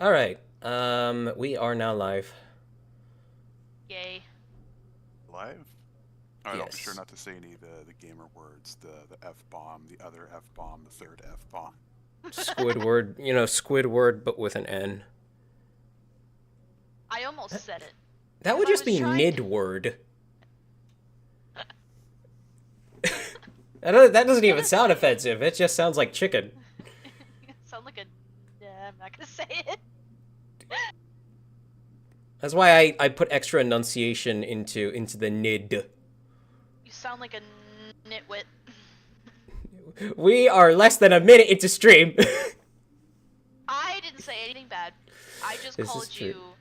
All right. We are now live. Yay. Live? Alright, I'll be sure Yes. not to say any of the gamer words, the F-bomb, the other F-bomb, the third F-bomb. Squidward, Squidward, but with an N. I almost That, said it. that Because would I just was be trying to. Nidward. That doesn't Gonna even sound say it. offensive. It just sounds like chicken. Sound like a. I'm not gonna say it. That's why I put extra enunciation into the Nid. You sound like a nitwit. We are less than a minute into stream. I didn't say anything bad. I just This is called true. you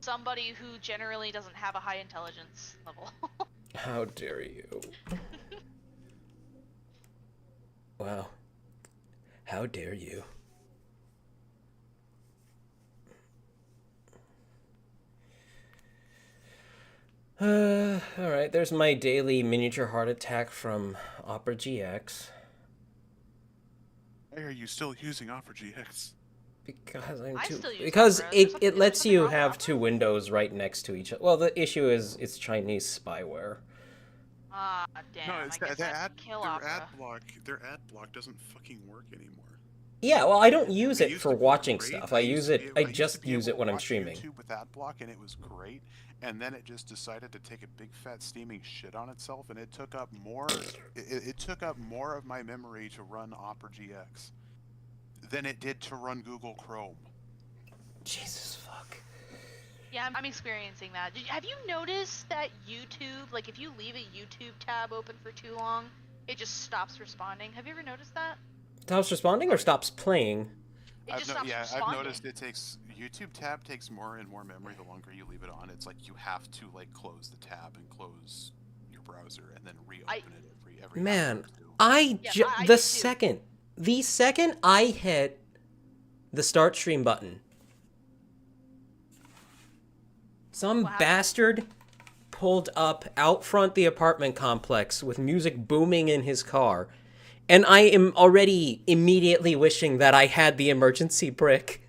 somebody who generally doesn't have a high intelligence level. How dare you? Wow. How dare you? Alright, there's my daily miniature heart attack from Opera GX. Why are you still using Offer GX? Because I'm I too. still use Because Opera. it There's lets something you wrong with have Opera? two windows right next to each other. Well, the issue is it's Chinese spyware. Ah, No, damn. it's I guess I have to kill Opera. their ad block doesn't fucking work anymore. Yeah, well, I don't use It it used for to be watching great. stuff. I use it. I I used to just be use able it to when I'm watch streaming. YouTube with ad block, and it was great. And then it just decided to take a big fat steaming shit on itself, and it took up more. It took up more of my memory to run Opera GX than it did to run Google Chrome. Jesus fuck. Yeah, I'm experiencing that. Have you noticed that YouTube, like if you leave a YouTube tab open for too long, it just stops responding? Have you ever noticed that? Stops responding or stops playing? It just stops I've responding. noticed it takes YouTube tab takes more and more memory the longer you leave it on. It's like you have to like close the tab and close your browser and then reopen I it every hour Man, or two. yeah, I do too. the second I hit the start stream button, some What happened? bastard pulled up out front the apartment complex with music booming in his car, and I am already immediately wishing that I had the emergency brick.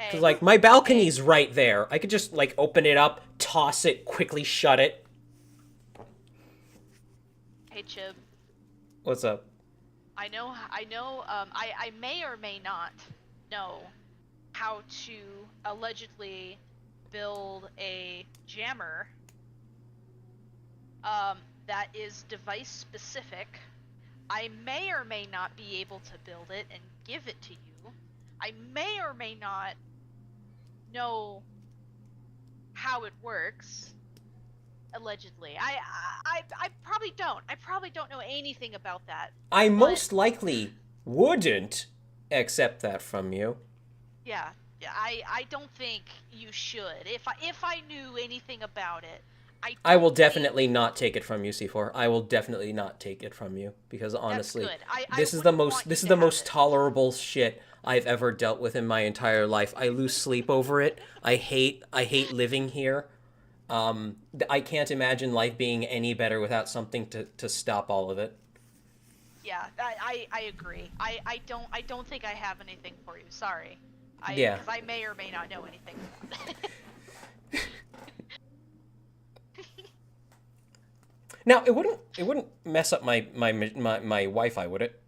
Cause Hey, like my hey, balcony's right there. I could just like open it up, toss it, quickly shut it. hey, Chib. What's up? I may or may not know how to allegedly build a jammer, um, that is device specific. I may or may not be able to build it and give it to you. I may or may not know how it works. Allegedly, I probably don't. I probably don't know anything about that. I But most likely wouldn't accept that from you. yeah, yeah, I don't think you should. If I knew anything about it, I I will don't think definitely not take it from you, C4. I will definitely not take it from you because that's honestly, good. I wouldn't want this you is to the have most it. tolerable shit I've ever dealt with in my entire life. I lose sleep over it. I hate living here. I can't imagine life being any better without something to stop all of it. Yeah, I agree. I don't think I have anything for you. Sorry. Yeah. Because I may or may not know anything about it. Now it wouldn't mess up my Wi-Fi, would it?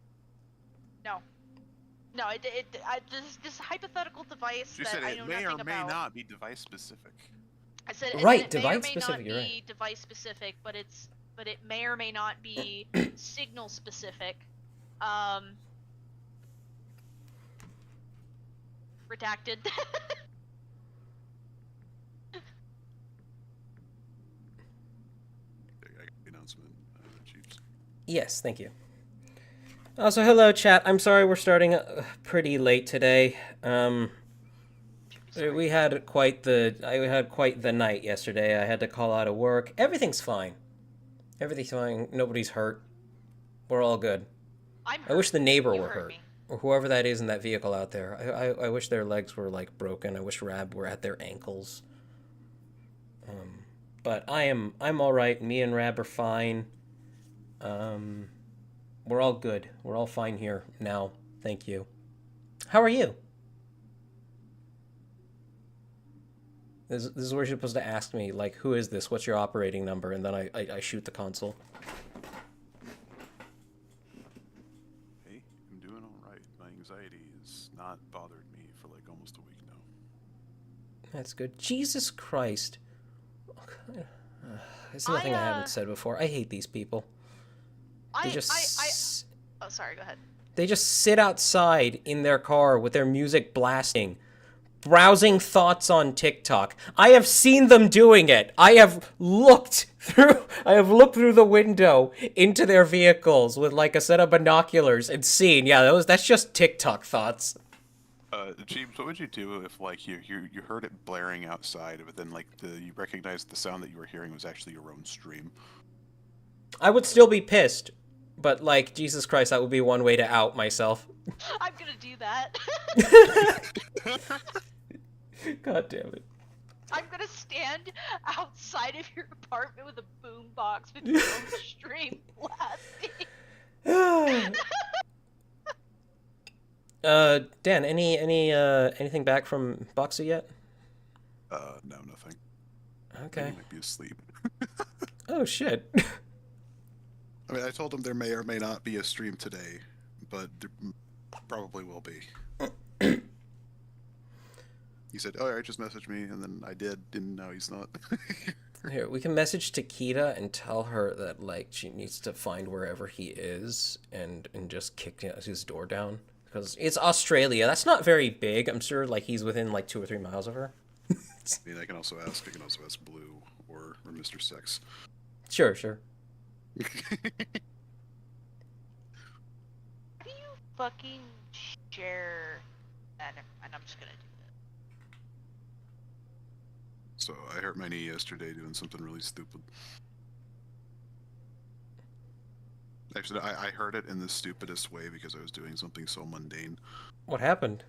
No. No, this hypothetical device She that said I it know may or nothing may about. not be device specific. I said Right, it may or device may not specific. You're right. be device specific, but it may or may not be signal specific. Um, redacted. I got the announcement, Jeeps. Yes, thank you. Also, hello, chat. I'm sorry we're starting pretty late today. Sorry. We had I had quite the night yesterday. I had to call out of work. Everything's fine. Everything's fine. Nobody's hurt. We're all good. I'm I hurt. wish the neighbor You were heard hurt, me. or whoever that is in that vehicle out there. I wish their legs were like broken. I wish Rab were at their ankles. But I'm all right. Me and Rab are fine. Um, we're all good. We're all fine here now. Thank you. How are you? This is where you're supposed to ask me, like, who is this? What's your operating number? And then I shoot the console. Hey, I'm doing all right. My anxiety has not bothered me for like almost a week now. That's good. Jesus Christ. There's nothing I haven't said before. I hate these people. They just Oh, sorry, go ahead. They just sit outside in their car with their music blasting, browsing thoughts on TikTok. I have seen them doing it. I have looked through the window into their vehicles with like a set of binoculars and seen, that's just TikTok thoughts. James, what would you do if like you heard it blaring outside, but then like you recognized the sound that you were hearing was actually your own stream? I would still be pissed, but like, Jesus Christ, that would be one way to out myself. I'm gonna do that. God damn it. I'm gonna stand outside of your apartment with a boombox with your own stream blasting. Dan, anything back from Boxer yet? No, nothing. Okay. He might be asleep. Oh shit. I mean, I told him there may or may not be a stream today, but there probably will be. He said, "Oh, alright, just message me," and then I did, and now he's not. Here, we can message Takeda and tell her that like she needs to find wherever he is and just kick his door down. Because it's Australia. That's not very big. I'm sure like he's within like 2 or 3 miles of her. I mean, I can also ask Blue or Mr. Sex. Sure. How do you fucking share that? And I'm just gonna do that. So I hurt my knee yesterday doing something really stupid. Actually, I heard it in the stupidest way because I was doing something so mundane. What happened?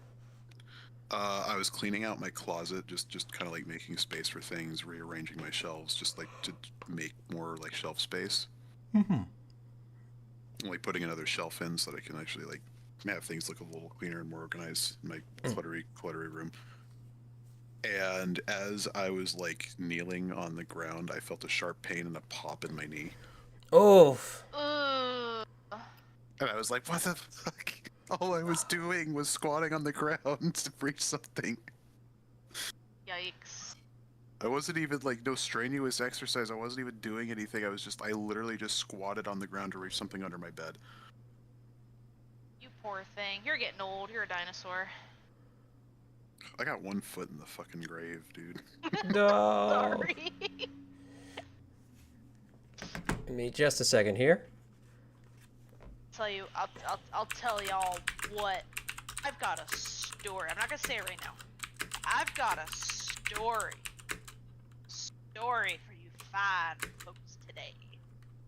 I was cleaning out my closet, just kind of like making space for things, rearranging my shelves, just like to make more like shelf space. Mm-hmm. Like putting another shelf in so that I can actually like have things look a little cleaner and more organized in my cluttery room. And as I was like kneeling on the ground, I felt a sharp pain and a pop in my knee. Oh. And I was like, what the fuck? All I was doing was squatting on the ground to reach something. Yikes. I wasn't even like no strenuous exercise. I wasn't even doing anything. I literally just squatted on the ground to reach something under my bed. You poor thing. You're getting old. You're a dinosaur. I got 1 foot in the fucking grave, dude. No. Sorry. Give me just a second here. I'll tell y'all what. I've got a story. I'm not gonna say it right now. I've got a story for you fine folks today.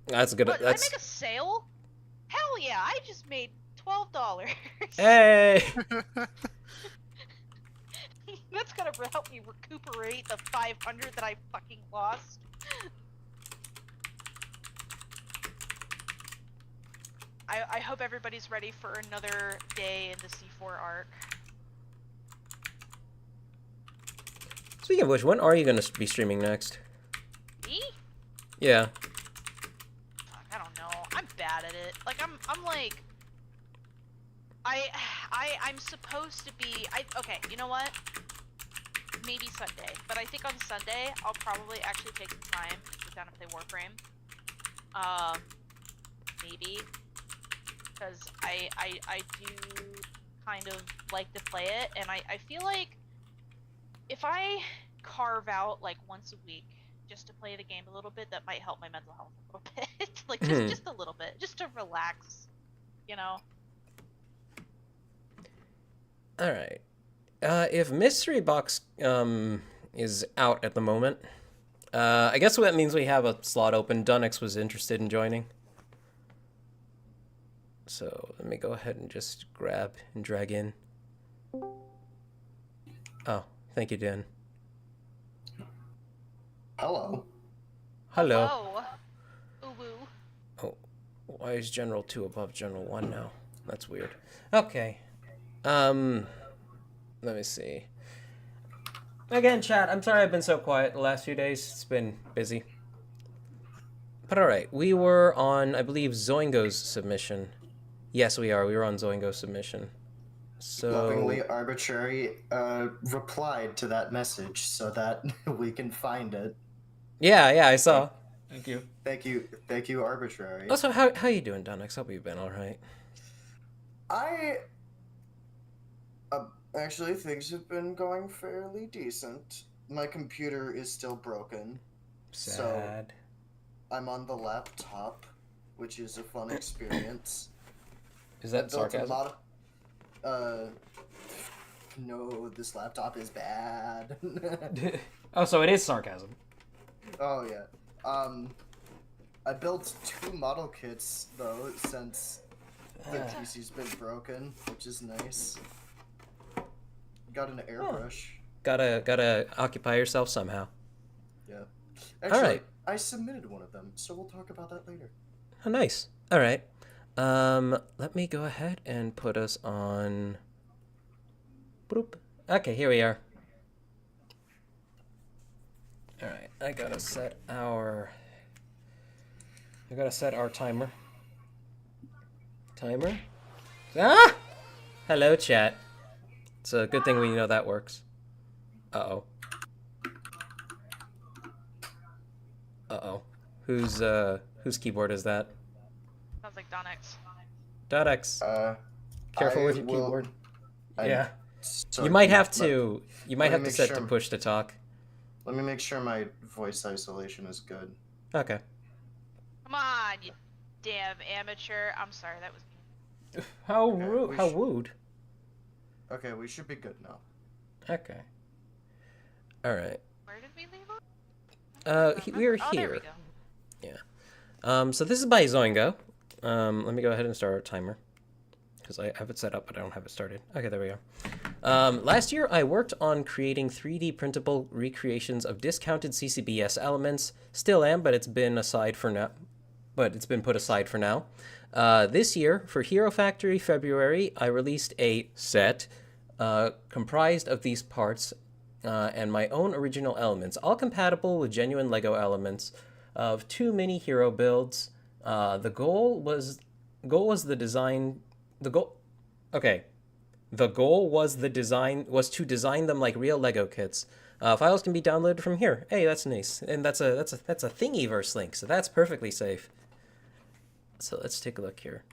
That's good. What, That's. did I make a sale? Hell yeah! I just made $12. Hey. That's gonna help me recuperate the 500 that I fucking lost. I hope everybody's ready for another day in the C4 arc. Speaking of which, when are you going to be streaming next? Me? Yeah. Fuck, I don't know. I'm bad at it. Like I'm like I'm supposed to be okay, you know what? Maybe Sunday. But I think on Sunday I'll probably actually take some time to sit down and play Warframe. Maybe. Because I do kind of like to play it, and I feel like if I carve out like once a week just to play the game a little bit, that might help my mental health a little bit. Like just a little bit, just to relax, you know. All right. If Mystery Box is out at the moment, I guess what that means we have a slot open. Dunix was interested in joining. So let me go ahead and just grab and drag in. Oh, thank you, Dan. Hello. Hello. Oh. Ooh woo. Oh, why is General 2 above General 1 now? That's weird. Okay. Let me see. Again, chat, I'm sorry I've been so quiet the last few days. It's been busy. But alright, we were on, I believe, Zoingo's submission. Yes, we are. We were on Zoingo's submission. So... Lovingly Arbitrary replied to that message so that we can find it. Yeah, I saw. Thank you. Thank you, Arbitrary. Also, how you doing, Dunix? Hope you've been alright. Actually, things have been going fairly decent. My computer is still broken. Sad. So I'm on the laptop, which is a fun experience. Is that sarcasm? No, this laptop is bad. Oh, so it is sarcasm. Oh, yeah. I built 2 model kits, though, since the PC's been broken, which is nice. Got an airbrush. Gotta occupy yourself somehow. Yeah. Actually, Alright. I submitted one of them, so we'll talk about that later. Oh, nice. Alright. Let me go ahead and put us on... Boop. Okay, here we are. Alright, I gotta set our timer. Timer? Ah! Hello, chat. It's a good thing we know that works. Uh-oh. Uh-oh. Whose keyboard is that? Sounds like Donix. .x. Careful with your keyboard. Yeah. So You might have to set sure. to push to talk. Let me make sure my voice isolation is good. Okay. Come on, you damn amateur. I'm sorry, that was me. How Okay, rude. we How should- wooed. Okay, we should be good now. Okay. Alright. Where did we leave off? We were Oh, there we here. go. So this is by Zoingo. Let me go ahead and start our timer. Because I have it set up, but I don't have it started. Okay, there we go. Last year, I worked on creating 3D printable recreations of discounted CCBS elements. Still am, but it's been aside for now. But it's been put aside for now. This year, for Hero Factory February, I released a set comprised of these parts and my own original elements, all compatible with genuine LEGO elements of 2 mini hero builds. The goal was to design to design them like real Lego kits. Files can be downloaded from here. Hey, that's nice, and that's a Thingiverse link, so that's perfectly safe. So let's take a look here.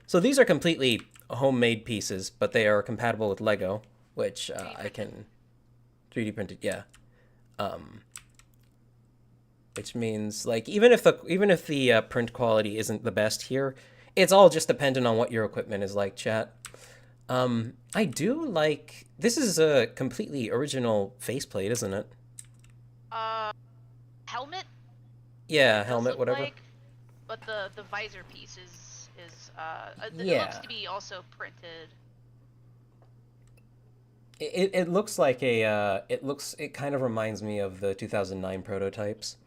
So these are completely homemade pieces, but they are compatible with Lego, which I can 3D printed. Yeah. Which means like even if the print quality isn't the best here, it's all just dependent on what your equipment is like, chat. I do like... This is a completely original faceplate, isn't it? Helmet? Yeah, Does helmet, look whatever. like, but the visor piece is it Yeah. looks to be also printed. It looks like a... It kind of reminds me of the 2009 prototypes.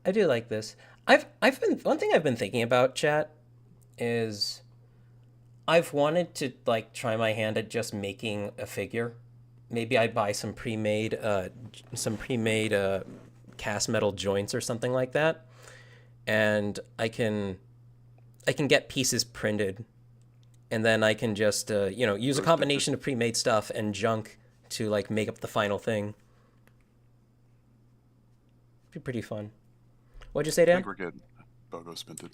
I do like this. One thing I've been thinking about, chat, is... I've wanted to like try my hand at just making a figure. Maybe I'd buy some pre-made cast metal joints or something like that, and I can get pieces printed, and then I can just use a combination of pre-made stuff and junk to like make up the final thing. Be pretty fun. What'd you say, I Dan? think we're good. Bogo spinted.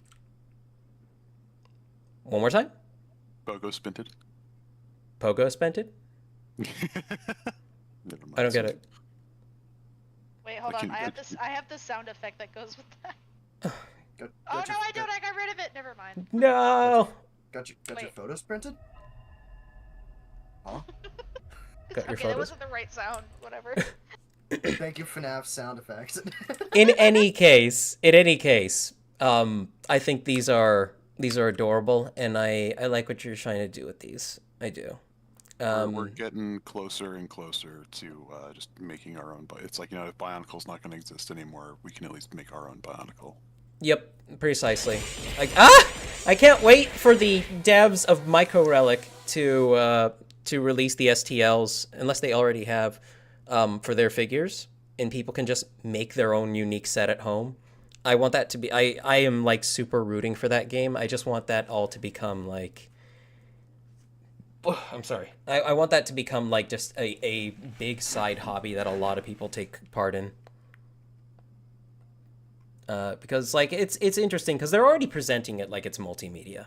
One more time. Bogo spinted. Pogo spent it? Never mind. I don't get it. Wait, hold I on. can- I have this sound effect that goes with that. Got Oh no, your- I don't. I got rid of it. Never mind. No. Got your Wait. photos printed? Huh? Got your Okay, that photos. wasn't the right sound. Whatever. Thank you, FNAF sound effects. In any case, I think these are adorable, and I like what you're trying to do with these. I do. We're getting closer and closer to just making our own. It's like, if Bionicle's not going to exist anymore, we can at least make our own Bionicle. Yep, precisely. Like I can't wait for the devs of Myco Relic to release the STLs, unless they already have, for their figures, and people can just make their own unique set at home. I want that to be. I am like super rooting for that game. I just want that all to become like. I'm sorry. I want that to become like just a big side hobby that a lot of people take part in. Because like it's interesting because they're already presenting it like it's multimedia.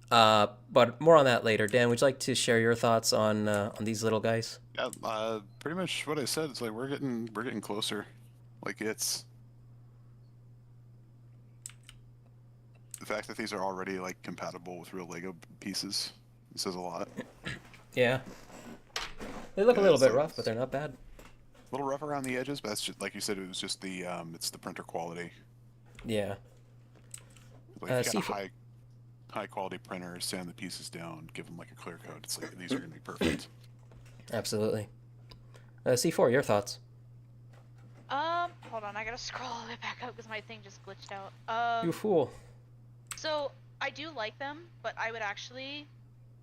But more on that later. Dan, would you like to share your thoughts on these little guys? Yeah, pretty much what I said. It's like we're getting closer. Like it's the fact that these are already like compatible with real Lego pieces. It says a lot. Yeah. They look a little bit rough, but they're not bad. A little rough around the edges, but that's just, like you said, it was just the it's the printer quality. Yeah. Like you got a high quality printer, sand the pieces down, give them like a clear coat. It's like these are gonna be perfect. Absolutely. C4, your thoughts? Hold on, I gotta scroll it back up because my thing just glitched out. You fool. So I do like them, but I would actually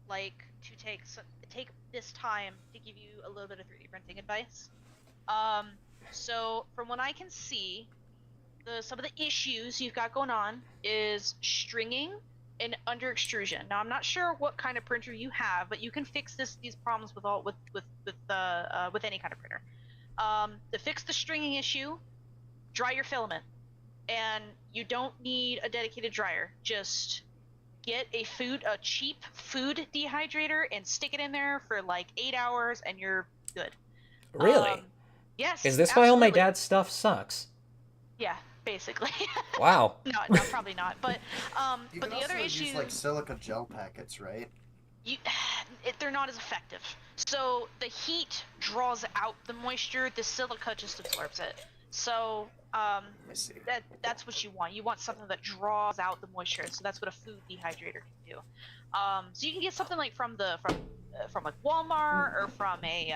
like to take this time to give you a little bit of 3D printing advice. So from what I can see, some of the issues you've got going on is stringing and under extrusion. Now I'm not sure what kind of printer you have, but you can fix these problems with any kind of printer. To fix the stringing issue, dry your filament, and you don't need a dedicated dryer. Just get a cheap food dehydrator and stick it in there for like 8 hours, and you're good. Really? Yes. Is this why all my dad's stuff sucks? Yeah, basically. Wow. No, probably not. But You but can the other also issue, use like silica gel packets, right? they're not as effective. So the heat draws out the moisture. The silica just absorbs it. So I see. that's what you want. You want something that draws out the moisture. So that's what a food dehydrator can do. So you can get something like from like Walmart or from a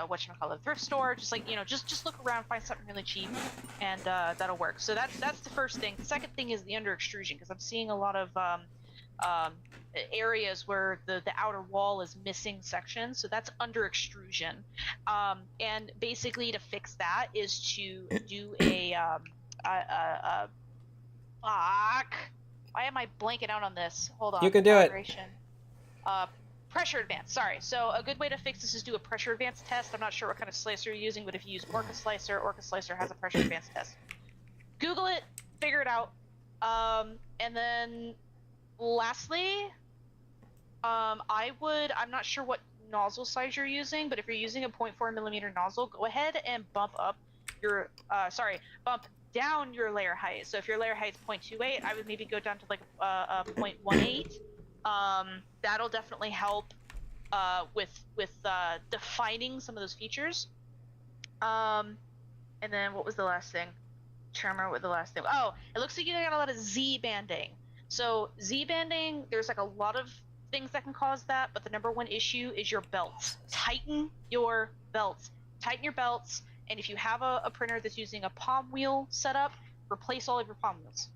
whatchamacallit, thrift store. Just like, just look around, find something really cheap, and that'll work. So that's the first thing. The second thing is the under extrusion, because I'm seeing a lot of areas where the outer wall is missing sections, so that's under extrusion. And basically to fix that is to do fuck. Why am I blanking out on this? Hold on. You can do it. Pressure advance. Sorry. So a good way to fix this is do a pressure advance test. I'm not sure what kind of slicer you're using, but if you use Orca Slicer has a pressure advance test. Google it, figure it out, and then lastly, I'm not sure what nozzle size you're using, but if you're using a 0.4mm nozzle, go ahead and bump down your layer height. So if your layer height is 0.28, I would maybe go down to like a 0.18. That'll definitely help with defining some of those features. And then what was the last thing? Trying to remember what the last thing. Oh, it looks like you got a lot of Z banding. So Z banding, there's like a lot of things that can cause that, but the number one issue is your belts. Tighten your belts. Tighten your belts, and if you have a printer that's using a palm wheel setup, replace all of your palm wheels.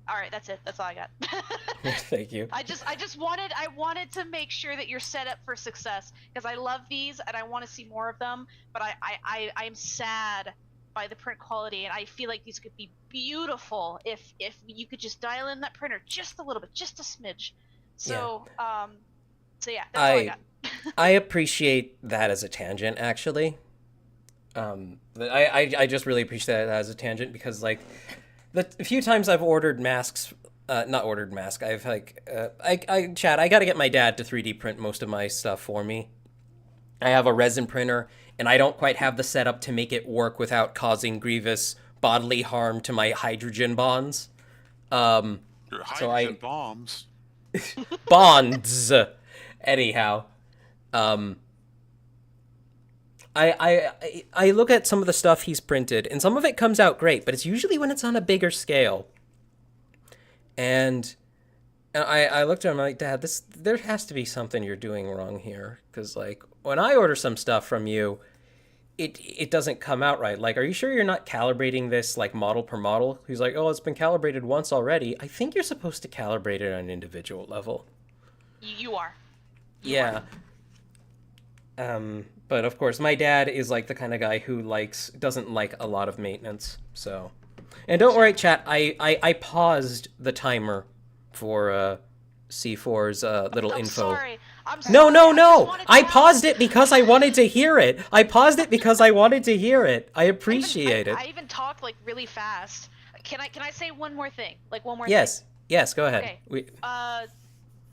All right, that's it. That's all I got. Thank you. I wanted to make sure that you're set up for success, because I love these and I want to see more of them, but I'm sad by the print quality, and I feel like these could be beautiful if you could just dial in that printer just a little bit, just a smidge. So yeah, that's all I got. I appreciate that as a tangent, actually. I just really appreciate that as a tangent, because like the few times I've ordered masks, not ordered mask, I've like Chad, I got to get my dad to 3D print most of my stuff for me. I have a resin printer, and I don't quite have the setup to make it work without causing grievous bodily harm to my hydrogen bonds. Your hydrogen bombs. Bonds. Anyhow, I look at some of the stuff he's printed, and some of it comes out great, but it's usually when it's on a bigger scale. And I looked at him like, Dad, there has to be something you're doing wrong here, because like when I order some stuff from you, it doesn't come out right. Like, are you sure you're not calibrating this like model per model? He's like, oh, it's been calibrated once already. I think you're supposed to calibrate it on an individual level. You are. Yeah. But of course, my dad is like the kind of guy who doesn't like a lot of maintenance. So, and don't worry, chat. I paused the timer for C4's little I'm info. sorry. I'm No, sorry. no, I just no! wanted to I ask- paused it because I wanted to hear it. I paused it because I wanted to hear it. I appreciate it. I even talked like really fast. Can I say one more thing? Like one more Yes, yes, go ahead. Okay.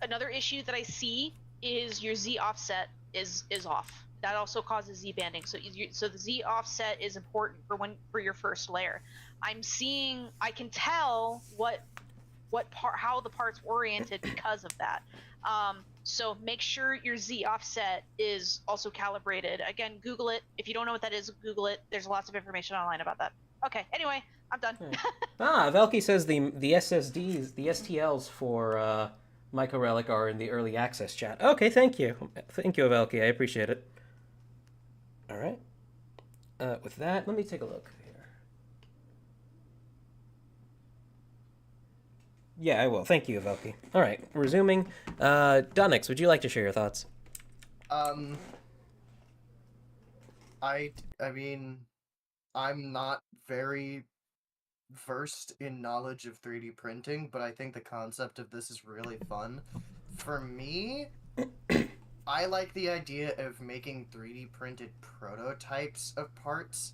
Another issue that I see is your Z offset is off. That also causes Z banding. So so the Z offset is important for your first layer. I can tell how the part's oriented because of that. So make sure your Z offset is also calibrated. Again, Google it. If you don't know what that is, Google it. There's lots of information online about that. Okay, anyway, I'm done. Velky says the SSDs, the STLs for Myco Relic are in the early access chat. Okay, thank you. Thank you, Velky. I appreciate it. All right. With that, let me take a look here. Yeah, I will. Thank you, Velky. All right, resuming. Dunix, would you like to share your thoughts? I mean, I'm not very versed in knowledge of 3D printing, but I think the concept of this is really fun. For me, I like the idea of making 3D printed prototypes of parts,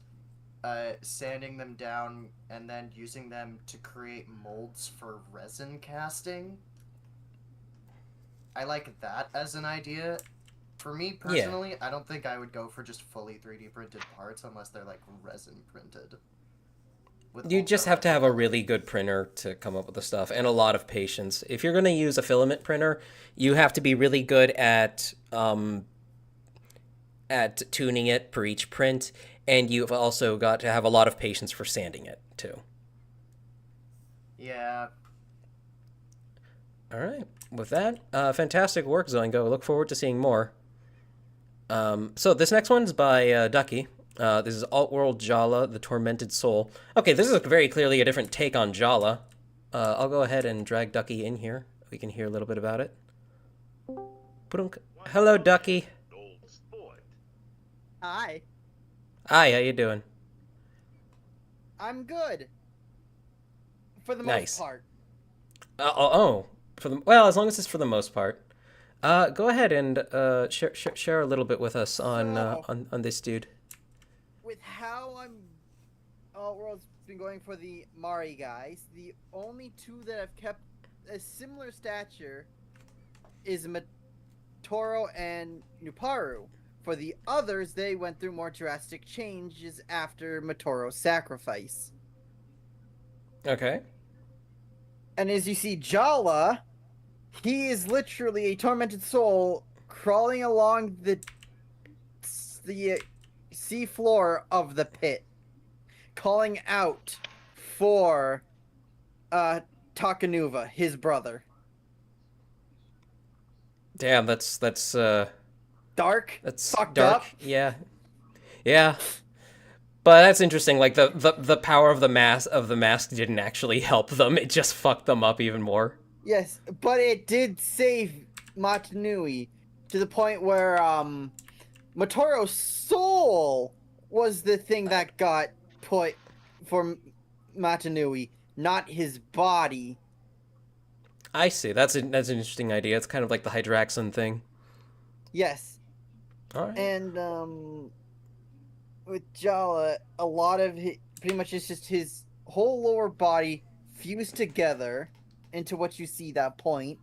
sanding them down, and then using them to create molds for resin casting. I like that as an idea. For me personally, I don't think I would go for just fully 3D printed parts unless they're like resin printed. You just have to have a really good printer to come up with the stuff and a lot of patience. If you're going to use a filament printer, you have to be really good at tuning it per each print, and you've also got to have a lot of patience for sanding it too. Yeah. All right. With that, fantastic work, Zoingo. Look forward to seeing more. So this next one's by Ducky. This is Altworld Jala, the Tormented Soul. Okay, this is very clearly a different take on Jala. I'll go ahead and drag Ducky in here. We can hear a little bit about it. Hello, Ducky. Hi. Hi, how you doing? I'm good. For the Nice. most part. Well, as long as it's for the most part. Go ahead and share a little bit with us on this dude. With how World's been going for the Mari guys, the only two that have kept a similar stature is Matoro and Nuparu. For the others, they went through more drastic changes after Matoro's sacrifice. Okay. And as you see Jala, he is literally a tormented soul crawling along the sea floor of the pit, calling out for Takanuva, his brother. Damn, that's Dark. That's fucked dark. up. Yeah. But that's interesting. Like the power of the mask didn't actually help them. It just fucked them up even more. Yes, but it did save Matanui to the point where Matoro's soul was the thing that got put for Matanui, not his body. I see. That's an interesting idea. It's kind of like the Hydraxon thing. Yes. All right. And with Jala, a lot of pretty much it's just his whole lower body fused together into what you see that point.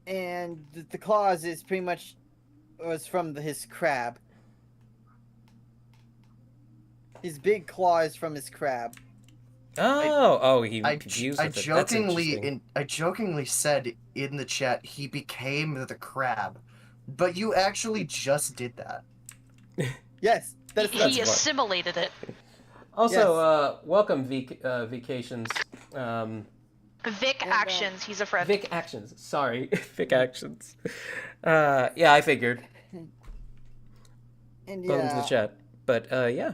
And the claws is pretty much was from his crab. His big claw is from his crab. He fused I with it. That's interesting. I jokingly said in the chat he became the crab, but you actually just did that. Yes, He assimilated it. Also, welcome, Vacations. Vic Actions, he's a friend. Vic Actions. Sorry, Vic Actions. Yeah, I figured. And Welcome to the yeah, chat. But yeah.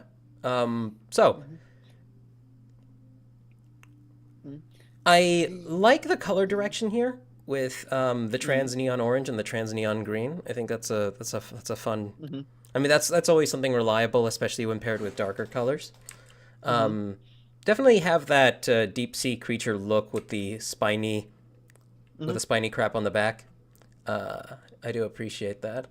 So Mhm. I The- like the color direction here with the trans neon orange and the trans neon green. I think that's a fun. Mhm. I mean, that's always something reliable, especially when paired with darker colors. Definitely have that deep sea creature look with the spiny crap on the back. I do appreciate that.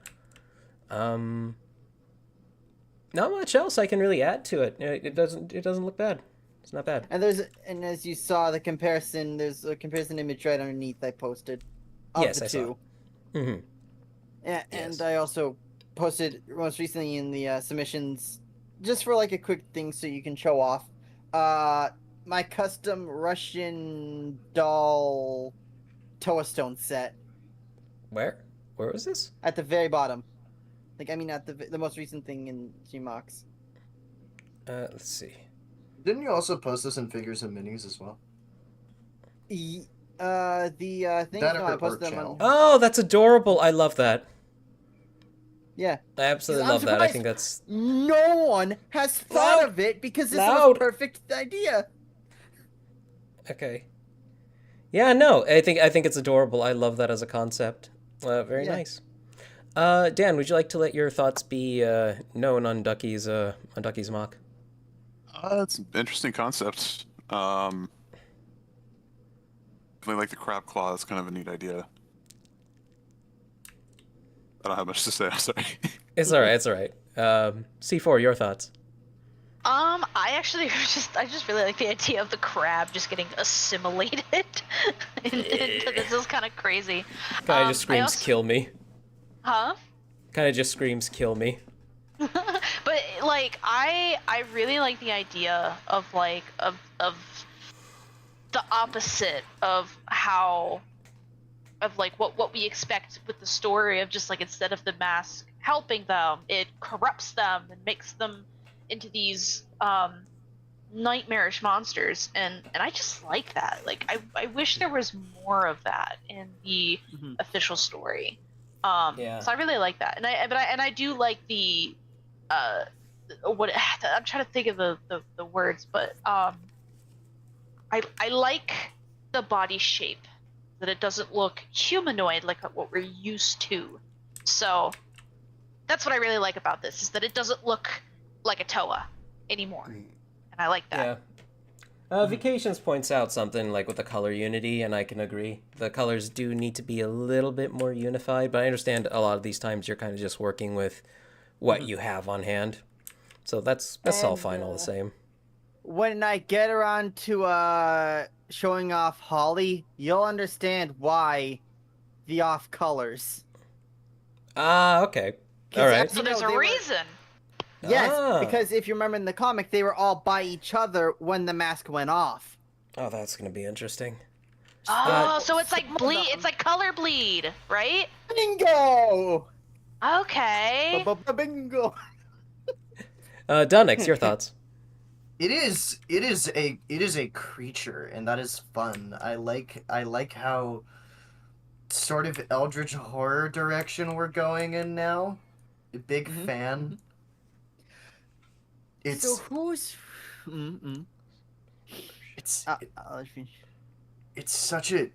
Not much else I can really add to it. It doesn't look bad. It's not bad. and as you saw the comparison, there's a comparison image right underneath I posted of Yes, the I saw. two. Mm-hmm. Yeah, Yes. and I also posted most recently in the submissions, just for like a quick thing so you can show off. My custom Russian doll Toa Stone set Where? Where was this? at the very bottom. Like I mean, at the most recent thing in Gmox. Let's see. Didn't you also post this in Figures and Minis as well? The things That no, or I posted Art them on. Channel? Oh, that's adorable. I love that. Yeah, I absolutely I'm love that. I surprised think that's no one has thought Loud! of it because this Loud! was a perfect idea. okay. Yeah, no, I think it's adorable. I love that as a concept. Very Yeah. nice. Dan, would you like to let your thoughts be known on Ducky's mock? It's an interesting concept. Definitely like the crab claw. That's kind of a neat idea. I don't have much to say. I'm sorry. It's all right. It's all right. C4, your thoughts? I actually I just really like the idea of the crab just getting assimilated into this. Is kind of crazy. Kind of just I screams, also- "Kill me!" Huh? Kind of just screams, "Kill me!" But like I really like the idea of like of the opposite of how of like what we expect with the story of just like instead of the mask helping them, it corrupts them and makes them into these nightmarish monsters, and I just like that. Like I wish there was more of that in the official story. Yeah. So I really like that, and I do like the what I'm trying to think of the words, but I like the body shape, that it doesn't look humanoid like what we're used to. So that's what I really like about this, is that it doesn't look like a Toa anymore, and I like that. Yeah. Vacations points out something like with the color unity, and I can agree. The colors do need to be a little bit more unified, but I understand a lot of these times you're kind of just working with what you have on hand. So that's all And, fine all the same. When I get around to showing off Holly, you'll understand why the off colors. Ah, okay. 'Cause All right. So there's they a were- reason. Yes, Ah. because if you remember in the comic, they were all by each other when the mask went off. Oh, that's gonna be interesting. Oh, so it's like Hold bleed. on. It's like color bleed, right? Bingo! Okay. Bingo! Dunix, your thoughts? It is a creature, and that is fun. I like how sort of eldritch horror direction we're going in now. A big fan. It's So who's? Mm-mm. it's I'll finish. it's such a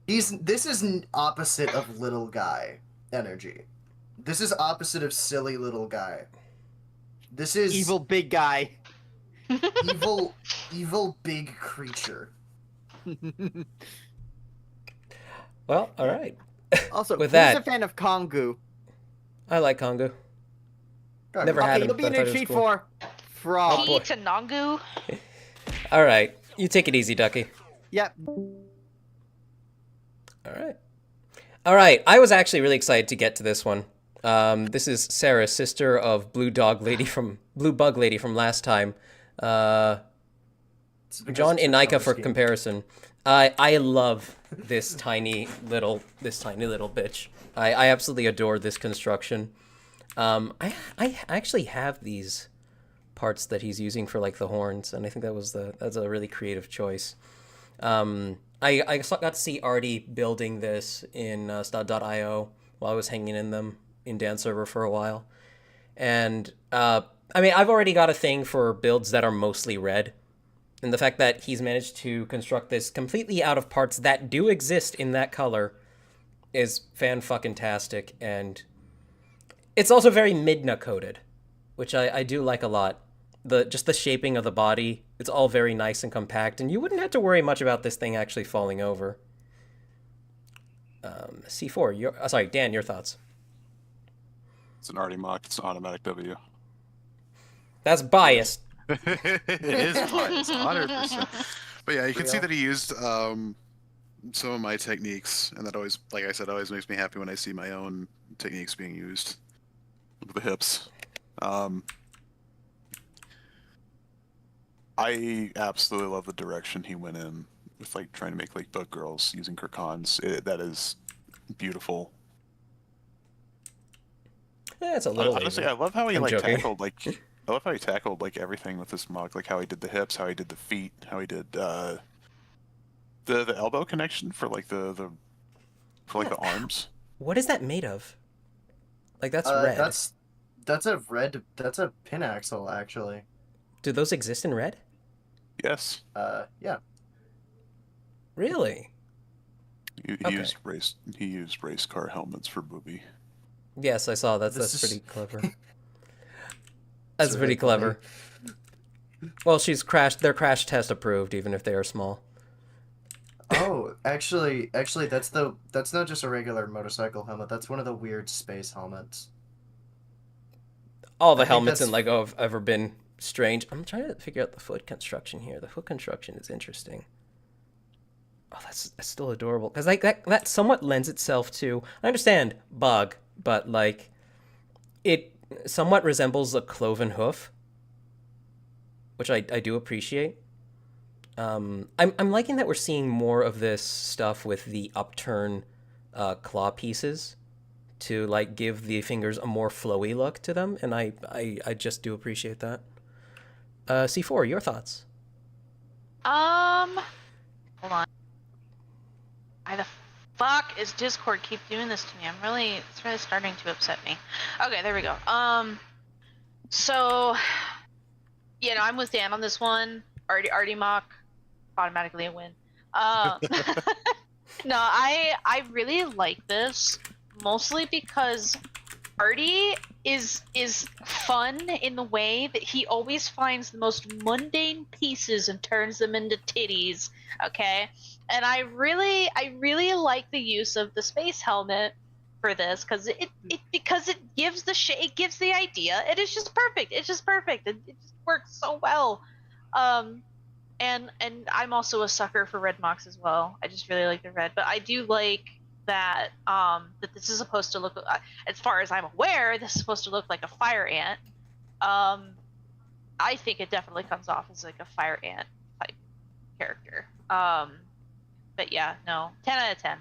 this is opposite of little guy energy. This is opposite of silly little guy. This is Evil big guy. evil big creature. Well, all right. Also, With who's that- a fan of Kongu? I like Kongu. Never Okay, had him, you'll be but in I a thought it was treat cool. for Frog. boy. Ki Tanangu. All right, you take it easy, Ducky. Yep. All right. I was actually really excited to get to this one. This is Sarah, sister of Blue Bug Lady from last time. John Inika for comparison. I love this tiny little bitch. I absolutely adore this construction. I actually have these parts that he's using for like the horns, and I think that's a really creative choice. I got to see Artie building this in stud.io while I was hanging in them in Dan's server for a while, And I mean, I've already got a thing for builds that are mostly red. And the fact that he's managed to construct this completely out of parts that do exist in that color is fan-fucking-tastic. And it's also very Midna coded, which I do like a lot. Just the shaping of the body, it's all very nice and compact, and you wouldn't have to worry much about this thing actually falling over. C4, sorry, Dan, your thoughts? It's an Artie Mock. It's an automatic W. That's biased. It is biased, 100%. But yeah, you can see that he used some of my techniques, and that always, like I said, always makes me happy when I see my own techniques being used with the hips. I absolutely love the direction he went in with like trying to make like bug girls using Kirkans. That is beautiful. Yeah, it's a little honestly, lazy. I love how he I'm like joking. tackled like I love how he tackled like everything with this mug, like how he did the hips, how he did the feet, how he did the elbow connection for like the arms. What is that made of? Like, that's red. That's a red. That's a pin axle, actually. Do those exist in red? Yes. Yeah. Really? He Okay. used race car helmets for Booby. Yes, I saw that. This That's is- pretty clever. That's It's pretty really funny. clever. Well, they're crash test approved, even if they are small. Oh, actually, that's not just a regular motorcycle helmet. That's one of the weird space helmets. All I the think helmets in that's- Lego have ever been strange. I'm trying to figure out the foot construction here. The foot construction is interesting. Oh, that's still adorable. Because like that somewhat lends itself to, I understand bug, but like it somewhat resembles a cloven hoof, which I do appreciate. I'm liking that we're seeing more of this stuff with the upturn claw pieces to like give the fingers a more flowy look to them, and I just do appreciate that. C4, your thoughts? Hold on. Why the fuck is Discord keep doing this to me? It's really starting to upset me. Okay, there we go. So, I'm with Dan on this one. Artie Mock, automatically a win. No, I really like this, mostly because Artie is fun in the way that he always finds the most mundane pieces and turns them into titties. Okay, and I really like the use of the space helmet for this because it gives it gives the idea. It is just perfect. It's just perfect. It just works so well. And I'm also a sucker for red mocks as well. I just really like the red, but I do like that that this is supposed to look, as far as I'm aware, this is supposed to look like a fire ant. I think it definitely comes off as like a fire ant type character. But yeah, no, 10 out of 10.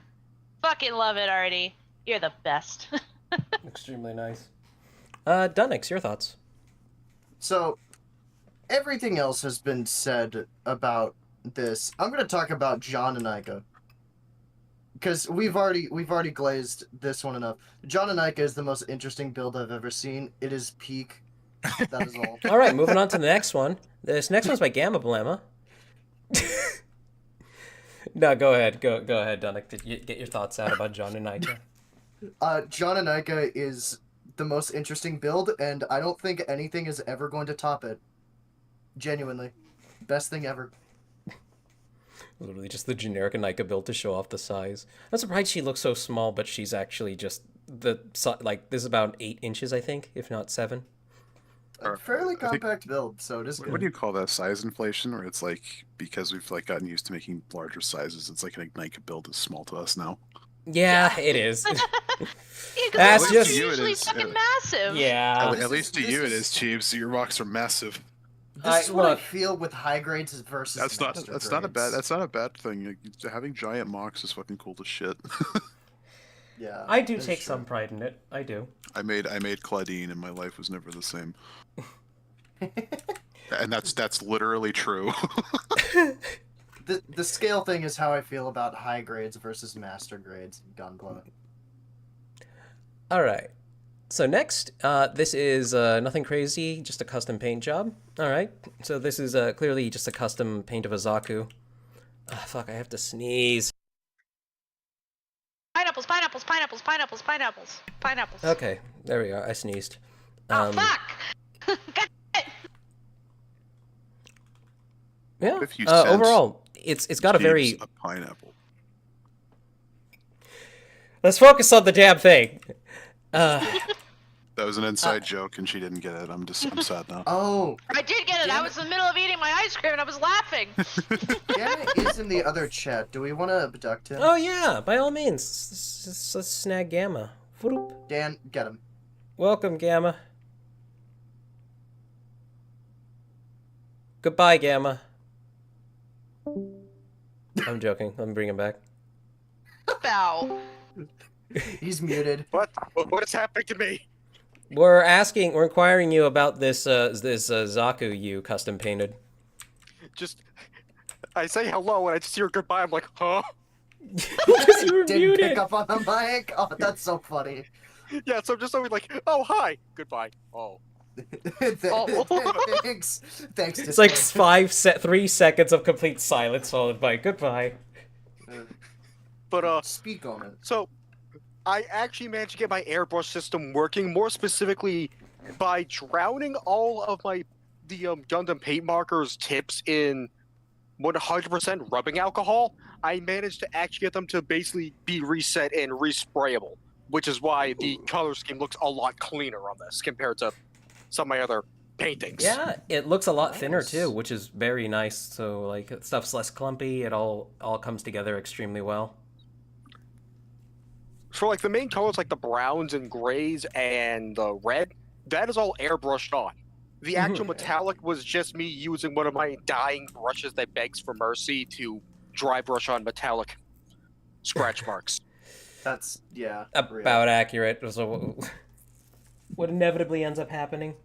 Fucking love it, Artie. You're the best. Extremely nice. Dunnix, your thoughts? So, everything else has been said about this. I'm going to talk about John and Ica. Because we've already glazed this one enough. John and Ica is the most interesting build I've ever seen. It is peak. That is all. All right, moving on to the next one. This next one's by Gamma Blamma. No, go ahead. Go ahead, Dunnix. Get your thoughts out about John and Ica. John and Ica is the most interesting build, and I don't think anything is ever going to top it. Genuinely. Best thing ever. Literally just the generic Anika build to show off the size. I'm surprised she looks so small, but she's actually just this is about 8 inches, I think, if not 7. A fairly I think- compact build, so it is good. What do you call that? Size inflation, where it's like because we've like gotten used to making larger sizes, it's like an Ignite build is small to us now. Yeah, it is. Yeah, That's because just- it's You, it usually is, fucking yeah. massive. Yeah. At least to this you it is- is cheap, so your rocks are massive. This is what I look. feel with high grades versus That's not master not a bad grades. that's not a bad thing. Like, having giant mocks is fucking cool to shit. Yeah. I do that's take true. some pride in it. I do. I made Claudine and my life was never the same. And that's literally true. The scale thing is how I feel about high grades versus master grades in Gunpla. All right. So next, this is nothing crazy, just a custom paint job. All right. So this is clearly just a custom paint of a Zaku. Fuck, I have to sneeze. Pineapples, pineapples, pineapples, pineapples, pineapples, pineapples. Okay, there we are. I sneezed. Oh, fuck! God. Yeah. What if you sent Overall, it's got a very. Jeeves a pineapple. Let's focus on the damn thing. That was an inside joke, and she didn't get it. I'm sad now. Oh, I did get it. I was in the middle of eating my ice cream and I was laughing. Gamma is in the other chat. Do we want to abduct him? Oh yeah, by all means, let's snag Gamma. Whoop. Dan, get him. Welcome, Gamma. Goodbye, Gamma. I'm joking. Let me bring him back. Bow. He's muted. What is happening to me? We're inquiring you about this Zaku you custom painted. Just, I say hello and I just hear goodbye. I'm like, huh? Because you were Didn't muted. pick up on the mic. Oh, that's so funny. Yeah, so I'm just always like, oh, hi, goodbye. Oh. Thanks. Thanks. It's like 3 seconds of complete silence followed by goodbye. But, Speak on it. so, I actually managed to get my airbrush system working, more specifically by drowning all of the Gundam paint markers tips in 100% rubbing alcohol. I managed to actually get them to basically be reset and resprayable, which is why the color scheme looks a lot cleaner on this compared to some of my other paintings. Yeah, it looks a lot thinner Nice. too, which is very nice. So like stuff's less clumpy. It all comes together extremely well. For like the main colors, like the browns and grays and the red, that is all airbrushed on. The actual metallic was just me using one of my dyeing brushes that begs for mercy to dry brush on metallic scratch marks. That's real. About accurate. So what inevitably ends up happening.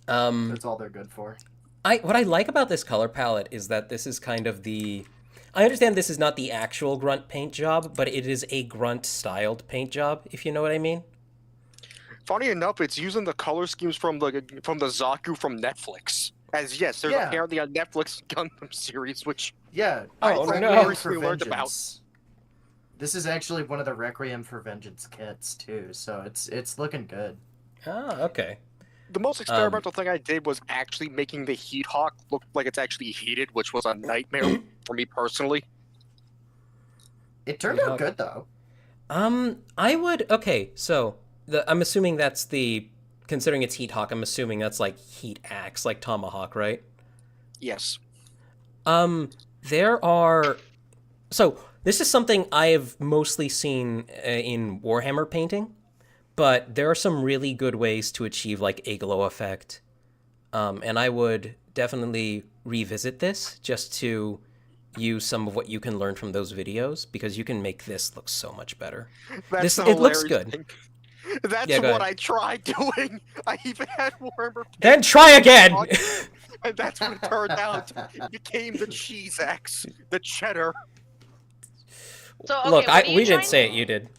That's all they're good for. What I like about this color palette is that this is kind of the. I understand this is not the actual grunt paint job, but it is a grunt styled paint job, if you know what I mean. Funny enough, it's using the color schemes from the Zaku from Netflix. As yes, there's Yeah. apparently a Netflix Gundam series, which Yeah. Oh, Requiem no. for We learned about. Vengeance. This is actually one of the Requiem for Vengeance kits too, so it's looking good. Ah, okay. the most experimental thing I did was actually making the heat hawk look like it's actually heated, which was a nightmare for me personally. It turned out good though. I would. Okay, so I'm assuming that's considering it's Heat Hawk. I'm assuming that's like Heat Axe, like Tomahawk, right? Yes. There are. So this is something I have mostly seen in Warhammer painting, but there are some really good ways to achieve like a glow effect, and I would definitely revisit this just to use some of what you can learn from those videos, because you can make this look so much better. That's the It looks hilarious good. thing. That's Yeah, go what ahead. I tried doing. I even had Warhammer Then try again. and that's what it turned out. It became the cheese X, the cheddar. So, okay, Look, what are you we didn't trying- say it. You did.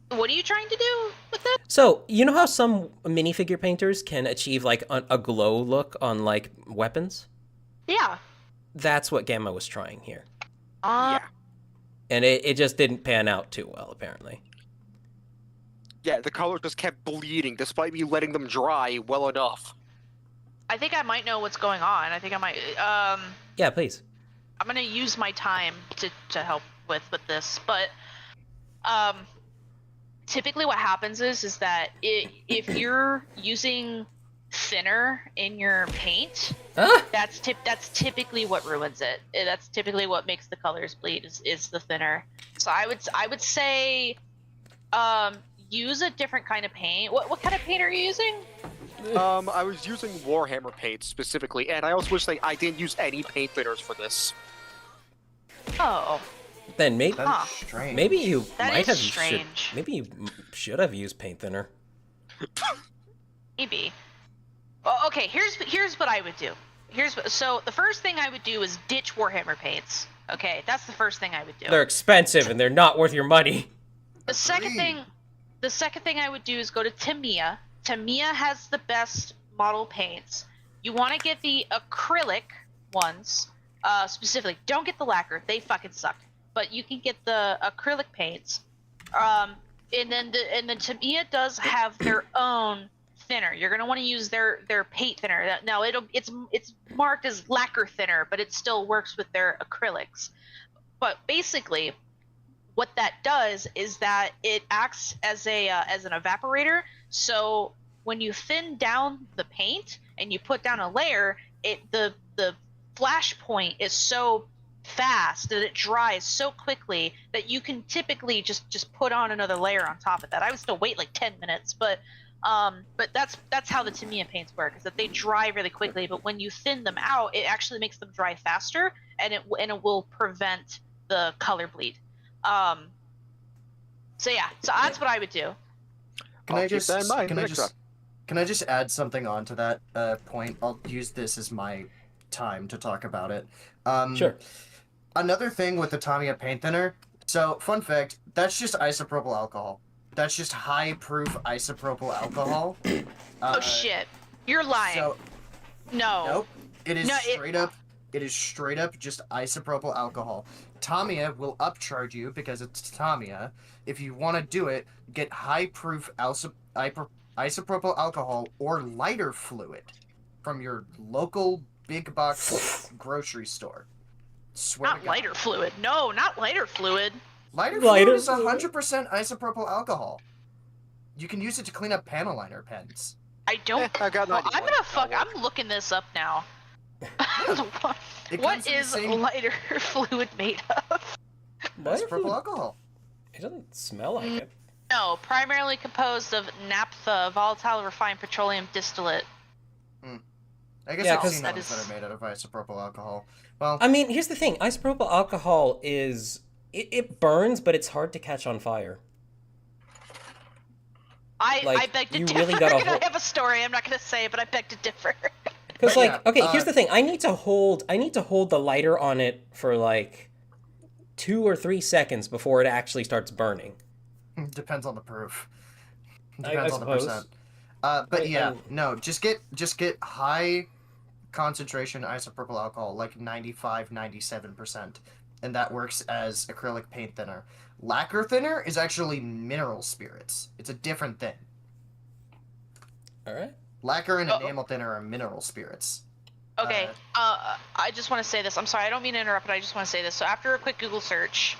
What are you trying to do with this? So you know how some minifigure painters can achieve like a glow look on like weapons? Yeah. That's what Gamma was trying here, Yeah. and it just didn't pan out too well, apparently. Yeah, the color just kept bleeding despite me letting them dry well enough. I think I might know what's going on. I think I might. Yeah, please. I'm gonna use my time to help with this, but typically what happens is that if you're using thinner in your paint, Ah! that's typically what ruins it. That's typically what makes the colors bleed is the thinner. So I would say use a different kind of paint. What kind of paint are you using? I was using Warhammer paint specifically, and I also wish I didn't use any paint thinners for this. Oh, Then maybe That's Huh. strange. maybe you That might is have strange. maybe you should have used paint thinner. maybe. Well, okay, here's what I would do. So the first thing I would do is ditch Warhammer paints. Okay, that's the first thing I would do. They're expensive and they're not worth your money. The second Agreed. thing, The second thing I would do is go to Tamiya. Tamiya has the best model paints. You want to get the acrylic ones, specifically. Don't get the lacquer; they fucking suck. But you can get the acrylic paints. And then Tamiya does have their own thinner. You're gonna want to use their paint thinner. Now it's marked as lacquer thinner, but it still works with their acrylics. But basically, what that does is that it acts as an evaporator. So when you thin down the paint and you put down a layer, the flash point is so fast that it dries so quickly that you can typically just put on another layer on top of that. I would still wait like 10 minutes, but that's how the Tamiya paints work, is that they dry really quickly, but when you thin them out, it actually makes them dry faster, and it will prevent the color bleed. So that's what I would do. Can I just add something onto that point? I'll use this as my time to talk about it. Sure. Another thing with the Tamiya paint thinner. So, fun fact, that's just isopropyl alcohol. That's just high-proof isopropyl alcohol. Oh shit, you're lying. So, no. Nope. It is It is straight up just isopropyl alcohol. Tamiya will upcharge you because it's Tamiya. If you want to do it, get high-proof isopropyl alcohol or lighter fluid from your local big box grocery store. Swear Not lighter fluid. No, not lighter fluid. Lighter fluid is 100% isopropyl alcohol. You can use it to clean up panel liner pens. I don't. I got well, I'm looking this up now. What is lighter fluid made of? Isopropyl alcohol. It doesn't smell like it. No, primarily composed of naphtha, volatile refined petroleum distillate. I guess I've seen ones that are made out of isopropyl alcohol. Well, I mean, here's the thing. Isopropyl alcohol is... It burns, but it's hard to catch on fire. I beg to differ. I have a story. I'm not going to say it, but I beg to differ. Because, here's the thing. I need to hold the lighter on it for, 2 or 3 seconds before it actually starts burning. Depends on the proof. Depends on the percent. No, just get high concentration isopropyl alcohol, like 95, 97%. And that works as acrylic paint thinner. Lacquer thinner is actually mineral spirits. It's a different thing. Alright. Lacquer and enamel thinner are mineral spirits. Okay, I just want to say this. I'm sorry, I don't mean to interrupt, but I just want to say this. So after a quick Google search,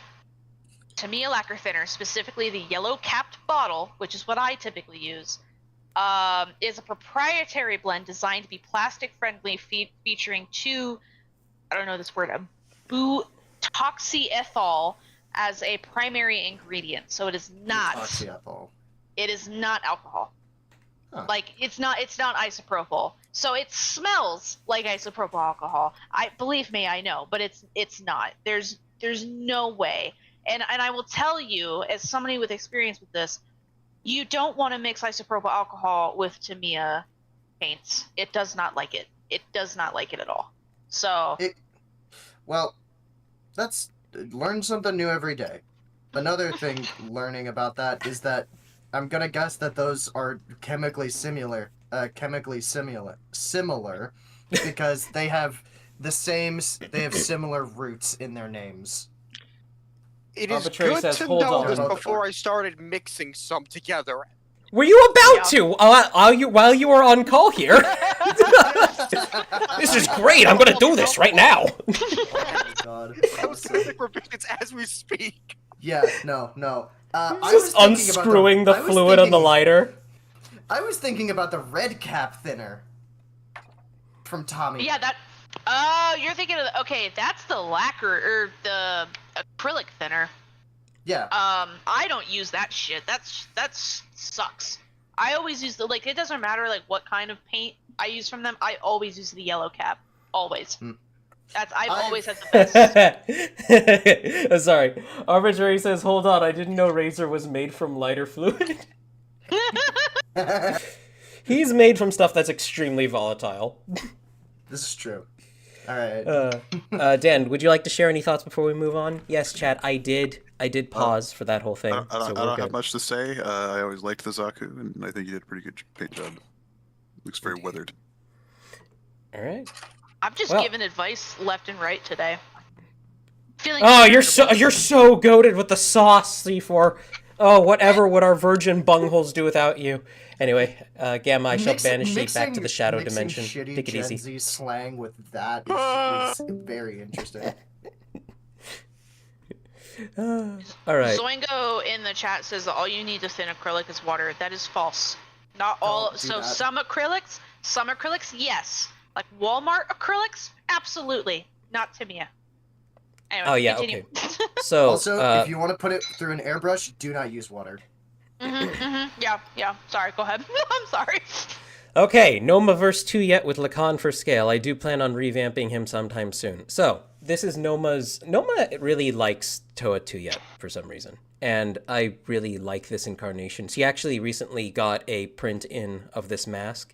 Tamiya lacquer thinner, specifically the yellow capped bottle, which is what I typically use, is a proprietary blend designed to be plastic friendly, featuring butoxyethyl as a primary ingredient. So it is not. Butoxyethyl. It is not alcohol. Huh. It's not isopropyl. So it smells like isopropyl alcohol. Believe me, I know, but it's not. There's no way. And I will tell you, as somebody with experience with this, you don't want to mix isopropyl alcohol with Tamiya paints. It does not like it. It does not like it at all. So. That's learn something new every day. Another thing learning about that is that I'm gonna guess that those are chemically similar, because they have similar roots in their names. It is good to know this before I started mixing some together. Were you about to? While you were on call here? This is great. I'm going to do this right now. Oh my god. I was going to make revisions as we speak. Yeah, no. Just unscrewing the fluid on the lighter. I was thinking about the red cap thinner from Tommy. Yeah, that. You're thinking of that's the lacquer or the acrylic thinner. Yeah. I don't use that shit. That sucks. I always use it doesn't matter what kind of paint I use from them. I always use the yellow cap. Always. I've always had the best. Sorry. Arbitrary says, hold on, I didn't know Razor was made from lighter fluid. He's made from stuff that's extremely volatile. This is true. Alright. Dan, would you like to share any thoughts before we move on? Yes, chat. I did pause for that whole thing. I so don't, we're I don't good. have much to say. I always liked the Zaku, and I think he did a pretty good paint job. Looks very weathered. All right. I'm just Well- giving advice left and right today. Feeling Oh, you're comfortable. so goated with the sauce, C4. Oh, whatever would our virgin bungholes do without you? Anyway, Gamma, I shall banish thee back to the shadow dimension. Shitty Take it Gen easy. Z slang with that is very interesting. All right. Zoingo in the chat says that all you need to thin acrylic is water. That is false. Not all. Don't do So that. some acrylics, yes. Like Walmart acrylics, absolutely. Not Timia. Anyway, Oh, yeah, continue. So, Also, if you want to put it through an airbrush, do not use water. Yeah. Sorry, go ahead. I'm sorry. okay, Noma verse 2 yet with Lacan for scale. I do plan on revamping him sometime soon. So, this is Noma's... Noma really likes Toa 2 yet, for some reason. And I really like this incarnation. She actually recently got a print-in of this mask.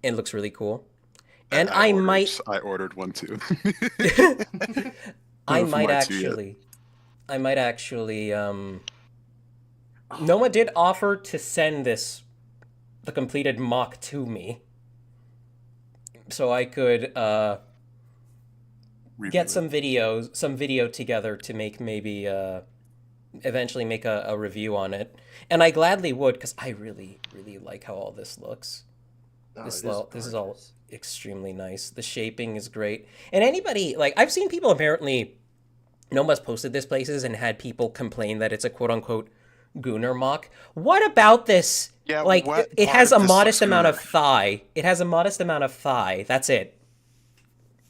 And it looks really cool. And I ordered one too. I for might my 2 actually, Noma did offer to send the completed mock to me. So I could, get some video together to make maybe, eventually make a review on it. And I gladly would, because I really, really like how all this looks. Oh, This it is all gorgeous. extremely nice. The shaping is great. And anybody, like, I've seen people apparently, Noma's posted this places and had people complain that it's a quote-unquote Gooner mock. What about this? Yeah, like, what it part has of a this modest looks amount Gooner? of thigh. It has a modest amount of thigh. That's it.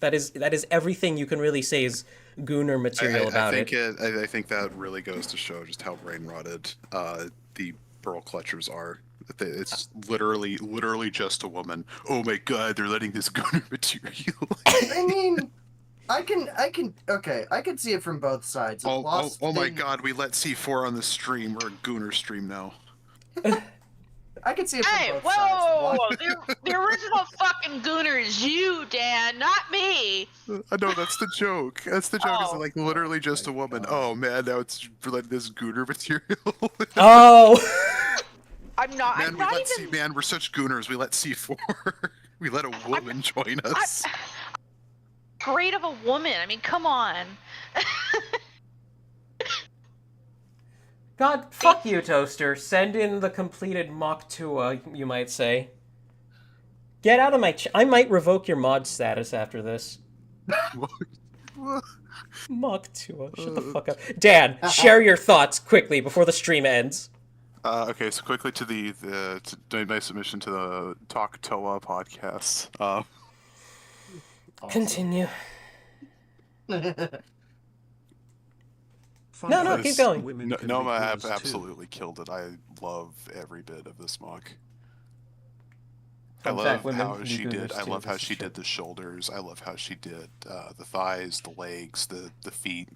That is everything you can really say is Gooner material about it. I think that really goes to show just how brain rotted the Pearl Clutchers are. It's literally just a woman. Oh my god, they're letting this Gooner material. I mean, I can see it from both sides. Oh my god, we let C4 on the stream. We're a Gooner stream now. I can see it from Hey, both whoa! sides. The original fucking Gooner is you, Dan, not me. I know, that's the joke. That's the joke. It's Oh. like literally just a woman. Oh man, now it's for like this Gooner material. Oh! I'm not. Man, I'm not even. man, we're such Gooners. We let C4. We let a woman join us. Great of a woman. I mean, come on. God, fuck you, Toaster. Send in the completed mock Tua, you might say. Get out of my I might revoke your mod status after this. Mock Tua. Shut the fuck up. Dan, share your thoughts quickly before the stream ends. Okay, so quickly to to my submission to the Talk Toa podcast. Continue. Fun No, place. keep going. Women can be Noma heroes too. absolutely killed it. I love every bit of this mock. Fun I fact, love women how can be she did. gooners I too, love how this is she true. did the shoulders. I love how she did the thighs, the legs, the feet.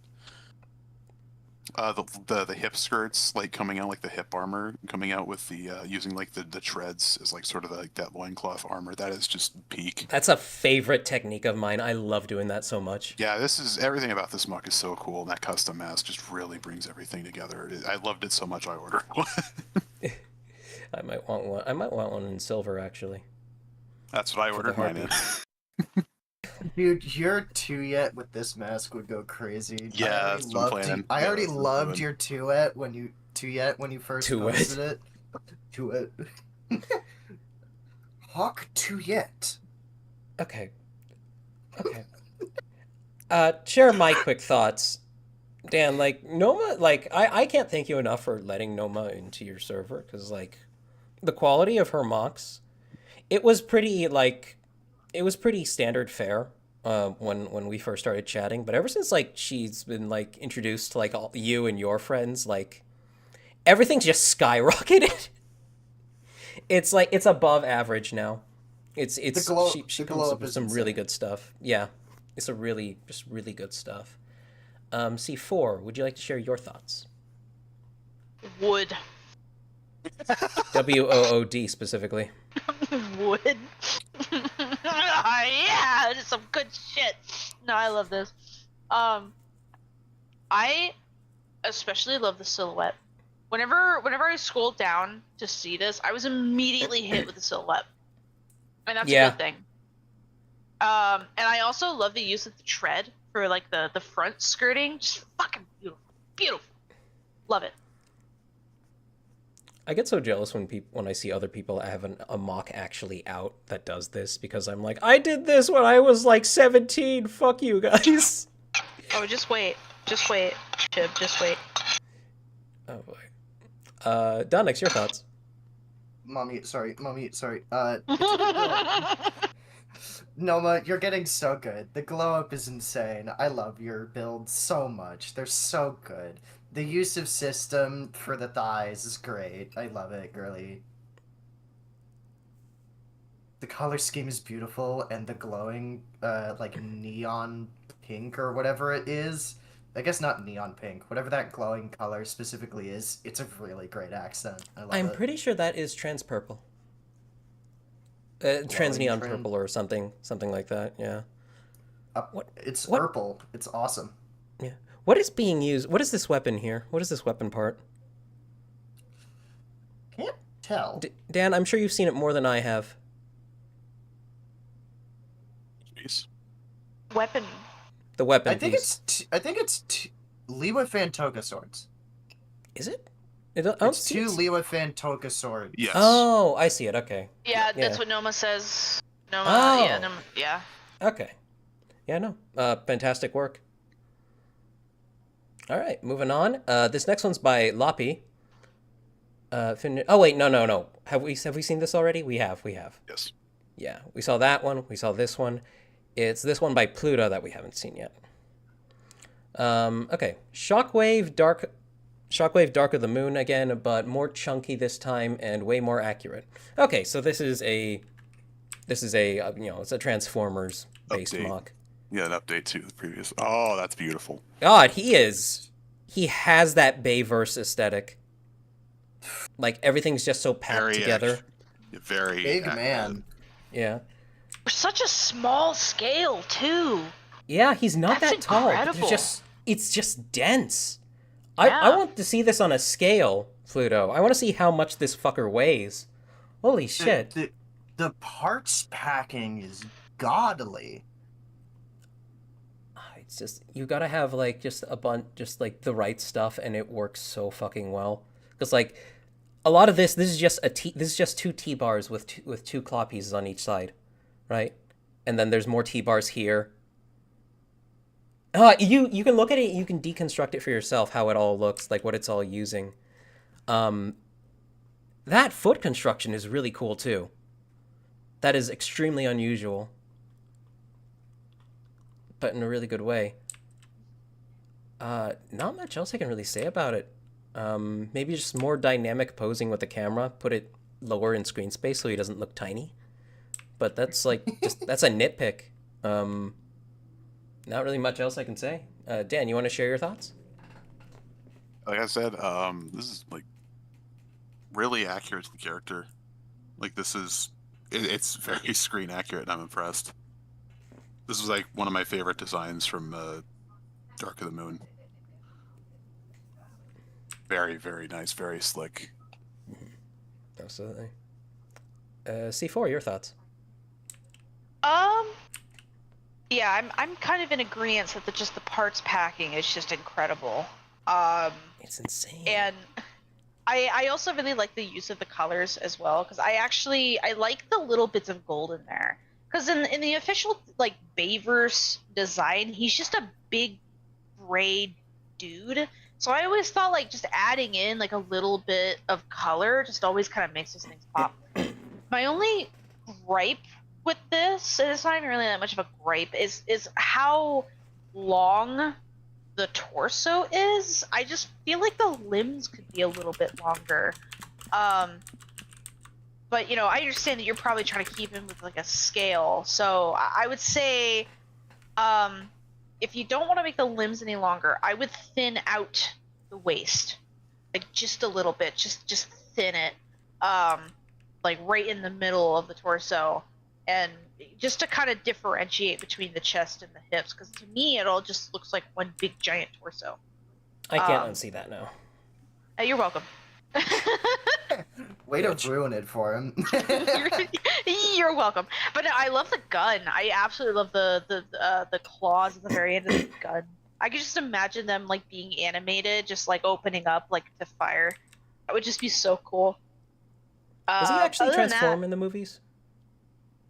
The hip skirts, like coming out like the hip armor, coming out with the using like the treads as like sort of like that loincloth armor. That is just peak. That's a favorite technique of mine. I love doing that so much. Yeah, this is everything about this mock is so cool, and that custom mask just really brings everything together. I loved it so much I ordered one. I might want one. I might want one in silver, actually. That's what I For the ordered mine in. harpy. Dude, your 2 yet with this mask would go crazy. Yeah, that's what I'm planning. I Yeah, already that's what I'm loved doing. your 2 yet when you first Two-yet. posted it. 2 yet. Hawk 2 yet. Okay. Share my quick thoughts. Dan, like, Noma, like, I can't thank you enough for letting Noma into your server, because, like, the quality of her mocks, it was pretty standard fare, when we first started chatting, but ever since, like, she's been, like, introduced to, like, all you and your friends, like, everything's just skyrocketed. It's, like, it's above average now. It's The glow- she the comes glow up up with is some really insane. good stuff. Yeah. It's really good stuff. C4, would you like to share your thoughts? Wood. WOOD specifically. Wood. Yeah, it's some good shit. No, I love this. I especially love the silhouette. Whenever I scrolled down to see this, I was immediately hit with the silhouette, and that's a Yeah. good thing. And I also love the use of the tread for like the front skirting. Just fucking beautiful, beautiful. Love it. I get so jealous when I see other people have a mock actually out that does this, because I'm like, I did this when I was like 17. Fuck you guys. Oh, just wait, Chib, just wait. Oh boy. Donix, your thoughts? Mommy, sorry. It's a good build. Noma, you're getting so good. The glow up is insane. I love your builds so much. They're so good. The use of system for the thighs is great. I love it, girly. The color scheme is beautiful, and the glowing, like neon pink or whatever it is. I guess not neon pink. Whatever that glowing color specifically is, it's a really great accent. I love I'm it. pretty sure that is trans purple. Trans neon trans- purple or something like that. Yeah. It's what- purple. It's awesome. Yeah. What is being used? What is this weapon here? What is this weapon part? Can't tell. Dan, I'm sure you've seen it more than I have. Jeez. Weapon. The weapon I think piece. it's Liwa Fantoka swords. Is it? I don't It's see two it. Liwa Fantoka swords. Yes. Oh, I see it. Okay. Yeah, Yeah. that's what Noma says. Noma, Oh. yeah, Noma, yeah. Okay. Yeah, no. Fantastic work. All right, moving on. This next one's by Loppy. Oh wait, no. Have we seen this already? We have. Yes. Yeah, we saw that one. We saw this one. It's this one by Pluto that we haven't seen yet. Okay. Shockwave Dark of the Moon again, but more chunky this time and way more accurate. Okay, so this is a it's a Transformers based Update. mock. Yeah, an update to the previous. Oh, that's beautiful. God, he has that Bayverse aesthetic. Like everything's just so packed Very together. Very Big man. Yeah. For such a small scale, too. Yeah, he's not That's that tall. But incredible. it's just dense. Yeah. I want to see this on a scale, Pluto. I want to see how much this fucker weighs. Holy shit. The parts packing is godly. It's just, you gotta have like just a bunch, just like the right stuff, and it works so fucking well. Because like a lot of this is just two T bars with two claw pieces on each side, right? And then there's more T bars here. You can look at it, you can deconstruct it for yourself, how it all looks, like what it's all using. That foot construction is really cool too. That is extremely unusual, but in a really good way. Not much else I can really say about it. Maybe just more dynamic posing with the camera. Put it lower in screen space so he doesn't look tiny. But that's like that's a nitpick. Not really much else I can say. Dan, you want to share your thoughts? Like I said, this is like really accurate to the character. Like it's very screen accurate, and I'm impressed. This was like one of my favorite designs from Dark of the Moon. Very, very nice, very slick. Absolutely. C4, your thoughts? Yeah, I'm kind of in agreement that just the parts packing is just incredible. It's insane. And I also really like the use of the colors as well, because I like the little bits of gold in there. Because in the official like Bayverse design, he's just a big gray dude. So I always thought like just adding in like a little bit of color just always kind of makes those things pop. My only gripe with this, and it's not even really that much of a gripe, is how long the torso is. I just feel like the limbs could be a little bit longer. But you know, I understand that you're probably trying to keep him with like a scale. So I would say, if you don't want to make the limbs any longer, I would thin out the waist, like just a little bit, just thin it, like right in the middle of the torso. and just to kind of differentiate between the chest and the hips, because to me it all just looks like one big giant torso. I can't Um, unsee that now. You're welcome. Way to ruin it for him. You're welcome. But I love the gun. I absolutely love the claws at the very end of the gun. I could just imagine them like being animated, just like opening up like to fire. That would just be so cool. Does he actually other than that- transform in the movies?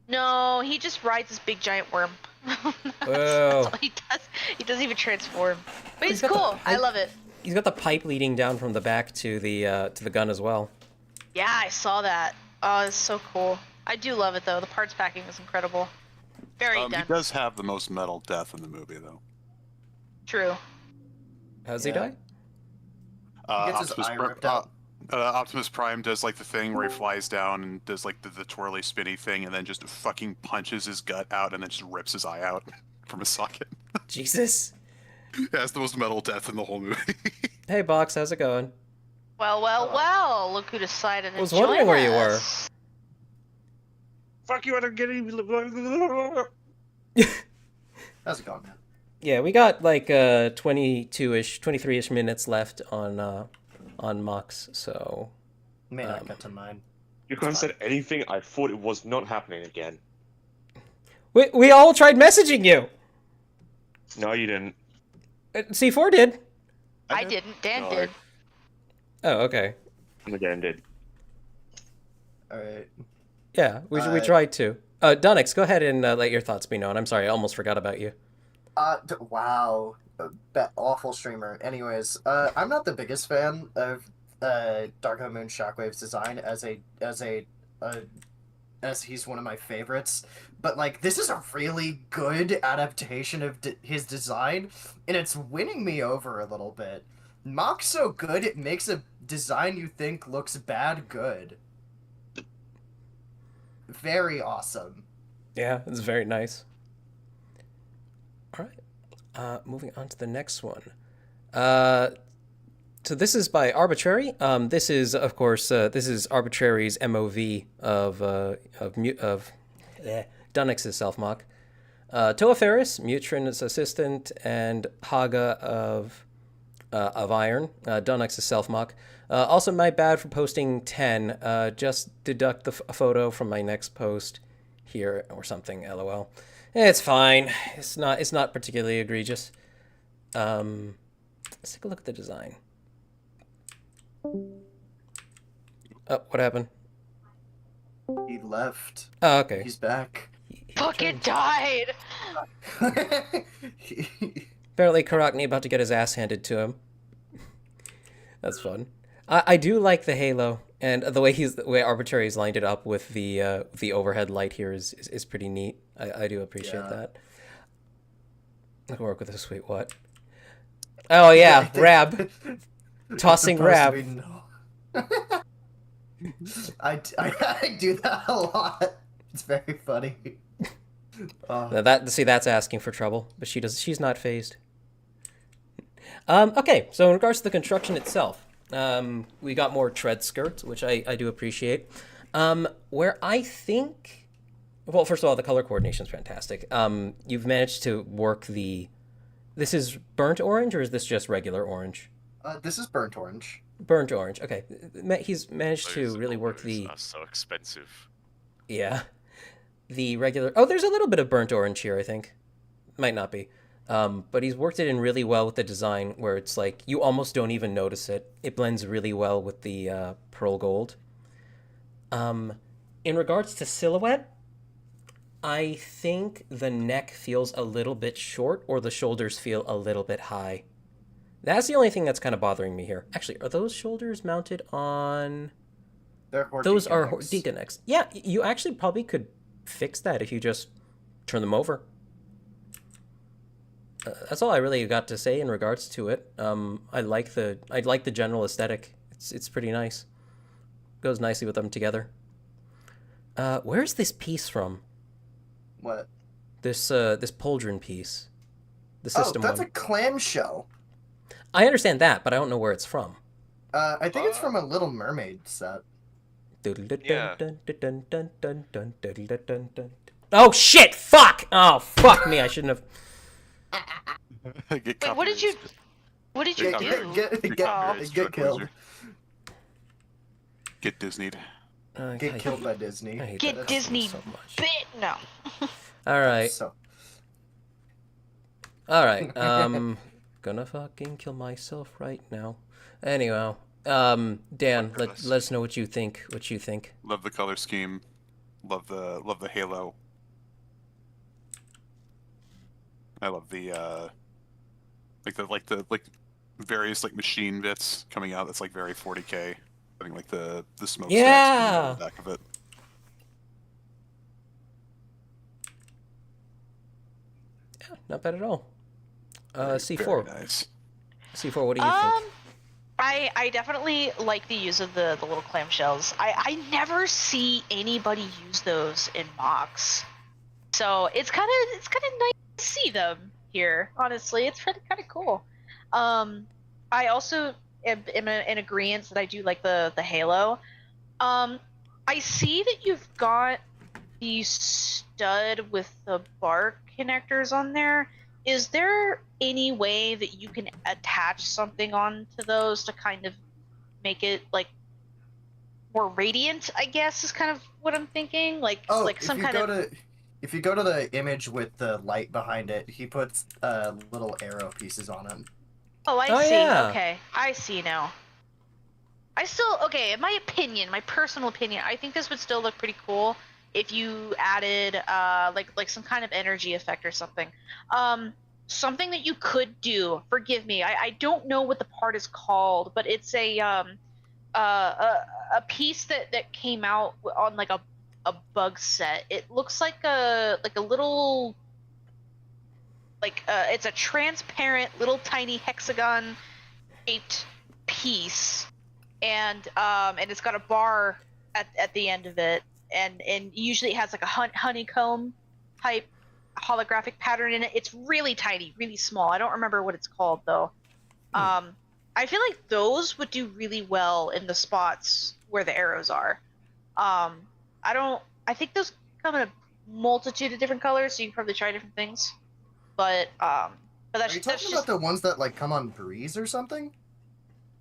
No, he just rides this big giant worm. That's Oh. all he does. He doesn't even transform. But He's he's got the- cool. I love it. He's got the pipe leading down from the back to the gun as well. Yeah, I saw that. Oh, it's so cool. I do love it though. The parts packing is incredible. Very He dense. does have the most metal death in the movie, though. True. How's he Yeah. die? He gets his eye ripped out. Optimus Prime does like the thing where he flies down and does like the twirly spinny thing, and then just fucking punches his gut out, and then just rips his eye out from his socket. Jesus. That's the most metal death in the whole movie. Hey, Box, how's it going? Well, well, well. Look who decided to I was join wondering where you were. us. Fuck you! I don't get any. How's it going, man? Yeah, we got like 22-ish, 23-ish minutes left on Mox, so May not get to mine. You couldn't said anything. I thought it was not happening again. we all tried messaging you. No, you didn't. C4 did. I didn't. Dan No. did. Oh, okay. Again, did. Alright. Yeah, we tried to. Dunix, go ahead and let your thoughts be known. I'm sorry, I almost forgot about you. Wow. That awful streamer. Anyways, I'm not the biggest fan of Dark of the Moon Shockwave's design as he's one of my favorites. But like, this is a really good adaptation of his design, and it's winning me over a little bit. Mock's so good, it makes a design you think looks bad good. Very awesome. Yeah, it's very nice. All right. Moving on to the next one. So this is by Arbitrary. This is, of course, this is Arbitrary's MOV of Dunix's self-mock. Toa Ferris, Mutrin's assistant, and Haga of Iron, Dunix's self-mock. Also, my bad for posting 10. Just deduct the photo from my next post here or something, lol. It's fine. It's not particularly egregious. Let's take a look at the design. Oh, what happened? He left. Oh, okay. He's back. He Fucking returned. died. Apparently, Karakni about to get his ass handed to him. That's fun. I do like the halo, and the way Arbitrary's lined it up with the overhead light here is pretty neat. I do appreciate that. I can work with this. Wait, what? Oh yeah, Rab. Tossing Rab. I do that a lot. It's very funny. Now that's asking for trouble, but she's not phased. Okay, so in regards to the construction itself, we got more tread skirts, which I do appreciate. Where I think, well, first of all, the color coordination is fantastic. You've managed to work this is burnt orange, or is this just regular orange? This is burnt orange. Burnt orange. Okay, he's managed to really work the. Are so expensive. Yeah, the regular. Oh, there's a little bit of burnt orange here, I think. Might not be. But he's worked it in really well with the design, where it's like you almost don't even notice it. It blends really well with the pearl gold. In regards to silhouette, I think the neck feels a little bit short, or the shoulders feel a little bit high. That's the only thing that's kind of bothering me here. Actually, are those shoulders mounted on? Those are Deacon necks. Yeah, you actually probably could fix that if you just turn them over. That's all I really got to say in regards to it. I like the general aesthetic. It's pretty nice. Goes nicely with them together. Where's this piece from? What? This pauldron piece. The system that's one. a clamshell. I understand that, but I don't know where it's from. I think it's from a Little Mermaid set. Yeah. Oh shit! Fuck! Oh fuck me! I shouldn't have. Get Wait, what did you? copyrighted. What did you Get do? copyrighted. Get killed. Get Disneyed. Get killed by Disney. I hate Get that Disney so much. bit? No. All right, So all right. Gonna fucking kill myself right now. Anyhow, Dan, let us know what you think. What you think? Love the color scheme. Love the halo. I love the various like machine bits coming out. That's like very 40K. Having like the smoke stacks coming out of the back of it. Yeah, not bad at all. Very, C4. Very nice. C4. What do you think? I definitely like the use of the little clamshells. I never see anybody use those in mocks, so it's kind of nice to see them here. Honestly, it's kind of cool. I also am in agreement that I do like the halo. I see that you've got the stud with the bark connectors on there. Is there any way that you can attach something onto those to kind of make it like more radiant, I guess, is kind of what I'm thinking? Like some kind of if you go to the image with the light behind it, he puts little arrow pieces on them. Oh, I Oh, see. yeah. Okay, I see now. In my opinion, my personal opinion, I think this would still look pretty cool if you added like some kind of energy effect or something. Something that you could do. Forgive me, I don't know what the part is called, but it's a piece that came out on like a bug set. It looks like a little it's a transparent little tiny hexagon shaped piece, and it's got a bar at the end of it, and usually it has like a honeycomb type holographic pattern in it. It's really tiny, really small. I don't remember what it's called though. I feel like those would do really well in the spots where the arrows are. I think those come in a multitude of different colors, so you can probably try different things. But that's Are you that's talking just about the ones that like come on breeze or something?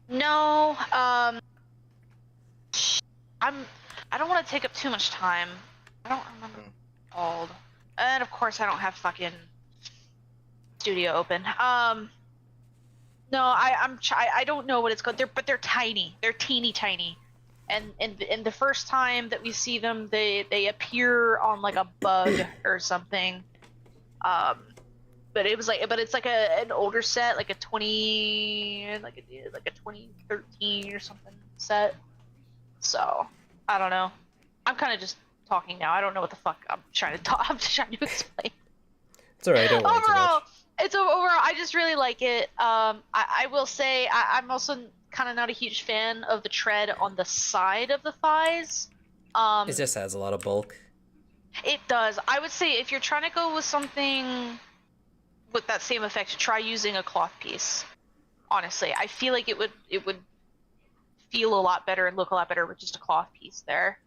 no. I don't want to take up too much time. I don't remember what it's called. And of course, I don't have fucking studio open. No, I don't know what it's called. They're tiny. They're teeny tiny. And the first time that we see them, they appear on like a bug or something. But it's like an older set, like a 2013 or something set. So I don't know. I'm kind of just talking now. I don't know what the fuck I'm trying to talk. I'm just trying to explain. It's alright. Don't worry too Overall, much. I just really like it. I will say I'm also kind of not a huge fan of the tread on the side of the thighs. It just has a lot of bulk. It does. I would say if you're trying to go with something with that same effect, try using a cloth piece. Honestly, I feel like it would feel a lot better and look a lot better with just a cloth piece there.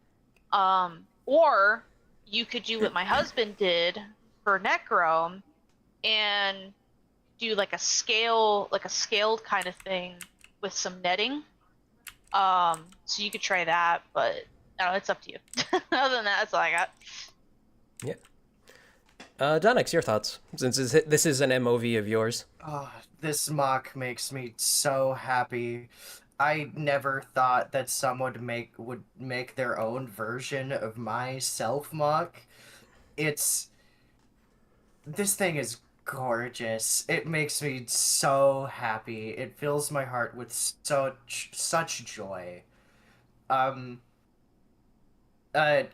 Or you could do what my husband did for Necrome and do like a scaled kind of thing with some netting. So you could try that, but no, it's up to you. Other than that, that's all I got. Yeah. Donix, your thoughts? Since this is an MOV of yours. Oh, this mock makes me so happy. I never thought that someone would make their own version of my self mock. This thing is gorgeous. It makes me so happy. It fills my heart with such joy.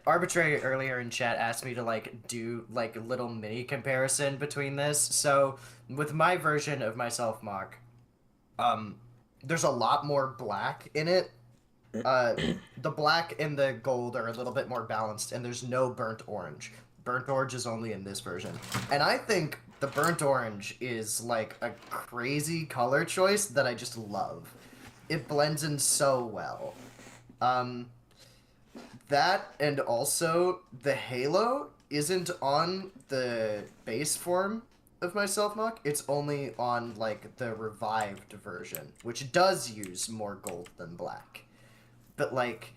Arbitrary earlier in chat asked me to do a little mini comparison between this. So with my version of my self mock, there's a lot more black in it. The black and the gold are a little bit more balanced, and there's no burnt orange. Burnt orange is only in this version. And I think the burnt orange is like a crazy color choice that I just love. It blends in so well. That, and also the halo isn't on the base form of my self-mock. It's only on like the revived version, which does use more gold than black. But like,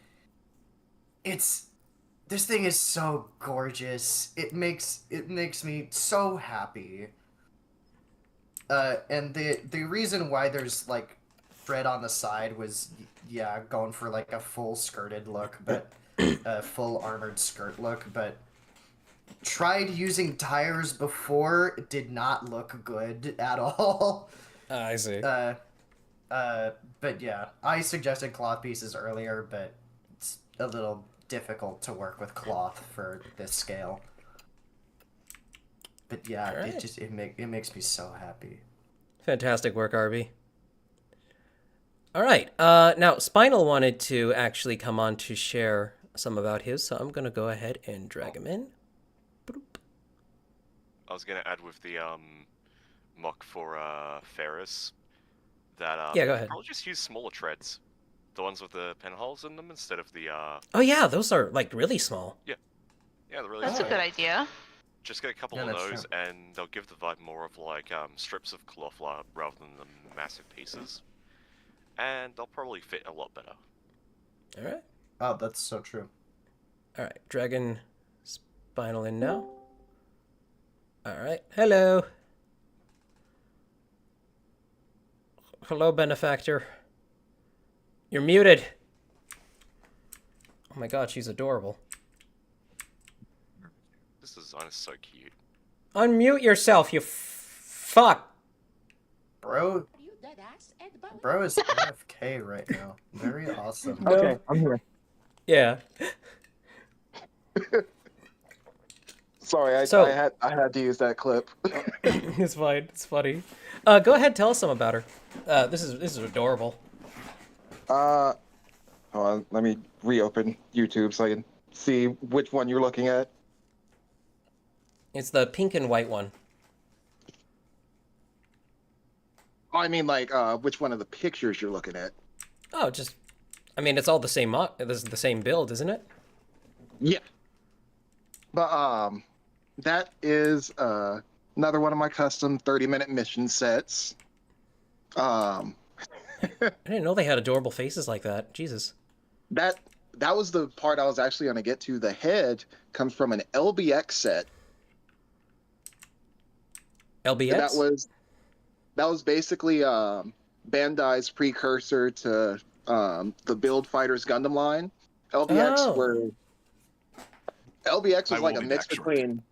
this thing is so gorgeous. It makes me so happy. And the reason why there's like thread on the side was, yeah, going for like a full skirted look, but a full armored skirt look. But tried using tires before, it did not look good at all. I see. But yeah, I suggested cloth pieces earlier, but it's a little difficult to work with cloth for this scale. But yeah, Alright. it makes me so happy. Fantastic work, Arby. All right. Now, Spinal wanted to actually come on to share some about his, so I'm going to go ahead and drag him in. Boop. I was gonna add with the mock for Ferris that Yeah, go ahead. I'll just use smaller treads, the ones with the pinholes in them instead of the Oh, yeah, those are, like, really small. yeah, they're really That's a small. good idea. Just get a couple Yeah, of that's those, true. and they'll give the vibe more of like strips of cloth rather than the massive pieces, and they'll probably fit a lot better. All right. Oh, that's so true. All right. Dragging Spinal in now. All right. Hello. Hello, benefactor. You're muted. Oh my god, she's adorable. This design is so cute. Unmute yourself, you fuck. Bro is AFK right now. Very awesome. No. Okay, I'm here. Yeah. Sorry, So- I had to use that clip. It's fine. It's funny. Go ahead, tell us some about her. This is adorable. Hold on, let me reopen YouTube so I can see which one you're looking at. It's the pink and white one. Oh, I mean, like, which one of the pictures you're looking at? Oh, just, I mean, it's all the same. This is the same build, isn't it? Yeah. But that is another one of my custom 30-minute mission sets. I didn't know they had adorable faces like that. Jesus. That was the part I was actually going to get to. The head comes from an LBX set. LBX. That was basically Bandai's precursor to the Build Fighters Gundam line. LBX Oh. LBX I was like will a be mix back shortly. between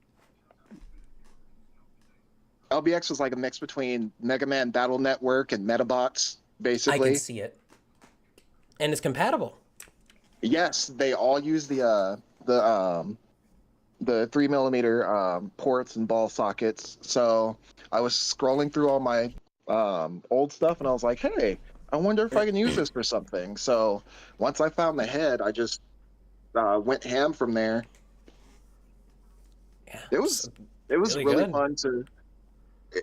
LBX was like a mix between Mega Man Battle Network and Metabots, I basically. can see it. And it's compatible. Yes, they all use the 3mm ports and ball sockets. So I was scrolling through all my old stuff, and I was like, "Hey, I wonder if I can use this for something." So once I found the head, I just went ham from there. Yeah. It was really really good. fun to.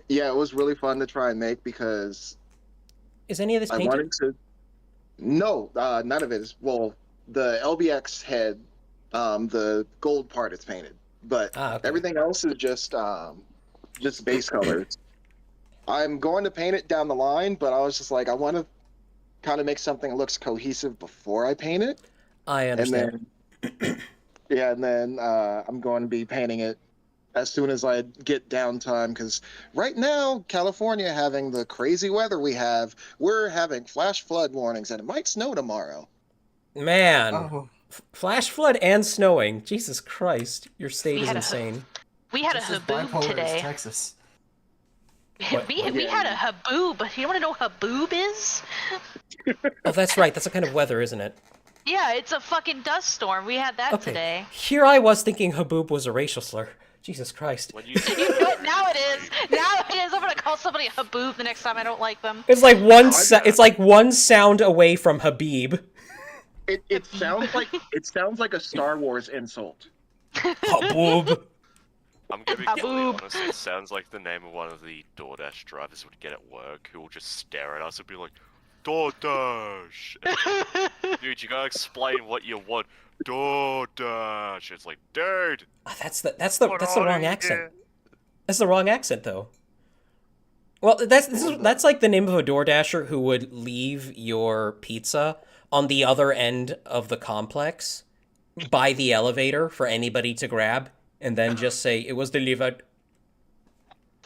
Yeah, it was really fun to try and make because Is any of this I painted? wanted to. No, none of it is. Well, the LBX head, the gold part is painted, but Okay. everything else is just base colors. I'm going to paint it down the line, but I was just like, I want to kind of make something that looks cohesive before I paint it, I and understand. then I'm going to be painting it as soon as I get downtime, because right now, California having the crazy weather we have, we're having flash flood warnings, and it might snow tomorrow. Man. Oh, Flash flood and snowing. Jesus Christ. Your state We is had a- insane. We had a just as haboob bipolar as today. Texas. We had a haboob. You want to know what haboob is? Oh, that's right. That's a kind of weather, isn't it? Yeah, it's a fucking dust storm. We had that Okay. today. Here I was thinking haboob was a racial slur. Jesus Christ. When you You know what? Now it is. Now it is. I'm gonna call somebody a haboob the next time I don't like them. It's like it's like one sound away from Habib. It sounds like a Star Wars insult. Haboob. I'm gonna be A completely boob. honest, it sounds like the name of one of the DoorDash drivers would get at work who will just stare at us and be like, DoorDash! Dude, you gotta explain what you want. DoorDash. It's like, dude. That's the what that's the are wrong you accent. here? That's the wrong accent, though. Well, that's like the name of a DoorDasher who would leave your pizza on the other end of the complex by the elevator for anybody to grab, and then just say it was delivered.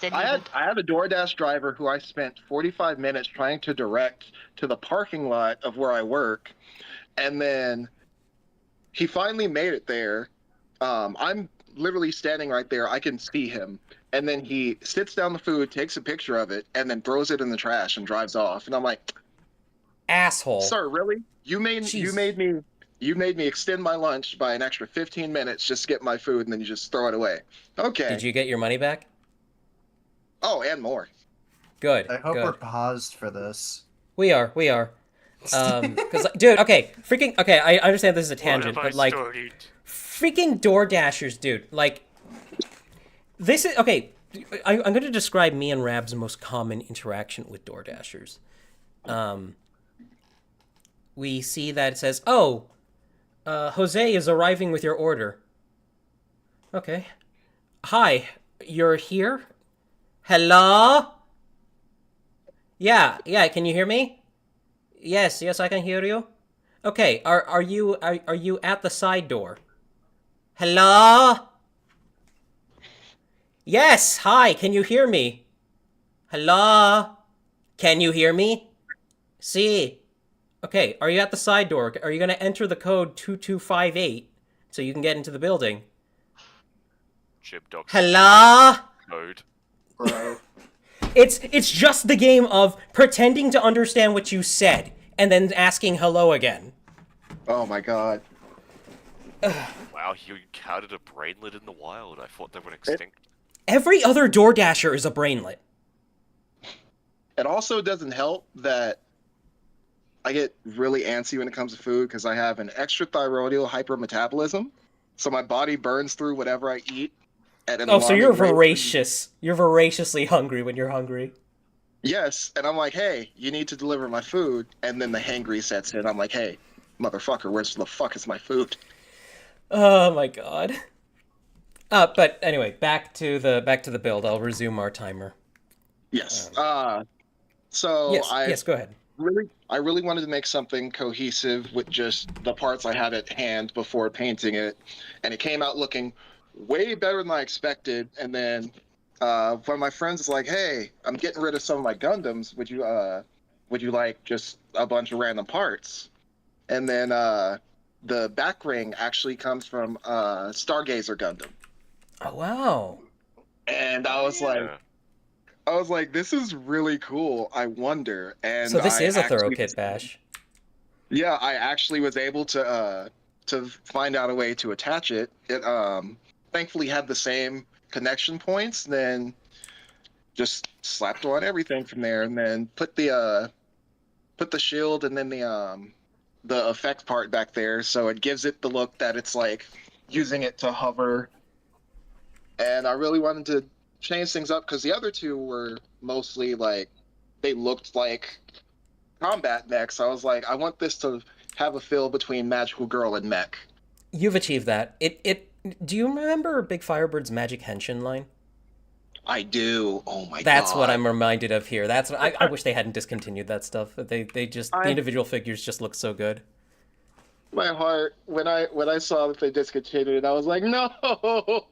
I had a DoorDash driver who I spent 45 minutes trying to direct to the parking lot of where I work, and then he finally made it there. I'm literally standing right there. I can see him. And then he sits down the food, takes a picture of it, and then throws it in the trash and drives off. And I'm like, Asshole. "Sir, really? You made me extend my lunch by an extra 15 minutes just to get my food, and then you just throw it away." Okay. Did you get your money back? Oh, and more. Good. I hope good. we're paused for this. We are. Because, dude, okay, I understand this is a tangent, What have but, I like, started? freaking DoorDashers, dude, like, this is, okay, I'm going to describe me and Rab's most common interaction with DoorDashers. We see that it says, oh, Jose is arriving with your order. Okay. Hi, you're here? Hello? Yeah, can you hear me? Yes, I can hear you. Okay, are you at the side door? Hello? Yes, hi, can you hear me? Hello? Can you hear me? See. Okay, are you at the side door? Are you going to enter the code 2258 so you can get into the building? Chip Doc. Hello? Code. Bro. It's just the game of pretending to understand what you said and then asking hello again. Oh my god. Wow, you encountered a brainlet in the wild. I thought they went extinct. Every other DoorDasher is a brainlet. It also doesn't help that I get really antsy when it comes to food because I have an extrathyroidal hypermetabolism. So my body burns through whatever I eat at an Oh, so you're alarming rate. voracious. You're voraciously hungry when you're hungry. Yes, and I'm like, hey, you need to deliver my food, and then the hangry sets in. I'm like, hey, motherfucker, where's the fuck is my food? Oh my god. But anyway, back to the build. I'll resume our timer. Yes. So Yes, go ahead. I really wanted to make something cohesive with just the parts I had at hand before painting it, and it came out looking way better than I expected. And then one of my friends is like, "Hey, I'm getting rid of some of my Gundams. Would you like just a bunch of random parts?" And then the back ring actually comes from Stargazer Gundam, Oh wow. and I was like, this is really cool. I wonder. And So this I is a thorough actually- kit bash. Yeah, I actually was able to find out a way to attach it. It thankfully had the same connection points. Then just slapped on everything from there, and then put the shield and then the effect part back there, so it gives it the look that it's like using it to hover. And I really wanted to change things up because the other two were mostly like they looked like combat mechs. I was like, I want this to have a feel between Magical Girl and mech. You've achieved that. Do you remember Big Firebird's Magic Henshin line? I do. Oh my god. That's what I'm reminded of here. That's what I wish they hadn't discontinued that stuff. They just the individual figures just look so good. My heart when I saw that they discontinued it, I was like, no.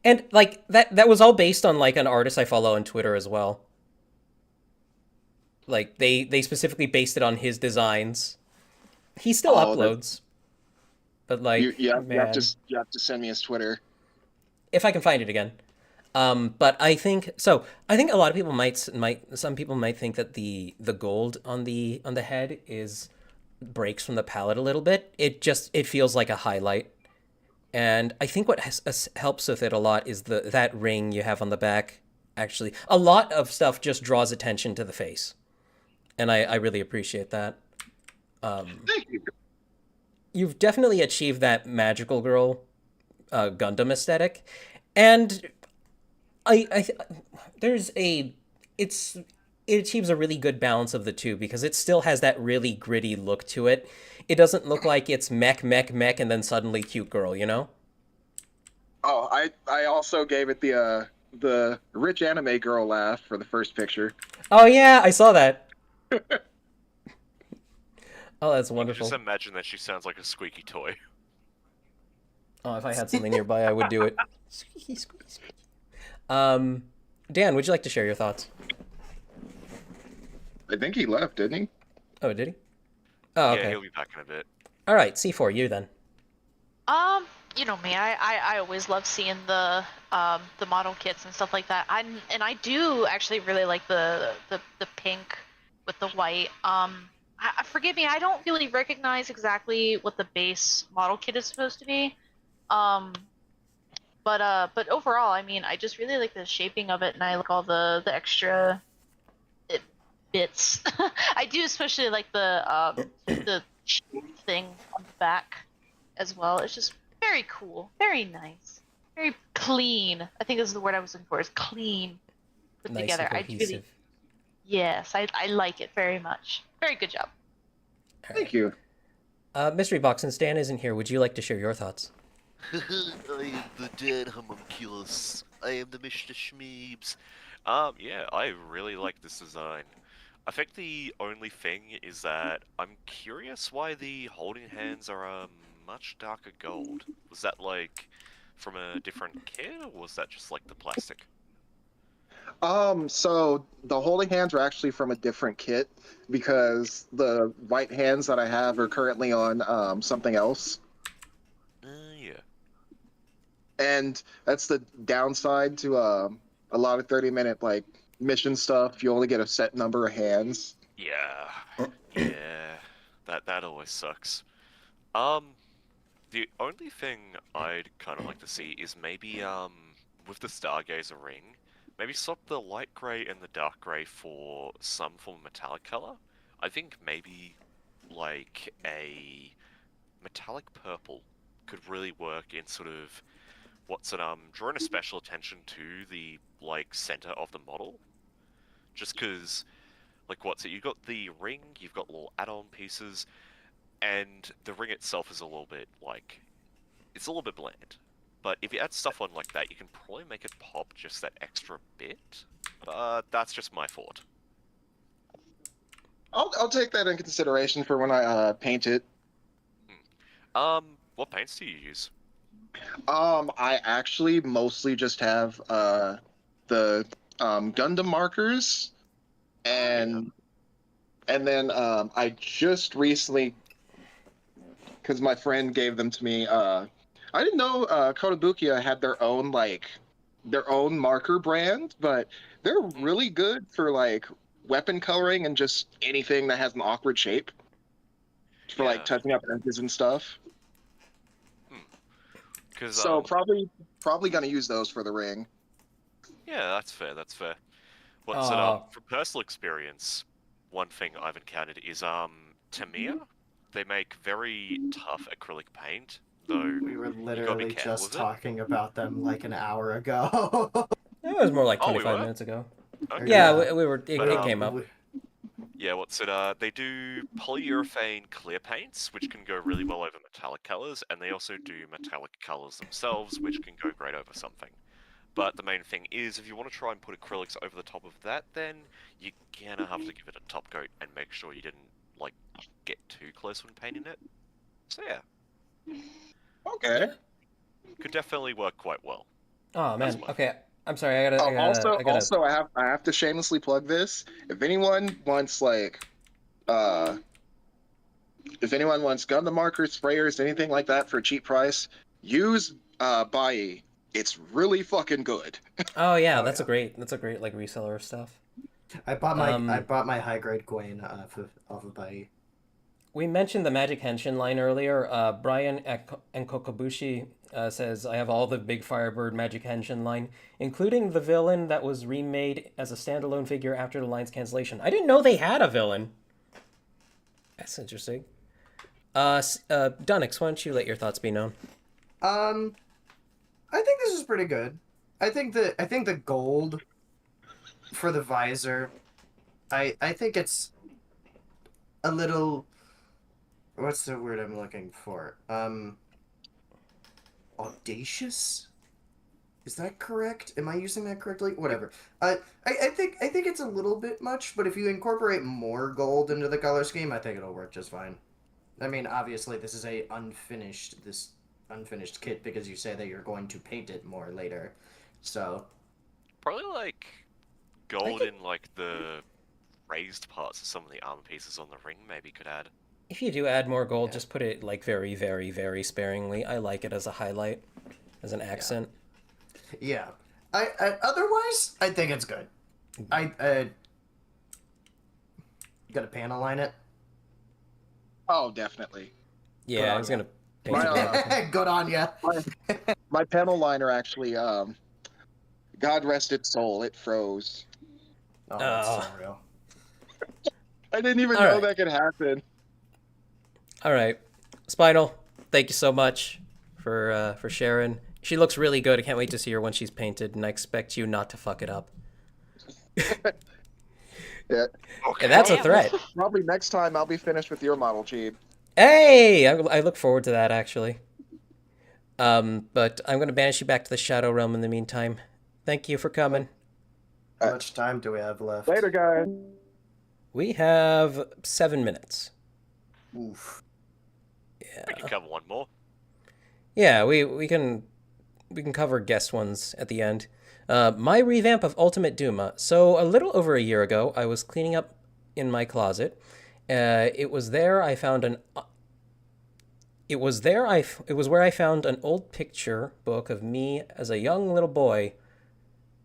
And like that was all based on like an artist I follow on Twitter as well. Like they specifically based it on his designs. He still uploads. But like you have man, you have to send me his Twitter. if I can find it again. But I think so. I think a lot of people some people might think that the gold on the head breaks from the palette a little bit. It feels like a highlight. And I think what helps with it a lot is that ring you have on the back. Actually, a lot of stuff just draws attention to the face, and I really appreciate that. Thank you. You've definitely achieved that magical girl Gundam aesthetic, and it's it achieves a really good balance of the two because it still has that really gritty look to it. It doesn't look like it's mech, mech, mech, and then suddenly cute girl, you know? Oh, I also gave it the rich anime girl laugh for the first picture. Oh yeah, I saw that. Oh, that's You can wonderful. just imagine that she sounds like a squeaky toy. Oh, if I had something nearby, I would do it. Squeaky, squeaky, squeaky. Dan, would you like to share your thoughts? I think he left, didn't he? Oh, did he? Oh, Yeah, okay. he'll be back in a bit. All right, C4, you then. You know me, I always love seeing the model kits and stuff like that. I do actually really like the pink with the white. Forgive me, I don't really recognize exactly what the base model kit is supposed to be. But overall, I mean, I just really like the shaping of it, and I like all the extra bits. I do especially like the thing on the back as well. It's just very cool, very nice, very clean. I think this is the word I was looking for. Is clean put Nice together. and cohesive. Yes, I like it very much. Very good job. Thank you. Mystery Box, since Dan isn't here, would you like to share your thoughts? I am the dead homunculus. I am the Mr. Schmeebs. Yeah, I really like this design. I think the only thing is that I'm curious why the holding hands are much darker gold. Was that like from a different kit, or was that just like the plastic? So the holding hands are actually from a different kit because the white hands that I have are currently on something else. Yeah. And that's the downside to a lot of 30-minute like mission stuff. You only get a set number of hands. Yeah. Yeah. That always sucks. The only thing I'd kind of like to see is maybe with the Stargazer ring, maybe swap the light grey and the dark grey for some form of metallic color. I think maybe like a metallic purple could really work in sort of drawing a special attention to the like center of the model. Just because, like, you've got the ring, you've got little add-on pieces, and the ring itself is a little bit like it's a little bit bland. But if you add stuff on like that, you can probably make it pop just that extra bit. But that's just my thought. I'll take that in consideration for when I paint it. What paints do you use? I actually mostly just have the Gundam markers, and then I just recently, because my friend gave them to me. I didn't know Kotobukiya had their own marker brand, but they're really good for like weapon coloring and just anything that has an awkward shape for like touching up edges and stuff. So probably gonna use those for the ring. Yeah, that's fair. That's fair. From personal experience, one thing I've encountered is Tamiya. They make very tough acrylic paint, though. We were you gotta be literally careful just with it. talking about them like an hour ago. It was more like Oh, we 25 were? minutes ago. Okay. Yeah, we were. But, It came up. Yeah, they do polyurethane clear paints, which can go really well over metallic colors, and they also do metallic colors themselves, which can go great over something. But the main thing is, if you want to try and put acrylics over the top of that, then you're gonna have to give it a top coat and make sure you didn't, like, get too close when painting it. So yeah. Okay. Could definitely work quite well. Oh man. well. Okay. I'm sorry. I gotta. Also, I have to shamelessly plug this. If anyone wants if anyone wants Gundam markers, sprayers, anything like that for a cheap price, use Bai. It's really fucking good. Oh yeah, Oh, that's yeah. a great like reseller stuff. I bought my high grade Gwain off of Bai. We mentioned the Magic Henshin line earlier. Brian and Kokobushi says, I have all the Big Firebird Magic Henshin line, including the villain that was remade as a standalone figure after the line's cancellation. I didn't know they had a villain. That's interesting. Dunix, why don't you let your thoughts be known? I think this is pretty good. I think the gold for the visor I think it's a little. What's the word I'm looking for? Audacious. Is that correct? Am I using that correctly? Whatever. I think it's a little bit much, but if you incorporate more gold into the color scheme, I think it'll work just fine. I mean, obviously, this is a unfinished kit because you say that you're going to paint it more later. So Probably like gold think- in like the raised parts of some of the armor pieces on the ring maybe could add. If you do add more gold, Yeah. just put it like very, very, very sparingly. I like it as a highlight, as an accent. yeah, otherwise I think it's good. I you got a panel line it. Oh, definitely. Yeah, Good I on was ya. gonna paint it black. Good on ya. My panel liner actually, God rest its soul, it froze. Oh, that's so Oh. real. I didn't even All know right. that could happen. All right, Spinal, thank you so much for sharing. She looks really good. I can't wait to see her when she's painted, and I expect you not to fuck it up. Yeah. And that's a Damn. threat. Probably next time I'll be finished with your model, Cheap. Hey, I look forward to that actually. But I'm gonna banish you back to the Shadow Realm in the meantime. Thank you for coming. How much time do we have left? Later, guys. We have 7 minutes. Oof. We can cover one more. Yeah, we can cover guest ones at the end. My revamp of Ultimate Duma. So a little over a year ago, I was cleaning up in my closet. It was there I found an. It was where I found an old picture book of me as a young little boy.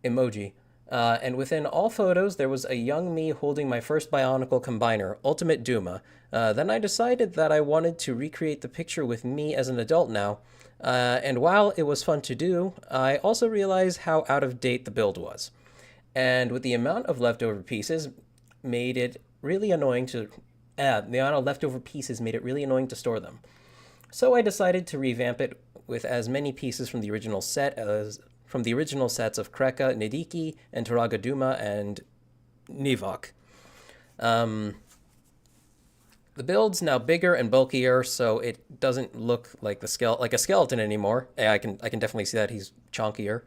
Emoji. And within all photos, there was a young me holding my first Bionicle combiner, Ultimate Duma. Then I decided that I wanted to recreate the picture with me as an adult now. And while it was fun to do, I also realized how out of date the build was. And with the amount of leftover pieces, made it really annoying to. The amount of leftover pieces made it really annoying to store them. So I decided to revamp it with as many pieces from the original set as from the original sets of Kreka, Nidiki, and Turaga Duma and Nivok. The build's now bigger and bulkier, so it doesn't look like a skeleton anymore. I can definitely see that he's chonkier.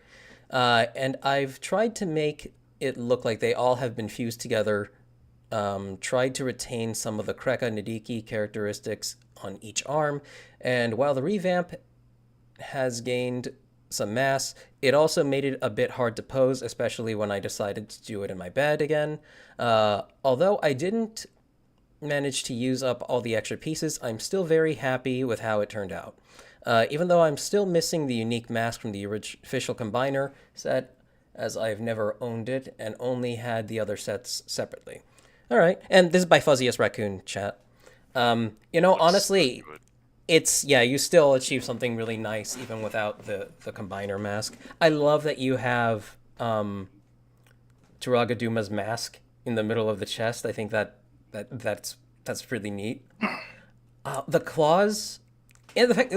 And I've tried to make it look like they all have been fused together. Tried to retain some of the Kreka Nidiki characteristics on each arm, and while the revamp has gained some mass, it also made it a bit hard to pose, especially when I decided to do it in my bed again. Although I didn't manage to use up all the extra pieces, I'm still very happy with how it turned out. Even though I'm still missing the unique mask from the official Combiner set, as I've never owned it and only had the other sets separately. All right, and this is by Fuzziest Raccoon, chat. Honestly, you still achieve something really nice even without the Combiner mask. I love that you have Turaga Duma's mask in the middle of the chest. I think that's really neat. The claws and the fact,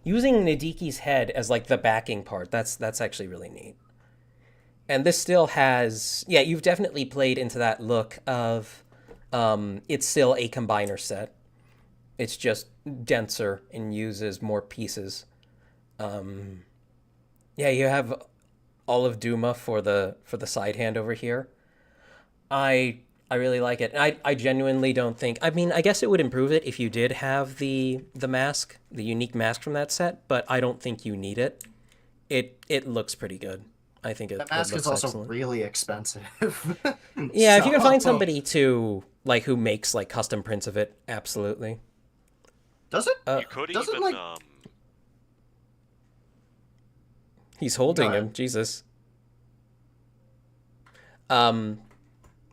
using Nidiki's head as like the backing part. That's actually really neat. And this still has, you've definitely played into that look of, it's still a combiner set. It's just denser and uses more pieces. You have all of Duma for the side hand over here. I really like it. And I genuinely don't think, I mean, I guess it would improve it if you did have the mask, the unique mask from that set, but I don't think you need it. It looks pretty good. I think The mask is also excellent. really expensive. Yeah, if you can find somebody to like who makes like custom prints of it, absolutely. Does it? You could does it, even like- He's holding Go him. ahead. Jesus. Please-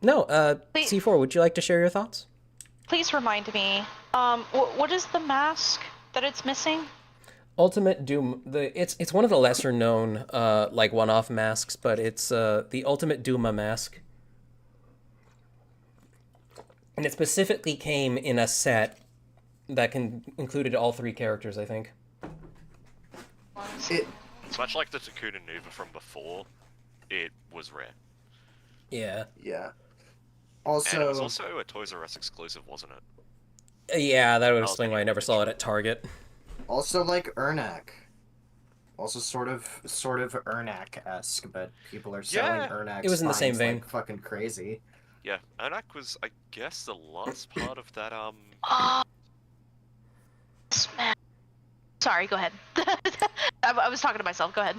C4, would you like to share your thoughts? Please remind me. What is the mask that it's missing? Ultimate Doom. It's one of the lesser known like one-off masks, but it's the Ultimate Duma mask, and it specifically came in a set that included all 3 characters, I think. it's much like the Takuna Nuva from before. It was rare. Yeah. Yeah. Also, And it was also a Toys R Us exclusive, wasn't it? Yeah, that would That was explain the why I new never saw it edition. at Target. also like Ernak. Also sort of Ernak-esque, but people are selling Yeah. Ernak It was in the same spines vein. like fucking crazy. Yeah, Onak was, I guess, the last part of that, Oh, man. Sorry, go ahead. I was talking to myself. Go ahead.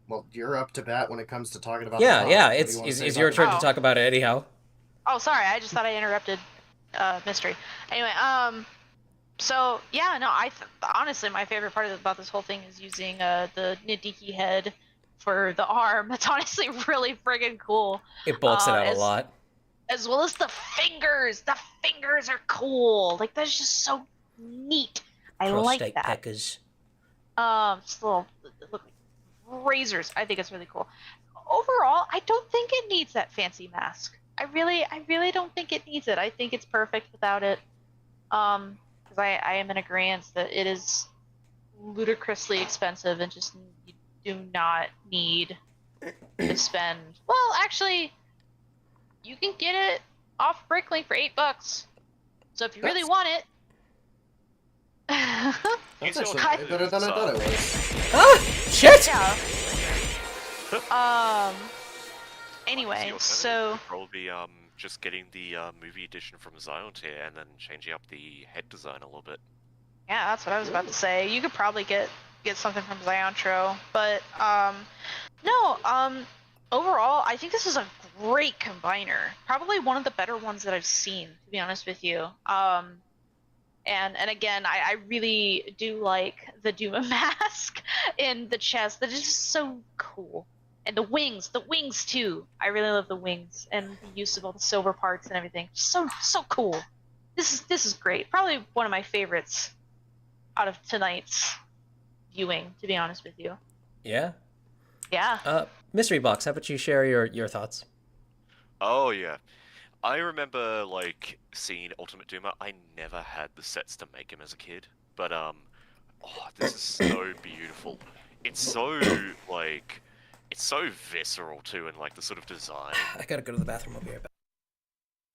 Well, you're up to bat when it comes to talking about Yeah, the mod. yeah, What do it's you want to say it's about your it? turn to Oh. talk about it anyhow. Oh, sorry. I just thought I interrupted. Mystery. Anyway, so yeah, no. Honestly, my favorite part about this whole thing is using the Nidiki head for the arm. That's honestly really friggin' cool. It bulks it out a As lot. as well as the fingers. The fingers are cool. Like that's just so neat. I like Prostate that. peckers. Just little look like razors. I think it's really cool. Overall, I don't think it needs that fancy mask. I really don't think it needs it. I think it's perfect without it. Because I am in agreement that it is ludicrously expensive and just you do not need to spend. Well, actually, you can get it off Bricklink for $8. So if you really want it, That's You actually saw way better than I thought it was. Ah! Shit! yeah. The Anyway, alternative so would probably be just getting the movie edition from Zion Tier and then changing up the head design a little bit. yeah, that's what I was about to say. You could probably get something from Ziontro, but no, overall, I think this is a great combiner. Probably one of the better ones that I've seen, to be honest with you. And again, I really do like the Duma mask in the chest. That is just so cool. And the wings too. I really love the wings and the use of all the silver parts and everything. So cool. This is great. Probably one of my favorites out of tonight's viewing, to be honest with you. Yeah. Yeah. Mystery Box, how about you share your thoughts? Oh yeah, I remember like seeing Ultimate Doomer. I never had the sets to make him as a kid, but oh, this is so beautiful. It's so like, it's so visceral too, and like the sort of design. I gotta go to the bathroom. I'll be right back.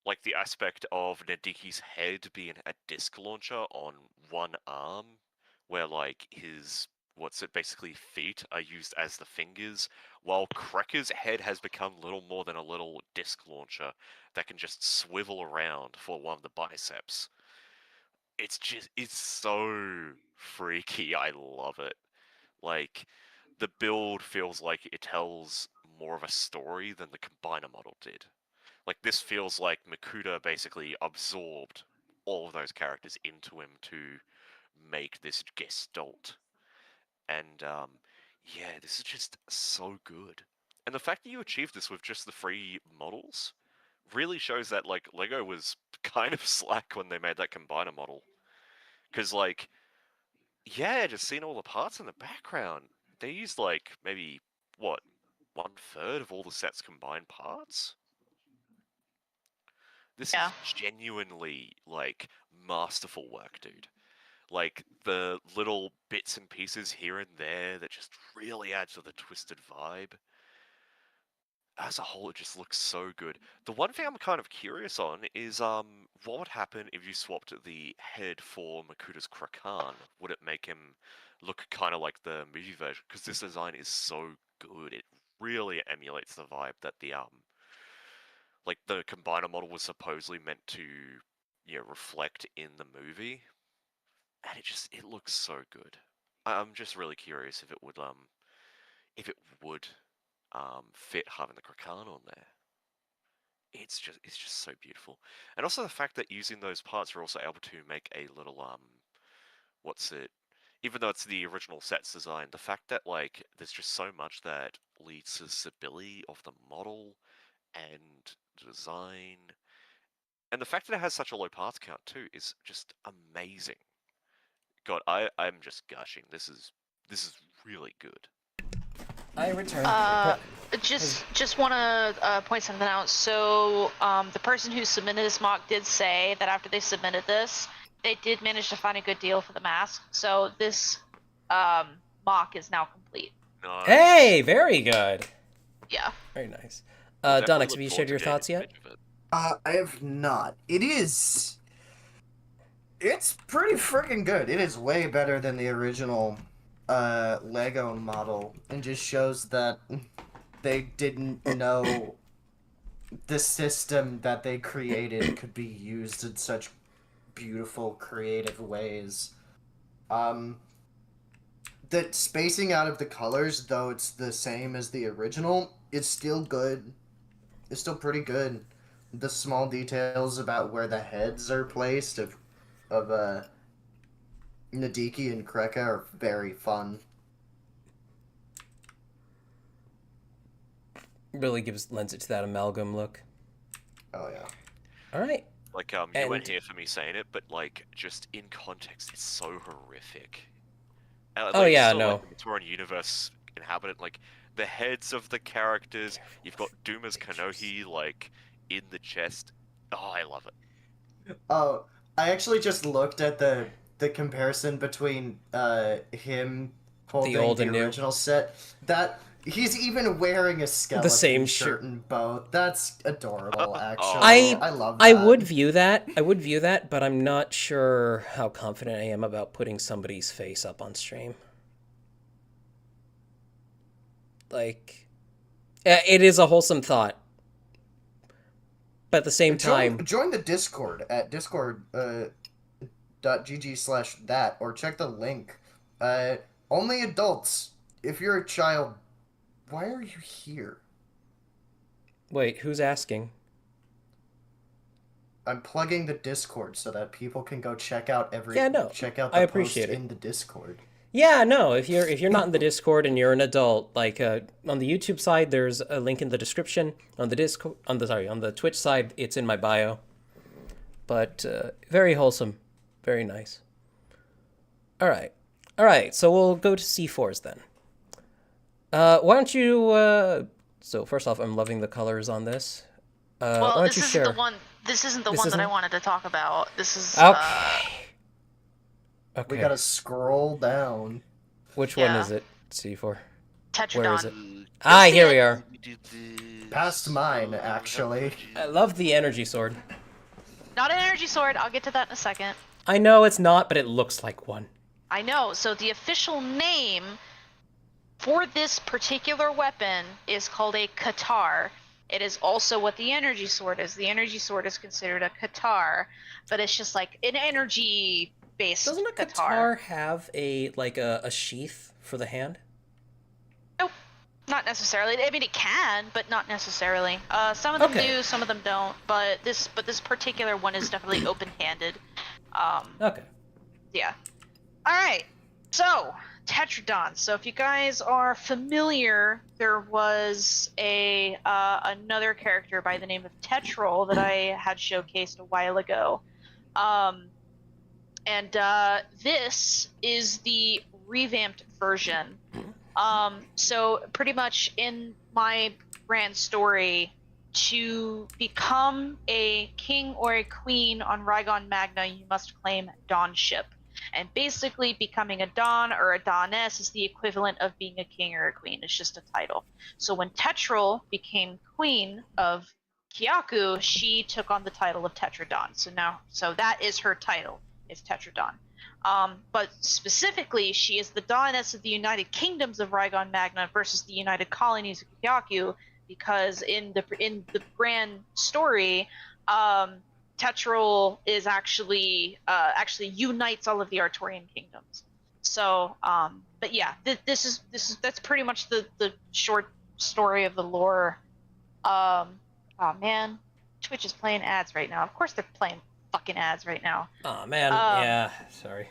Like the aspect of Nadiki's head being a disc launcher on one arm, where like his basically feet are used as the fingers, while Cracker's head has become little more than a little disc launcher that can just swivel around for one of the biceps. It's so freaky. I love it. Like the build feels like it tells more of a story than the combiner model did. Like this feels like Makuta basically absorbed all of those characters into him to make this gestalt. And yeah, this is just so good. And the fact that you achieved this with just the free models really shows that like Lego was kind of slack when they made that combiner model. Because like, yeah, just seeing all the parts in the background, they used like maybe what, 1/3 of all the set's combined parts. This Yeah. is genuinely like masterful work, dude. Like the little bits and pieces here and there that just really add to the twisted vibe. As a whole, it just looks so good. The one thing I'm kind of curious on is what would happen if you swapped the head for Makuta's Krakan? Would it make him look kind of like the movie version? Because this design is so good. It really emulates the vibe that the like the combiner model was supposedly meant to, you know, reflect in the movie. And it looks so good. I'm just really curious if it would fit having the Krakan on there. It's just so beautiful. And also the fact that using those parts, we're also able to make a little even though it's the original sets design, the fact that like there's just so much that leads to stability of the model and design, and the fact that it has such a low parts count too is just amazing. God, I'm just gushing. This is really good. I returned. Just want to point something out. So, the person who submitted this mock did say that after they submitted this, they did manage to find a good deal for the mask. So this mock is now complete. Nice. Hey, very good. Yeah. Very nice. Definitely Donix, look have you forward shared to your getting thoughts an yet? image of it. I have not. It's pretty freaking good. It is way better than the original Lego model, and just shows that they didn't know the system that they created could be used in such beautiful, creative ways. The spacing out of the colors, though it's the same as the original, is still good. It's still pretty good. The small details about where the heads are placed of Nadiki and Kreka are very fun. Really lends it to that amalgam look. Oh yeah. All right. Like, you And- weren't here for me saying it, but like, just in context, it's so horrific. Oh, yeah, still, no. Like, the Toron universe inhabitant, like the heads of the characters. You've got Duma's Kanohi like in the chest. Oh, I love it. Oh, I actually just looked at the comparison between him holding old the and new. original set. That he's even wearing a skeleton same shirt and bow. That's adorable, actually. I love that. I would view that, but I'm not sure how confident I am about putting somebody's face up on stream. Like, it is a wholesome thought, but at the same time, Join the Discord at discord.gg/that, or check the link. Only adults. If you're a child, why are you here? wait, who's asking? I'm plugging the Discord so that people can go check out check out the I appreciate post it. in the Discord. Yeah, no, if you're not in the Discord and you're an adult, like on the YouTube side, there's a link in the description. On the Twitch side, it's in my bio. But very wholesome, very nice. All right. So we'll go to C4s then. Why don't you? So first off, I'm loving the colors on this. Why Well, don't this you isn't share? the one. This isn't the This one that I isn't- wanted to talk about. This is. Okay. We gotta scroll down. Which one Yeah. is it? C4. Tetradon. Where is it? You'll Ah, see here it. we are. Past mine, actually. I love the energy sword. Not an energy sword. I'll get to that in a second. I know it's not, but it looks like one. I know. So the official name for this particular weapon is called a Katar. It is also what the energy sword is. The energy sword is considered a Katar, but it's just like an energy-based Doesn't a Katar. guitar have a sheath for the hand? Nope, not necessarily. I mean, it can, but not necessarily. Some of them Okay. do, some of them don't. But this particular one is definitely open-handed. Okay. Yeah. All right. So Tetradon. So if you guys are familiar, there was another character by the name of Tetrol that I had showcased a while ago. And this is the revamped version. So pretty much in my grand story, to become a king or a queen on Rygon Magna, you must claim Dawnship. And basically, becoming a Dawn or a Dawness is the equivalent of being a king or a queen. It's just a title. So when Tetrol became queen of Kyaku, she took on the title of Tetradon. So that is her title, is Tetradon. But specifically, she is the Dawness of the United Kingdoms of Rygon Magna versus the United Colonies of Kyaku, because in the grand story, Tetrol is actually unites all of the Artorian kingdoms. So, but yeah, that's pretty much the short story of the lore. Oh man, Twitch is playing ads right now. Of course they're playing fucking ads right now. Oh man, yeah. Sorry.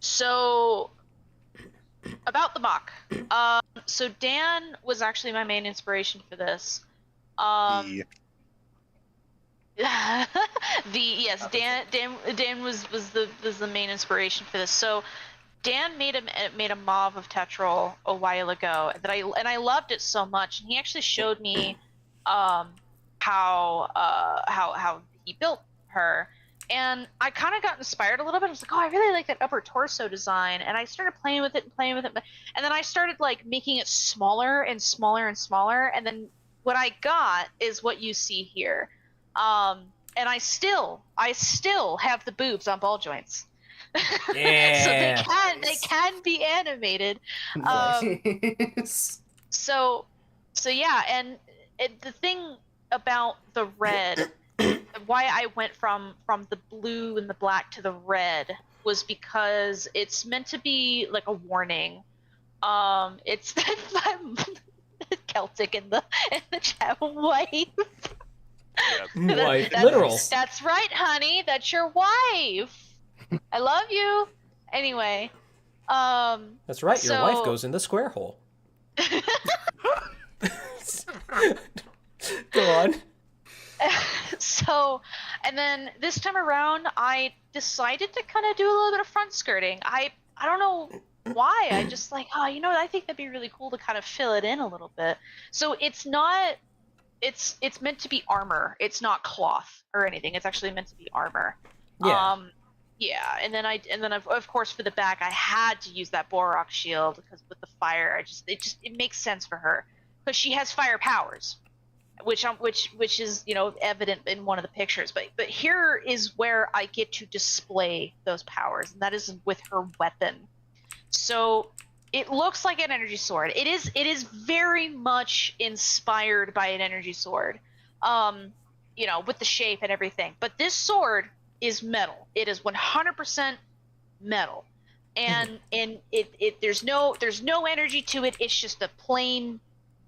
So about the mock. So Dan was actually my main inspiration for this. Dan was the main inspiration for this. So Dan made a mob of Tetrol a while ago that I loved it so much, and he actually showed me how he built her. And I kind of got inspired a little bit. I was like, oh, I really like that upper torso design. And I started playing with it and playing with it. And then I started like making it smaller and smaller and smaller. And then what I got is what you see here. And I still have the boobs on ball joints. Yeah. So they can be animated. Nice. So yeah, and the thing about the red, why I went from the blue and the black to the red was because it's meant to be like a warning. It's Celtic in the chat, wife. Wife, literal. That's right, honey. That's your wife. I love you. Anyway, That's right. Your wife goes in the square hole. Go on. So, and then this time around, I decided to kind of do a little bit of front skirting. I don't know why. I just like, oh, you know what? I think that'd be really cool to kind of fill it in a little bit. So it's not. It's meant to be armor. It's not cloth or anything. It's actually meant to be armor. Yeah. Yeah, and then of course for the back I had to use that Borok shield because with the fire it makes sense for her because she has fire powers, which is evident in one of the pictures. But here is where I get to display those powers, and that is with her weapon. So it looks like an energy sword. It is very much inspired by an energy sword, with the shape and everything. But this sword is metal. It is 100% metal, and there's no energy to it. It's just a plain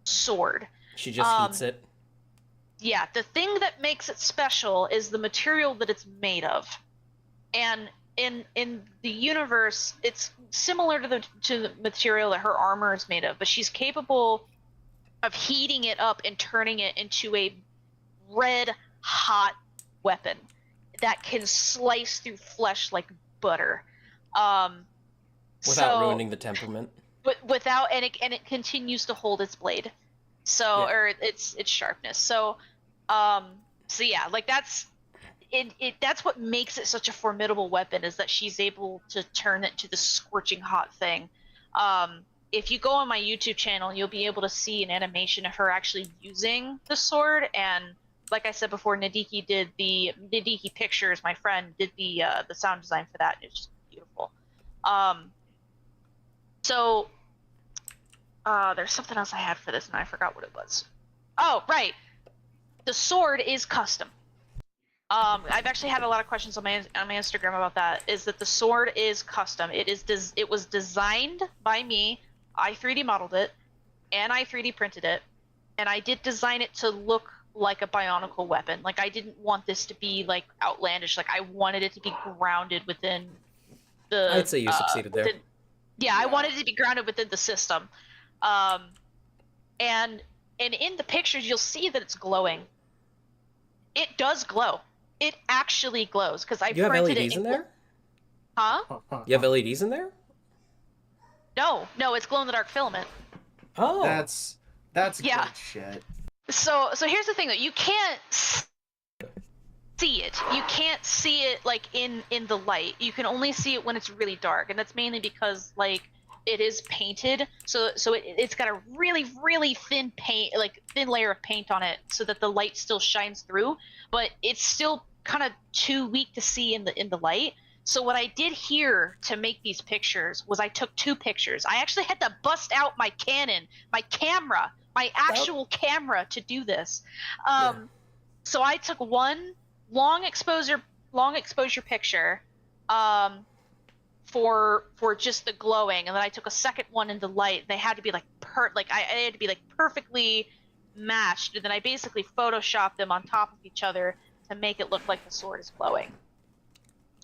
sword. She just heats it. Yeah, the thing that makes it special is the material that it's made of, and in the universe, it's similar to the material that her armor is made of, but she's capable of heating it up and turning it into a red hot weapon that can slice through flesh like butter, without ruining the temperament. But it continues to hold its blade, or its sharpness. So yeah, like that's what makes it such a formidable weapon, is that she's able to turn it to the scorching hot thing. If you go on my YouTube channel, you'll be able to see an animation of her actually using the sword. And like I said before, Nadiki Pictures, my friend, did the sound design for that. It's just beautiful. There's something else I had for this, and I forgot what it was. Oh, right. The sword is custom. I've actually had a lot of questions on my Instagram about that. Is that the sword is custom? It was designed by me. I 3D modeled it, and I 3D printed it, and I did design it to look like a bionicle weapon. Like, I didn't want this to be like outlandish. Like, I wanted it to be grounded within the. I'd say you succeeded there. I wanted it to be grounded within the system, and in the pictures you'll see that it's glowing. It does glow. It actually glows because I printed it. You have LEDs in there? Huh? You have LEDs in there? No, it's glow in the dark filament. Oh, That's good shit. So here's the thing, though. You can't see it. You can't see it like in the light. You can only see it when it's really dark, and that's mainly because like it is painted. So it's got a really, really thin thin layer of paint on it, so that the light still shines through, but it's still kind of too weak to see in the light. So what I did here to make these pictures was I took 2 pictures. I actually had to bust out my Canon, my camera, my actual camera to do this. So I took one long exposure picture for just the glowing, and then I took a second one in the light. They had to be like I had to be like perfectly matched, and then I basically photoshopped them on top of each other to make it look like the sword is glowing.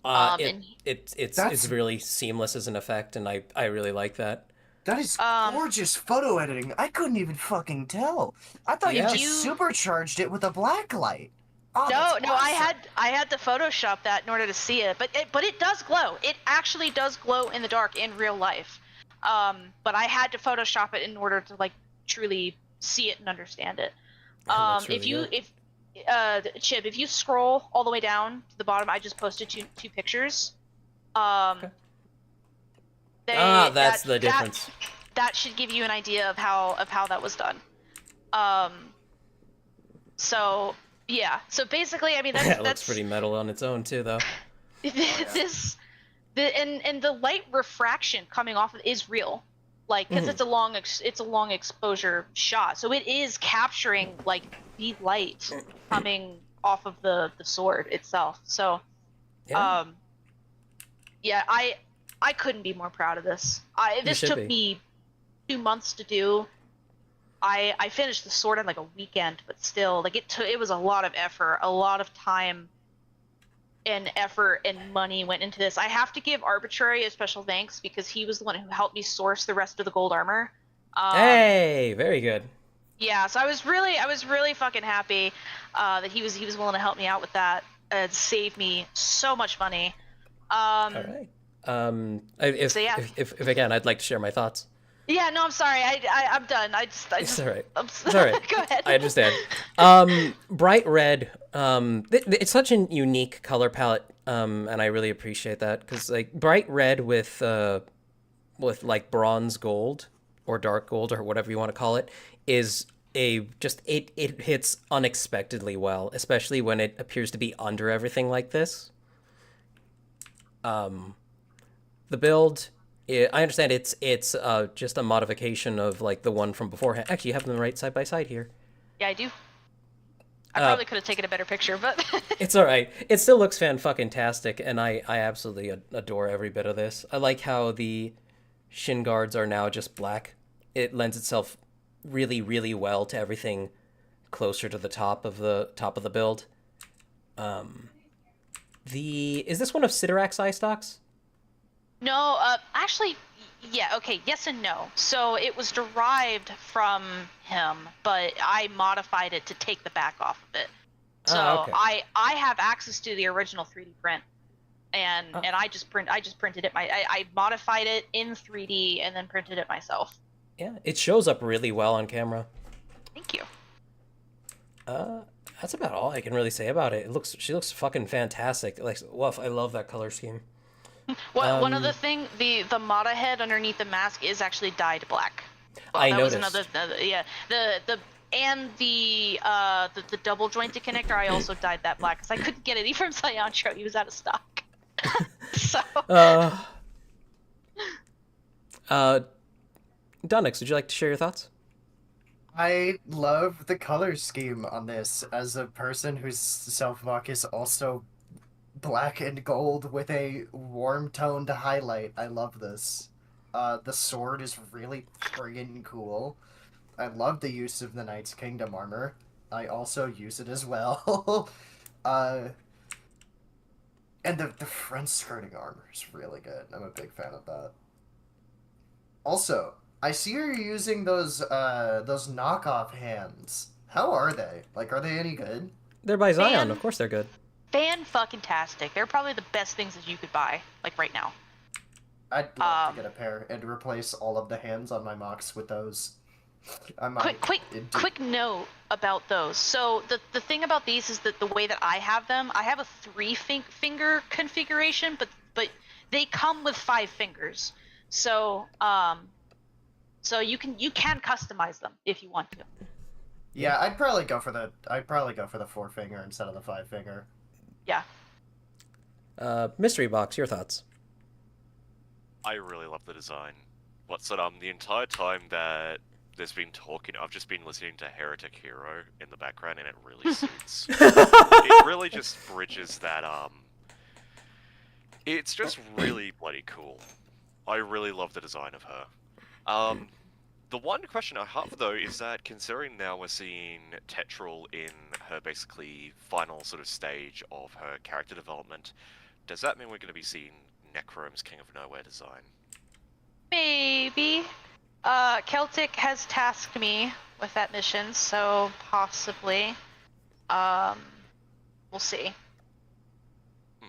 It's really seamless as an effect, and I really like that. That is gorgeous photo editing. I couldn't even fucking tell. I thought you just supercharged it with a black light. Oh, no, awesome. I had to Photoshop that in order to see it, but it does glow. It actually does glow in the dark in real life. But I had to Photoshop it in order to like truly see it and understand it. Really Chip, if you scroll all the way down to the bottom, I just posted two pictures. Okay. That's the difference. That should give you an idea of how that was done. So yeah. So basically, I mean, that's It looks pretty metal on its own too, though. And the light refraction coming off of it is real, like, because it's a long exposure shot, so it is capturing like the light coming off of the sword itself. So Yeah. Yeah, I couldn't be more proud of this. This should took be. me 2 months to do. I finished the sword in like a weekend, but still, like, it was a lot of effort, a lot of time and effort and money went into this. I have to give Arbitrary a special thanks because he was the one who helped me source the rest of the gold armor. Hey, very good. Yeah, so I was really fucking happy that he was willing to help me out with that and save me so much money. All right. If again, I'd like to share my thoughts. Yeah, no, I'm sorry. I'm done. It's all right. It's all right. Go ahead. I understand. Bright red. It's such a unique color palette, and I really appreciate that because like bright red with like bronze gold or dark gold or whatever you want to call it is it hits unexpectedly well, especially when it appears to be under everything like this. The build. I understand it's just a modification of like the one from beforehand. Actually, you have them right side by side here. Yeah, I do. I probably could have taken a better picture, but it's all right. It still looks fan-fucking-tastic, and I absolutely adore every bit of this. I like how the shin guards are now just black. It lends itself really, really well to everything closer to the top of the build. Is this one of Sidorak's eye stocks? no, actually, yeah, okay, yes and no. So it was derived from him, but I modified it to take the back off of it. So okay. I have access to the original 3D print, and I just printed it. I modified it in 3D and then printed it myself. Yeah, it shows up really well on camera. Thank you. That's about all I can really say about it. She looks fucking fantastic. Like, woof, I love that color scheme. One other thing, the Mata head underneath the mask is actually dyed black. Well, I that noticed. was another, yeah. The double jointed connector, I also dyed that black because I couldn't get any from Cyancho. He was out of stock. So. Donix, would you like to share your thoughts? I love the color scheme on this. As a person whose self-mock is also black and gold with a warm toned highlight, I love this. The sword is really friggin' cool. I love the use of the Knight's Kingdom armor. I also use it as well. And the front skirting armor is really good. I'm a big fan of that. Also, I see you're using those knockoff hands. How are they? Like, are they any good? They're by Zion, of course they're good. Fan-fucking-tastic. They're probably the best things that you could buy, like right now. I'd love to get a pair and replace all of the hands on my mocks with those. Quick note about those. So the thing about these is that the way that I have them, I have a 3-finger configuration, but they come with 5 fingers. So so you can customize them if you want to. Yeah, I'd probably go for the 4-finger instead of the 5-finger. Yeah. Mystery Box, your thoughts? I really love the design. The entire time that there's been talking, I've just been listening to Heretic Hero in the background, and it really suits. It really just bridges that, it's just really bloody cool. I really love the design of her. The one question I have, though, is that considering now we're seeing Tetril in her basically final sort of stage of her character development, does that mean we're going to be seeing Necrome's King of Nowhere design? Maybe. Celtic has tasked me with that mission, so possibly. We'll see. But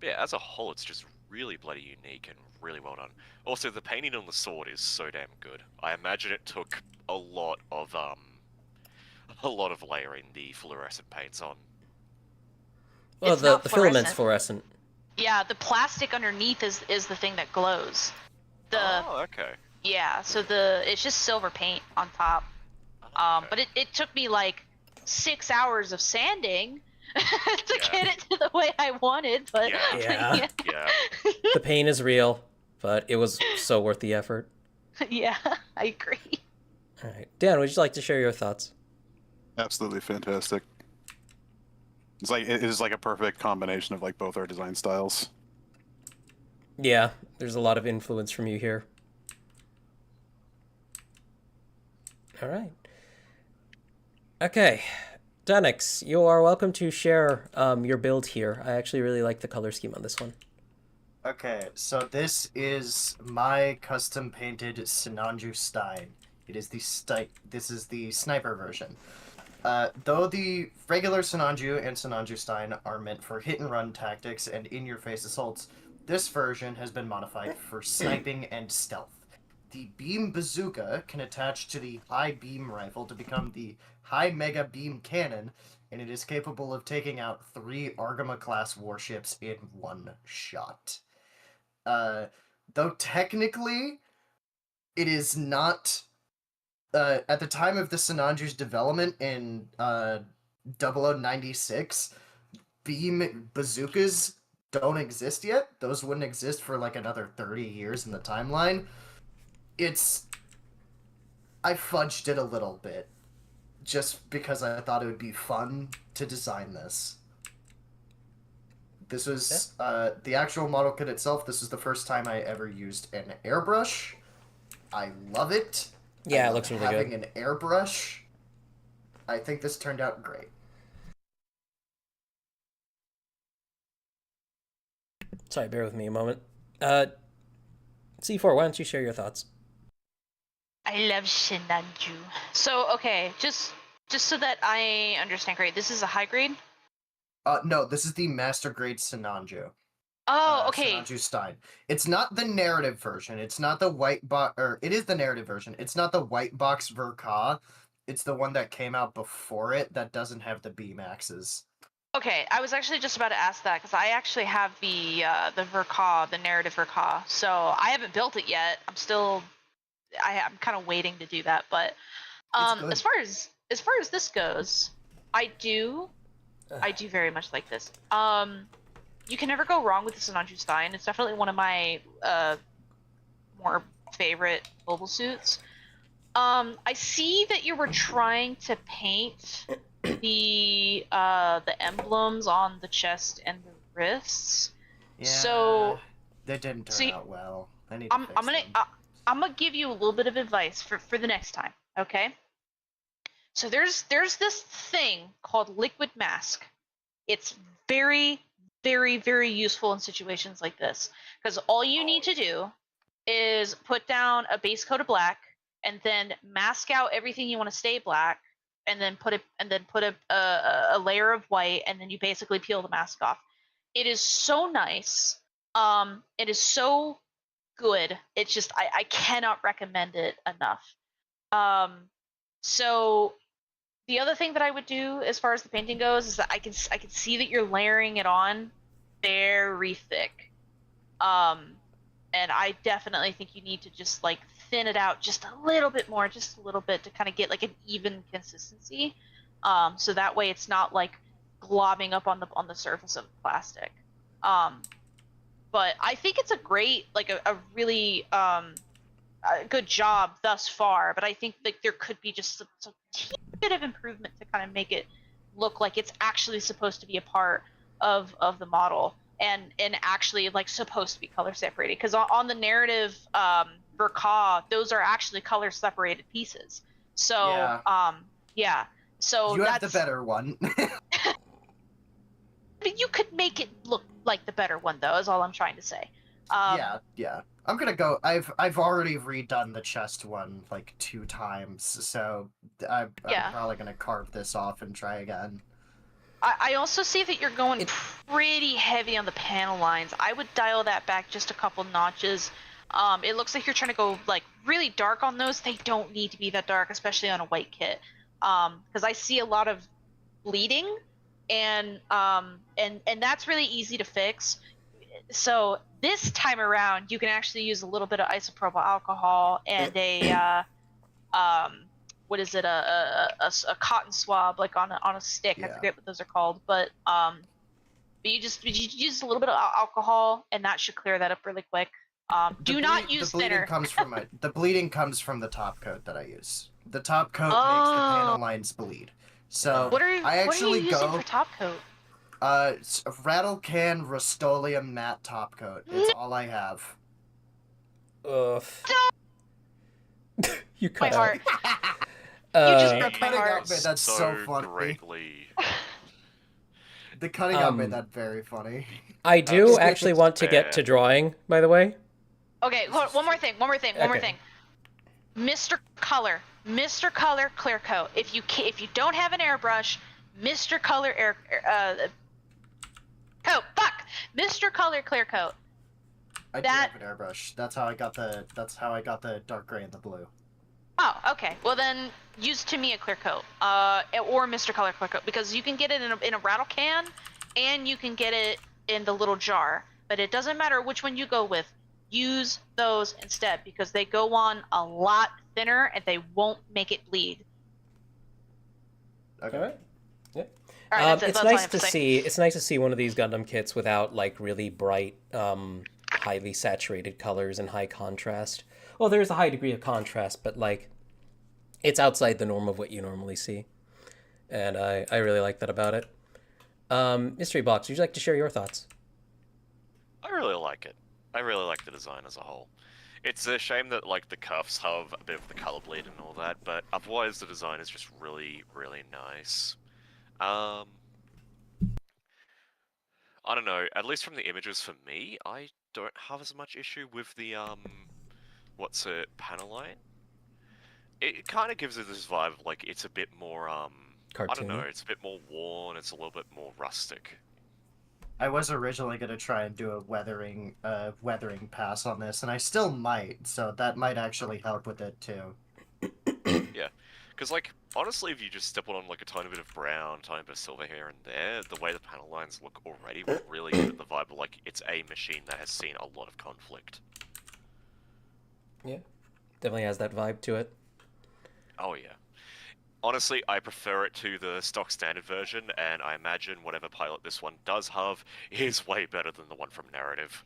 yeah, as a whole, it's just really bloody unique and really well done. Also, the painting on the sword is so damn good. I imagine it took a lot of a lot of layering the fluorescent paints on. Well, It's the not filament's fluorescent. fluorescent. Yeah, the plastic underneath is the thing that glows. Oh, okay. Yeah, so it's just silver paint on top. Okay. But it took me like 6 hours of sanding to Yeah. get it to the way I wanted. But Yeah. Yeah. The pain is real, but it was so worth the effort. yeah, I agree. All right, Dan, would you like to share your thoughts? Absolutely fantastic. It's like it is like a perfect combination of like both our design styles. Yeah, there's a lot of influence from you here. All right. Okay, Danix, you are welcome to share your build here. I actually really like the color scheme on this one. Okay, so this is my custom painted Sinanju Stein. It is this is the sniper version. Though the regular Sinanju and Sinanju Stein are meant for hit and run tactics and in-your-face assaults, this version has been modified for sniping and stealth. The beam bazooka can attach to the high beam rifle to become the high mega beam cannon, and it is capable of taking out 3 Argama class warships in one shot. Though technically, it is not. At the time of the Sinanju's development in 0096, beam bazookas don't exist yet. Those wouldn't exist for like another 30 years in the timeline. I fudged it a little bit, just because I thought it would be fun to design this. This was the actual model kit itself. This is the first time I ever used an airbrush. I love it. Yeah, I it love looks really having good. an airbrush. I think this turned out great. Sorry, bear with me a moment. C4, why don't you share your thoughts? I love Shinanju. So okay, just so that I understand correct, this is a high grade. No, this is the master grade Sinanju. Oh, okay. Sinanju Stein. It's not the narrative version. It's not the white box, or it is the narrative version. It's not the white box Verka. It's the one that came out before it that doesn't have the beam axes. Okay, I was actually just about to ask that because I actually have the Verka, the narrative Verka. So I haven't built it yet. I'm kind of waiting to do that. But as far as this goes, I do very much like this. You can never go wrong with the Sinanju Stein. It's definitely one of my more favorite mobile suits. I see that you were trying to paint the emblems on the chest and the wrists. Yeah, so they didn't turn out well. I need I'm to fix them. gonna give you a little bit of advice for the next time, okay? So there's this thing called liquid mask. It's very, very, very useful in situations like this because all you need to do is put down a base coat of black and then mask out everything you want to stay black, and then put a layer of white, and then you basically peel the mask off. It is so nice. It is so good. It's just I cannot recommend it enough. So the other thing that I would do as far as the painting goes is that I can see that you're layering it on very thick. And I definitely think you need to just like thin it out just a little bit more, just a little bit to kind of get like an even consistency. So that way it's not like globbing up on the surface of the plastic. But I think it's a great, like a really a good job thus far. But I think that there could be just some teeny bit of improvement to kind of make it look like it's actually supposed to be a part of the model and actually like supposed to be color separated. Because on the narrative Verka, those are actually color separated pieces. So yeah. So you have the better one. But you could make it look like the better one, though. Is all I'm trying to say. Yeah. I'm gonna go. I've already redone the chest one like 2 times, so I'm probably gonna carve this off and try again. I also see that you're going pretty heavy on the panel lines. I would dial that back just a couple notches. It looks like you're trying to go like really dark on those. They don't need to be that dark, especially on a white kit. because I see a lot of bleeding, and that's really easy to fix. So this time around, you can actually use a little bit of isopropyl alcohol and what is it, a cotton swab, like on a stick. I Yeah. forget what those are called, but you use a little bit of alcohol, and that should clear that up really quick. Do not use the bleeding thinner. comes from the bleeding comes from the top coat that I use. The top coat makes the Oh. panel lines bleed. So What are you using go for top coat? it's a rattle can Rust-Oleum matte top coat. It's all I have. Ugh. You My cut heart. out. You just The broke my cutting heart. out made that so funny. greatly. The cutting out made that very funny. I do That's actually want to get to fair. drawing, by the way. Okay, one more thing. Okay. Mr. Color, clear coat. If you don't have an airbrush, Mr. Color Mr. Color clear coat. I do have an airbrush. That's how I got the dark gray and the blue. Oh, okay. Well then, use Tamiya clear coat, or Mr. Color clear coat, because you can get it in a rattle can, and you can get it in the little jar. But it doesn't matter which one you go with. Use those instead, because they go on a lot thinner and they won't make it bleed. Okay. All right. Yeah. All right, that's it. It's That's all I nice have to say. see. It's nice to see one of these Gundam kits without like really bright, highly saturated colors and high contrast. Well, there's a high degree of contrast, but like, it's outside the norm of what you normally see, and I really like that about it. Mystery Box, would you like to share your thoughts? I really like it. I really like the design as a whole. It's a shame that like the cuffs have a bit of the color bleed and all that, but otherwise the design is just really, really nice. I don't know, at least from the images for me, I don't have as much issue with the panel line. It kind of gives it this vibe of like it's a bit more I don't know, Cartoony? it's a bit more worn, it's a little bit more rustic. I was originally gonna try and do a weathering pass on this, and I still might. So that might actually help with it too. Yeah, because like honestly, if you just stippled on like a tiny bit of brown, tiny bit of silver here and there, the way the panel lines look already would really give it the vibe of like it's a machine that has seen a lot of conflict. Yeah, definitely has that vibe to it. Oh yeah. Honestly, I prefer it to the stock standard version, and I imagine whatever pilot this one does have is way better than the one from Narrative.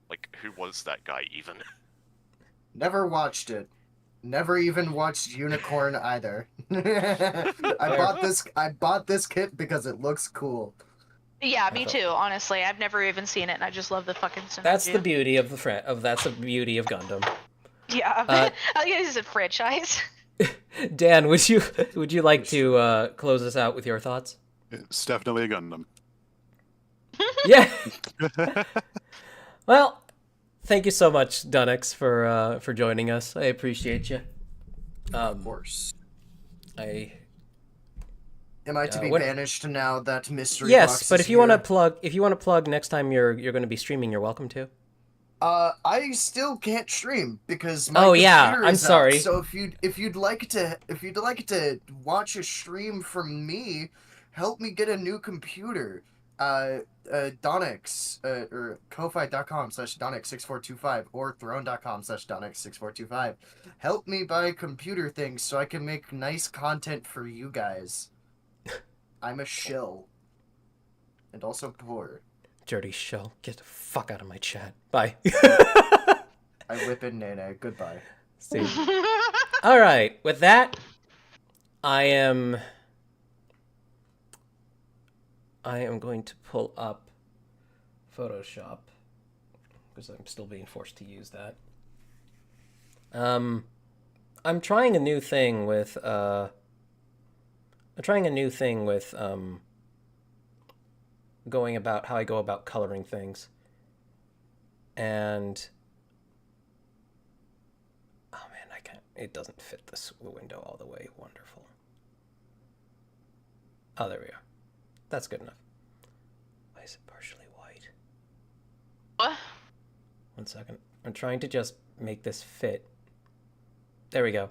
Like, who was that guy even? Never watched it. Never even watched Unicorn either. I bought this kit because it looks cool. Yeah, me too. Honestly, I've never even seen it, and I just love the fucking synergy. That's the beauty of that's the beauty of Gundam. Yeah, I guess it's a franchise. Dan, would you like to close us out with your thoughts? It's definitely a Gundam. Yeah. Well, thank you so much, Dunix, for joining us. I appreciate you. Of course. Am I to be banished now that mystery? Yes, box but is if you want here? to plug next time you're going to be streaming, you're welcome to. I still can't stream because my Oh, yeah, computer I'm is out. sorry. So if you'd like to watch a stream from me, help me get a new computer. Donix, or Ko-Fi.com/Donix6425 or Throne.com/Donix6425. Help me buy computer things so I can make nice content for you guys. I'm a shill. And also poor. Dirty shell. Get the fuck out of my chat. Bye. I whip in Nene. Goodbye. See. All right. With that, I am going to pull up Photoshop because I'm still being forced to use that. I'm trying a new thing with going about how I go about coloring things. And oh man, it doesn't fit this window all the way. Wonderful. Oh, there we are. That's good enough. Why is it partially white? What? 1 second. I'm trying to just make this fit. There we go.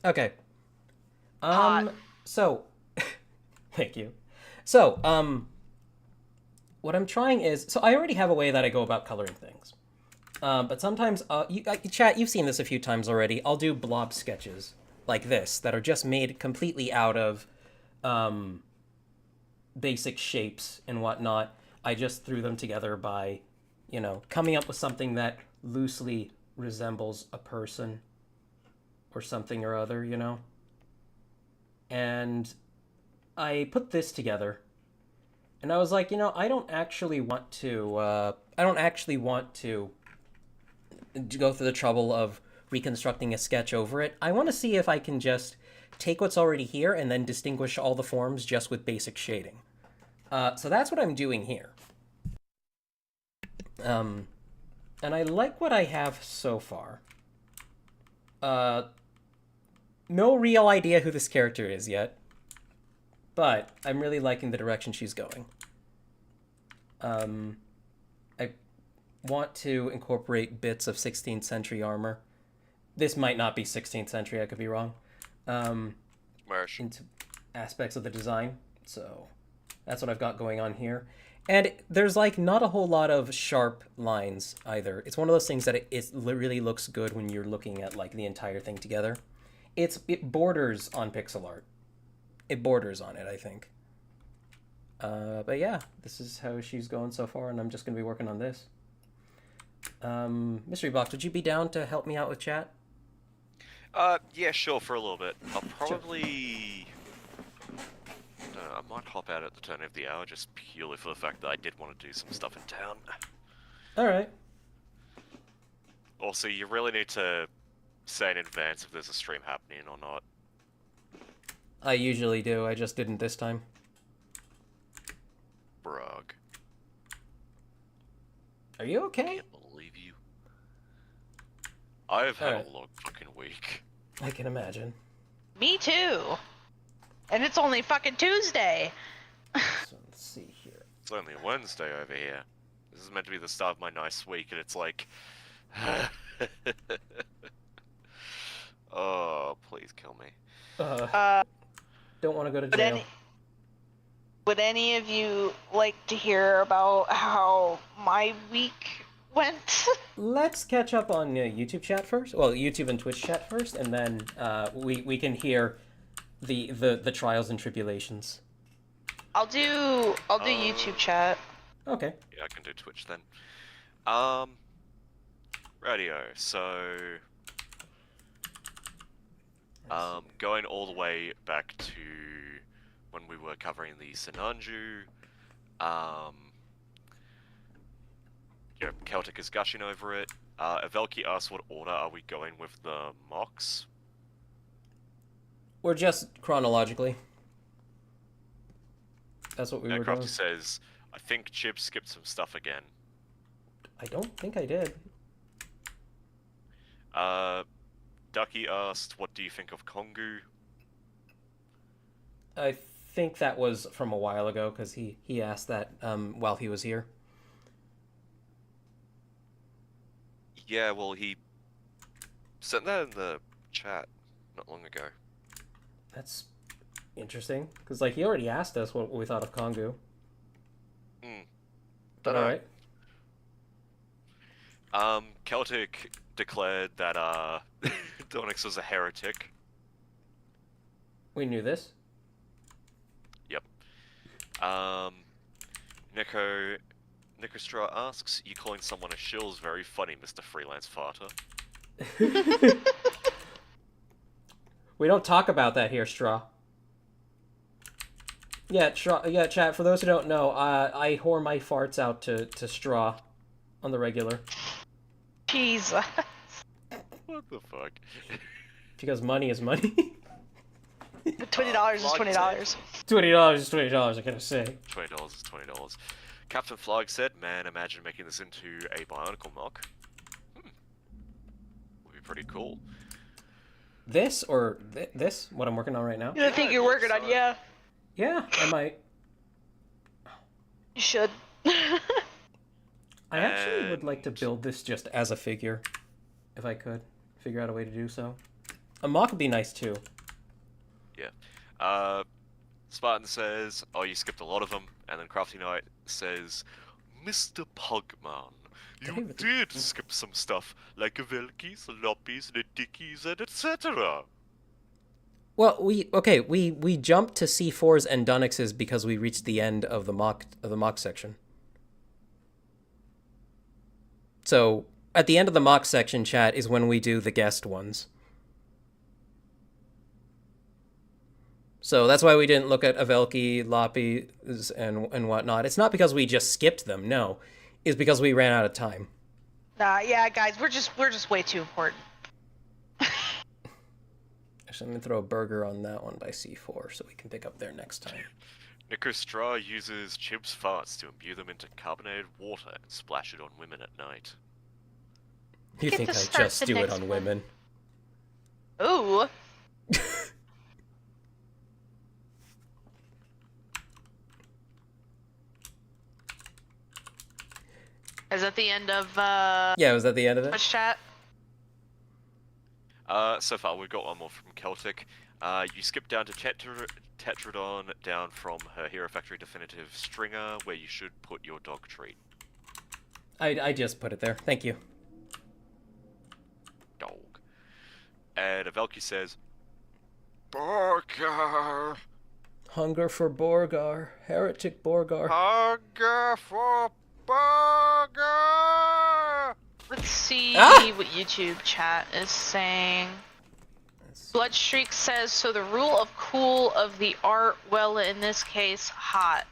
Okay. Hot. So, thank you. So, what I'm trying is, so I already have a way that I go about coloring things. But sometimes, chat, you've seen this a few times already. I'll do blob sketches like this that are just made completely out of basic shapes and whatnot. I just threw them together by, coming up with something that loosely resembles a person or something or other, And I put this together, and I was like, I don't actually want to go through the trouble of reconstructing a sketch over it. I want to see if I can just take what's already here and then distinguish all the forms just with basic shading. So that's what I'm doing here. And I like what I have so far. No real idea who this character is yet, but I'm really liking the direction she's going. I want to incorporate bits of 16th century armor. This might not be 16th century, I could be wrong. Into aspects of the design, so that's what I've got going on here. And there's not a whole lot of sharp lines either. It's one of those things that it really looks good when you're looking at the entire thing together. It borders on pixel art. It borders on it, I think. But yeah, this is how she's going so far, and I'm just going to be working on this. Mystery Box, would you be down to help me out with chat? Yeah, sure, for a little bit. I'll probably... I might hop out at the turn of the hour, just purely for the fact that I did want to do some stuff in town. Alright. Also, you really need to say in advance if there's a stream happening or not. I usually do, I just didn't this time. Brog. Are you okay? I can't believe you. I've had a long fucking week. I can imagine. Me too. And it's only fucking Tuesday. So let's see here. It's only Wednesday over here. This is meant to be the start of my nice week, and it's like... Oh, please kill me. Don't want to go to jail. Would any of you like to hear about how my week went? Let's catch up on YouTube chat first. Well, YouTube and Twitch chat first, and then we can hear the trials and tribulations. I'll do YouTube chat. Okay. Yeah, I can do Twitch then. Radio. So, going all the way back to when we were covering the Sinanju, Celtic is gushing over it. Evelki asked what order are we going with the mocks? We're just chronologically. That's what we were doing. Crafty says, I think Chip skipped some stuff again. I don't think I did. Ducky asked, what do you think of Kongu? I think that was from a while ago, because he asked that while he was here. Yeah, well, he sent that in the chat not long ago. That's interesting, because he already asked us what we thought of Kongu. But alright. Celtic declared that Donix was a heretic. We knew this. Yep. Nicostra asks, you calling someone a shill is very funny, Mr. Freelance Farter. We don't talk about that here, Straw. Yeah, Straw. Yeah, chat. For those who don't know, I whore my farts out to Straw on the regular. Jesus. What the fuck? Because money is money. $20 is $20. $20 is $20. I gotta say. $20 is $20. Captain Flag said, "Man, imagine making this into a Bionicle knock. Would be pretty cool." This or this? What I'm working on right now? I think you're working on, yeah. Yeah, I might. You should. I actually would like to build this just as a figure, if I could figure out a way to do so. A mock would be nice too. Yeah. Spartan says, "Oh, you skipped a lot of them," and then Crafty Knight says, "Mr. Pugman, you Did I did skip some stuff, like Velkis, Loppies, Ledickies, and etc." Well, we jumped to C4s and Dunnixes because we reached the end of the mock section. So at the end of the mock section, chat, is when we do the guest ones. So that's why we didn't look at Avelki, Loppies, and whatnot. It's not because we just skipped them, no. It's because we ran out of time. Yeah, guys, we're just way too important. Actually, I'm going to throw a burger on that one by C4 so we can pick up there next time. Nico Straw uses Chib's farts to imbue them into carbonated water and splash it on women at night. You Get think to I start just the do it next on one. women? Ooh. Is that the end of Yeah, was that the end of it? Twitch chat? So far we've got one more from Celtic. You skip down to Tetradon, down from her Hero Factory Definitive Stringer, where you should put your dog treat. I just put it there. Thank you. Dog. And Avelki says, "Burger! Hunger for Borgar. Heretic Borgar. Hunger for burger! Let's see Ah! what YouTube chat is saying. Bloodstreak says, so the rule of cool of the art, well, in this case, hot.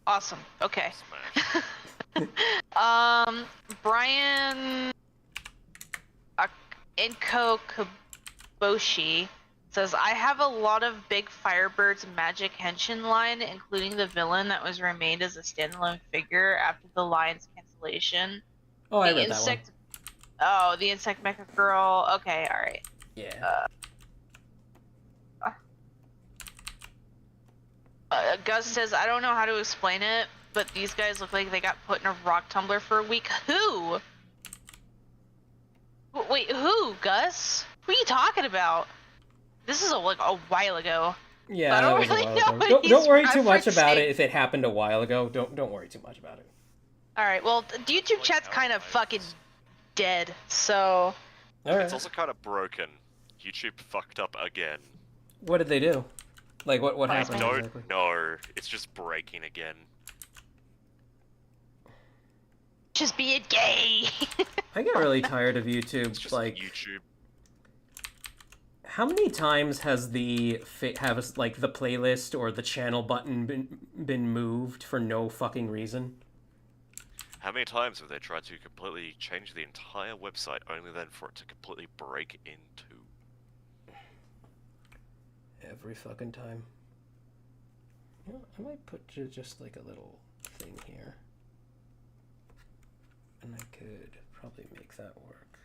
Awesome. Okay. Smash. Brian Inko Kaboshi says, I have a lot of big Firebird's magic henshin line, including the villain that was remade as a standalone figure after the line's cancellation. Oh, I The read that one. Oh, the insect mecha girl. Okay, alright. Yeah. Gus says, I don't know how to explain it, but these guys look like they got put in a rock tumbler for a week. Who? Wait, who, Gus? Who are you talking about? This is like a while ago. Yeah, I don't that was a really while know ago. what Don't he's worry too much about referencing. it if it happened a while ago. Don't worry too much about it. Alright, well, the YouTube Like chat's how kind of I fucking was- dead, so... Alright. It's also kind of broken. YouTube fucked up again. What did they do? Like, what I happened Don't exactly? know. It's just breaking again. Just being gay! I get really tired of It's YouTube. just Like, YouTube. how many times has the playlist or the channel button been moved for no fucking reason? How many times have they tried to completely change the entire website only then for it to completely break in two? Every fucking time. You know, I might put just like a little thing here. And I could probably make that work.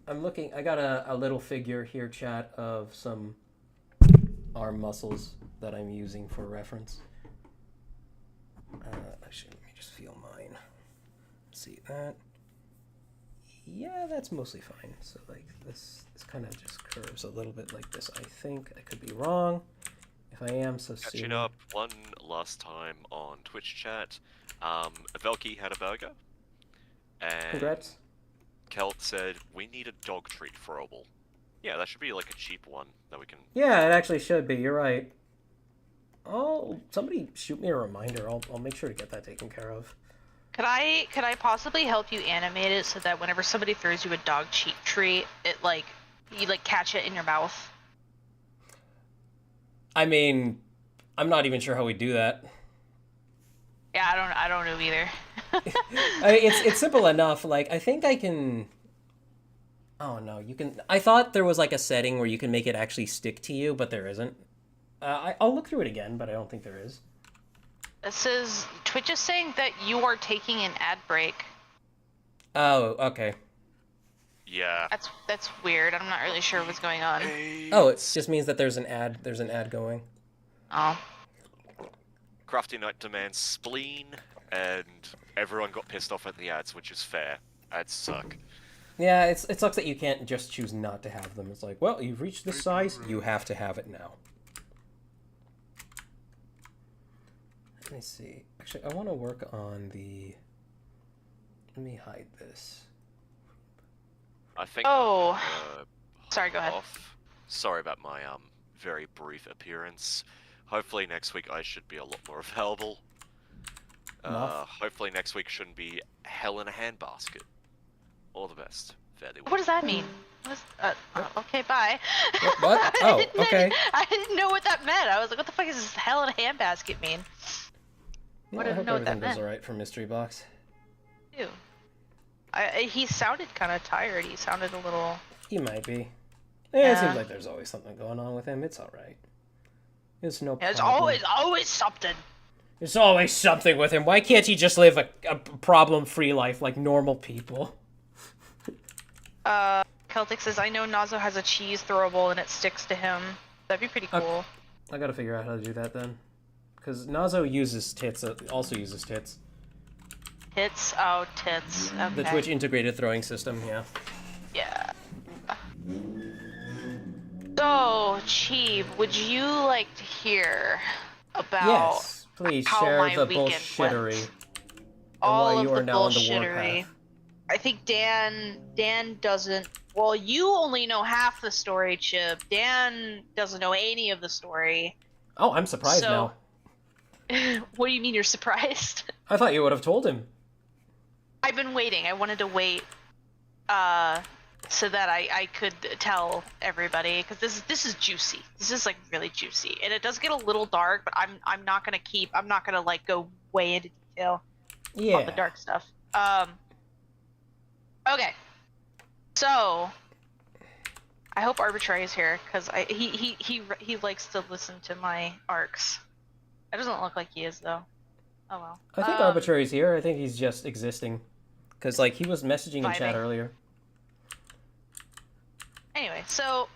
I'm looking, I got a little figure here, chat, of some arm muscles that I'm using for reference. Actually, let me just feel mine. See that? Yeah, that's mostly fine. So like this kind of just curves a little bit like this. I think I could be wrong. If I am, so soon. Catching up one last time on Twitch chat. Velki had a burger. And Congrats. Kelt said, we need a dog treat for Obel. Yeah, that should be like a cheap one that we can... Yeah, it actually should be. You're right. Oh, somebody shoot me a reminder. I'll make sure to get that taken care of. Could I possibly help you animate it so that whenever somebody throws you a dog treat, it you catch it in your mouth? I mean, I'm not even sure how we do that. Yeah, I don't know either. I mean, it's simple enough. Like, I think I can. Oh no, you can. I thought there was like a setting where you can make it actually stick to you, but there isn't. I'll look through it again, but I don't think there is. It says Twitch is saying that you are taking an ad break. Oh, okay. Yeah. That's weird. I'm not really sure what's going on. Oh, it just means that there's an ad. There's an ad going. Oh. Crafty Knight demands spleen, and everyone got pissed off at the ads, which is fair. Ads suck. Yeah, it sucks that you can't just choose not to have them. It's like, well, you've reached this size, you have to have it now. Let me see. Actually, I want to work on the... Let me hide this. I think. Oh. Sorry, go ahead. Sorry about my very brief appearance. Hopefully next week I should be a lot more available. Hopefully next week shouldn't be hell in a handbasket. All the best. Fairly well. What does that mean? Okay, bye. What? Oh, okay. I didn't know what that meant. I was like, what the fuck does this hell in a handbasket mean? Yeah, I I didn't hope know what that everything goes meant. alright for Mystery Box. Ew. He sounded kind of tired. He sounded a little... He might be. It Yeah. seems like there's always something going on with him. It's alright. It's no There's problem. always something. There's always something with him. Why can't he just live a problem-free life like normal people? Celtic says, I know Nazo has a cheese throwable and it sticks to him. That'd be pretty cool. I gotta figure out how to do that then. Because Nazo uses tits, also uses tits. Tits? Oh, tits. Okay. The Twitch integrated throwing system, yeah. Yeah. So, Cheeb, would you like to hear about Yes, please how share my the weekend bullshittery. went? And All why of you are the now on the bullshittery. warpath. I think Dan doesn't. Well, you only know half the story, Chip. Dan doesn't know any of the story. Oh, I'm surprised So- now. What do you mean you're surprised? I thought you would have told him. I've been waiting. I wanted to wait, so that I could tell everybody, because this is juicy. This is like really juicy, and it does get a little dark. But I'm not gonna like go way into detail Yeah. on the dark stuff. Okay. So, I hope Arbitrary is here, because he likes to listen to my arcs. It doesn't look like he is though. Oh well. I think Arbitrary's here. I think he's just existing. Because, like, he was messaging in chat Vibing. earlier. Anyway, so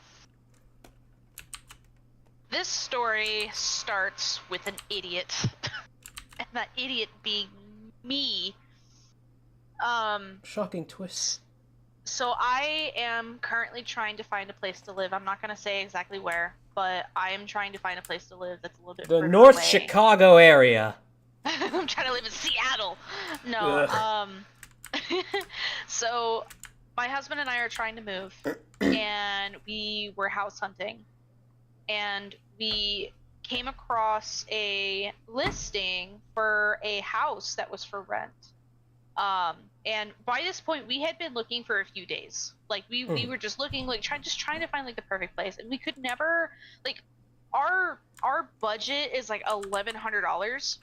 this story starts with an idiot, and that idiot being me. Shocking twist. So I am currently trying to find a place to live. I'm not gonna say exactly where, but I am trying to find a place to live that's a little bit The further North away. Chicago area. I'm trying to live in Seattle. No, so my husband and I are trying to move, and we were house hunting, and we came across a listing for a house that was for rent. And by this point, we had been looking for a few days. Like we were just looking, like trying to find like the perfect place, and we could never, like, our budget is like $1,100.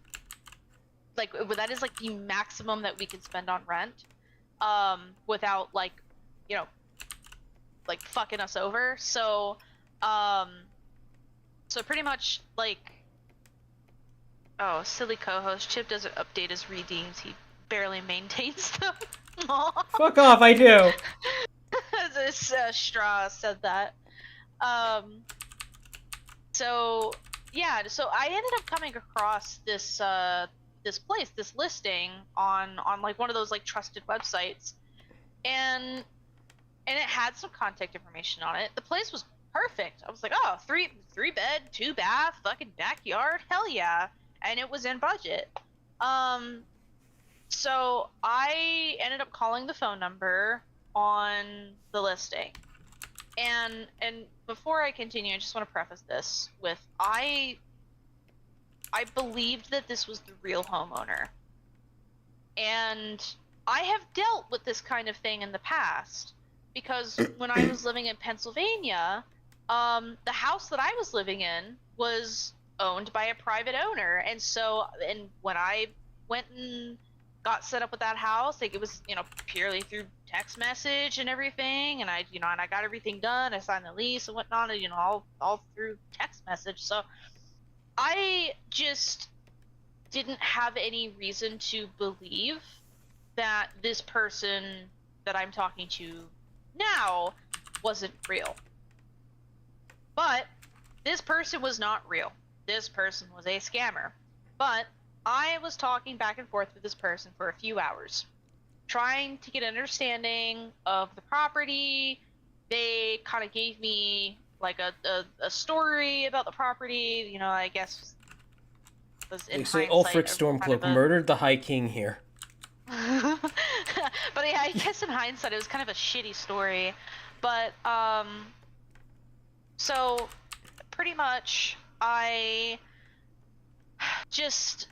Like that is like the maximum that we can spend on rent, without like, you know, like fucking us over. So, so pretty much like, oh, silly co-host Chip doesn't update his redeems. He barely maintains them. Aw. Fuck off, I do. This Straw said that. So yeah, so I ended up coming across this this place, this listing on like one of those like trusted websites, and it had some contact information on it. The place was perfect. I was like, oh, three bed, 2 bath, fucking backyard, hell yeah, and it was in budget. So I ended up calling the phone number on the listing. And before I continue, I just want to preface this with I believed that this was the real homeowner. And I have dealt with this kind of thing in the past, because when I was living in Pennsylvania, the house that I was living in was owned by a private owner. And so, and when I went and got set up with that house, like it was, you know, purely through text message and everything, and I got everything done. I signed the lease and whatnot, and, you know, all through text message. So I just didn't have any reason to believe that this person that I'm talking to now wasn't real. But this person was not real. This person was a scammer. But I was talking back and forth with this person for a few hours, trying to get an understanding of the property. They kind of gave me like a story about the property. You know, I guess was in They say hindsight Ulfric a kind of Stormcloak murdered the High King here. But yeah, I guess in hindsight it was kind of a shitty story. But so pretty much I just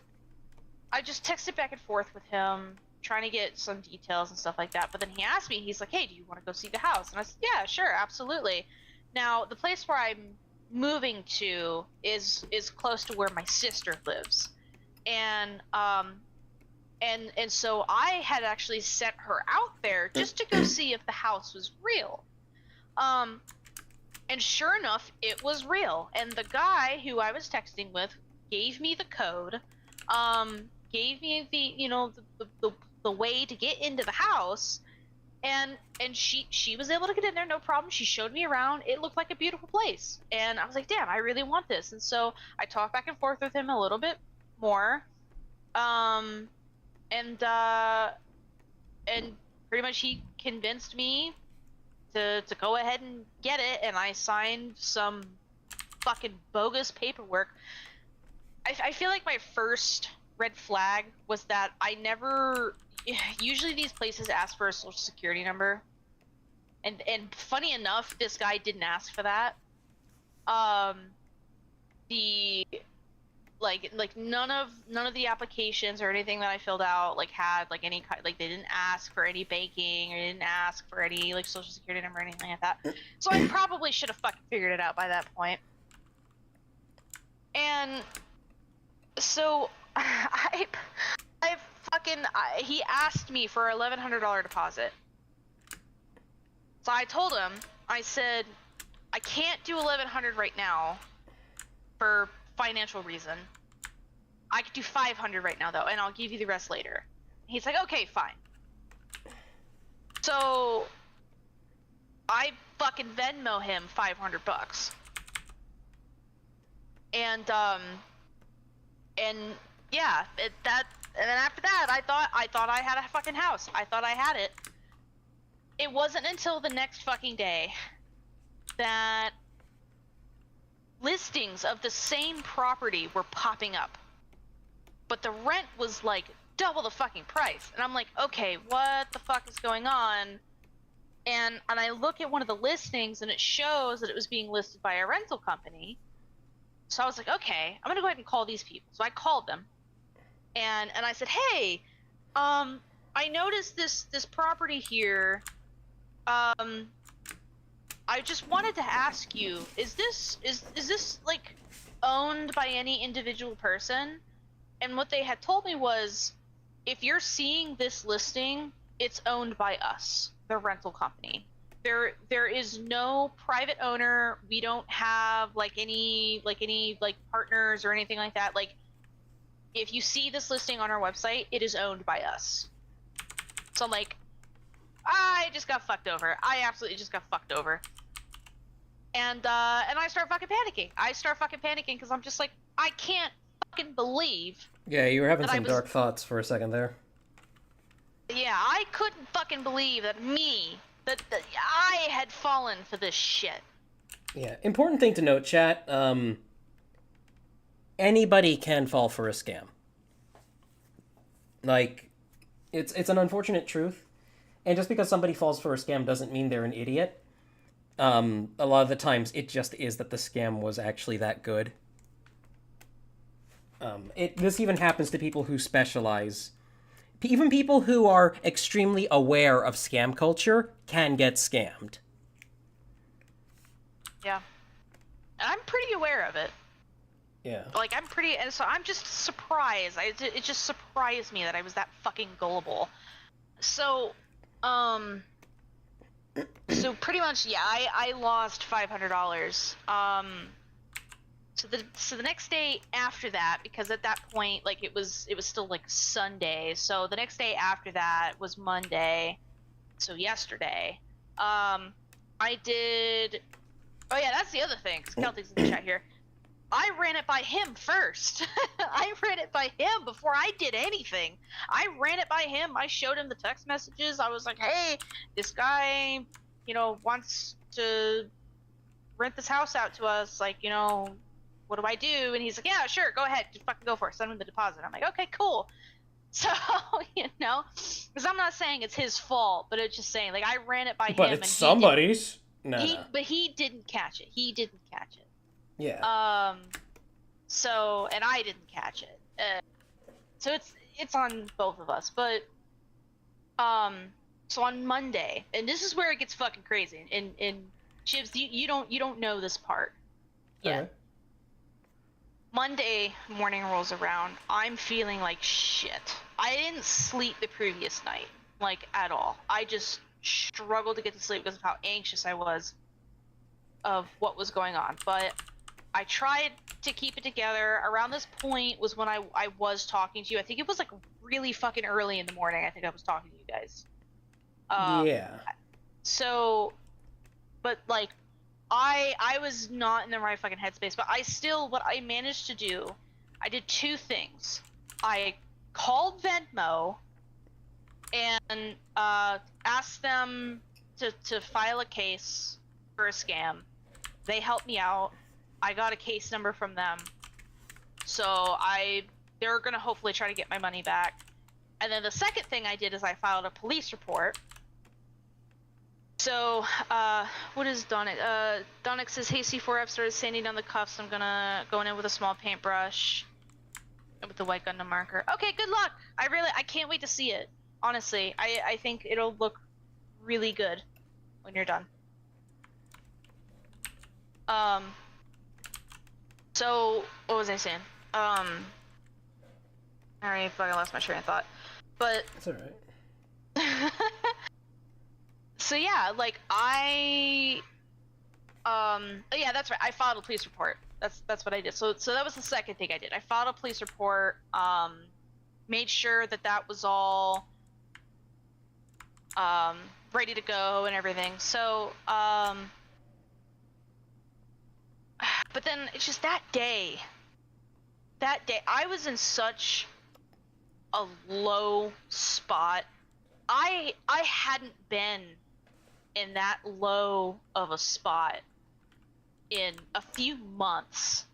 texted back and forth with him, trying to get some details and stuff like that. But then he asked me, he's like, "Hey, do you want to go see the house?" And I said, "Yeah, sure, absolutely." Now, the place where I'm moving to is close to where my sister lives, and so I had actually sent her out there just to go see if the house was real. And sure enough, it was real. And the guy who I was texting with gave me the code, gave me the way to get into the house, and she was able to get in there, no problem. She showed me around. It looked like a beautiful place, and I was like, damn, I really want this. And so I talked back and forth with him a little bit more, and pretty much he convinced me to go ahead and get it, and I signed some fucking bogus paperwork. I feel like my first red flag was that I never... Usually these places ask for a social security number, and funny enough, this guy didn't ask for that. None of the applications or anything that I filled out had any kind, they didn't ask for any banking, or didn't ask for any social security number or anything like that. So I probably should have fucking figured it out by that point. And so he asked me for a $1,100 deposit. So I told him, I said, I can't do $1,100 right now for financial reason. I could do $500 right now though, and I'll give you the rest later. He's like, okay, fine. So I fucking Venmo him $500. And yeah, and then after that, I thought I had a fucking house. I thought I had it. It wasn't until the next fucking day that listings of the same property were popping up, but the rent was double the fucking price. And I'm like, okay, what the fuck is going on? And I look at one of the listings, and it shows that it was being listed by a rental company. So I was like, okay, I'm gonna go ahead and call these people. So I called them, and I said, hey, I noticed this property here. I just wanted to ask you, is this owned by any individual person? And what they had told me was, if you're seeing this listing, it's owned by us, the rental company. There is no private owner. We don't have any partners or anything like that. If you see this listing on our website, it is owned by us. So I'm like, I just got fucked over. I absolutely just got fucked over. And I start fucking panicking. Because I'm just like, I can't fucking believe. Yeah, you were having some dark thoughts for a second there. Yeah, I couldn't fucking believe that I had fallen for this shit. Yeah, important thing to note, chat. Anybody can fall for a scam. It's an unfortunate truth. And just because somebody falls for a scam doesn't mean they're an idiot. A lot of the times, it just is that the scam was actually that good. This even happens to people who specialize. Even people who are extremely aware of scam culture can get scammed. Yeah. And I'm pretty aware of it. Yeah. And so I'm just surprised. It just surprised me that I was that fucking gullible. So, so pretty much, yeah, I lost $500. So the next day after that, because at that point, it was still Sunday. So the next day after that was Monday. So yesterday, I did. Oh yeah, that's the other thing. 'Cause Celtic's in the chat here. I ran it by him first. I ran it by him before I did anything. I ran it by him. I showed him the text messages. I was like, hey, this guy, wants to rent this house out to us. Like, what do I do? And he's like, yeah, sure, go ahead. Just fucking go for it. Send him the deposit. I'm like, okay, cool. So, because I'm not saying it's his fault, but it's just saying, like, I ran it by him. But it's somebody's. No. But he didn't catch it. Yeah. So, and I didn't catch it. So it's on both of us. But, so on Monday, and this is where it gets fucking crazy. And Chibs, you don't know this part yet. Okay. Monday morning rolls around. I'm feeling like shit. I didn't sleep the previous night, like, at all. I just struggled to get to sleep because of how anxious I was of what was going on. But I tried to keep it together. Around this point was when I was talking to you. I think it was, like, really fucking early in the morning. I think I was talking to you guys. Yeah. So, but, like, I was not in the right fucking headspace, but what I managed to do, I did two things. I called Venmo and asked them to file a case for a scam. They helped me out. I got a case number from them. So they're gonna hopefully try to get my money back. And then the second thing I did is I filed a police report. So, what is Donick? Donick says, hey, C4, I've started sanding down the cuffs. I'm going in with a small paintbrush with the white Gundam marker. Okay, good luck. I can't wait to see it. Honestly, I think it'll look really good when you're done. So, what was I saying? I already fucking lost my train of thought. But... That's alright. So yeah, like yeah, that's right. I filed a police report. That's what I did. So that was the second thing I did. I filed a police report. Made sure that was all ready to go and everything. So but then it's just that day I was in such a low spot. I hadn't been in that low of a spot in a few months,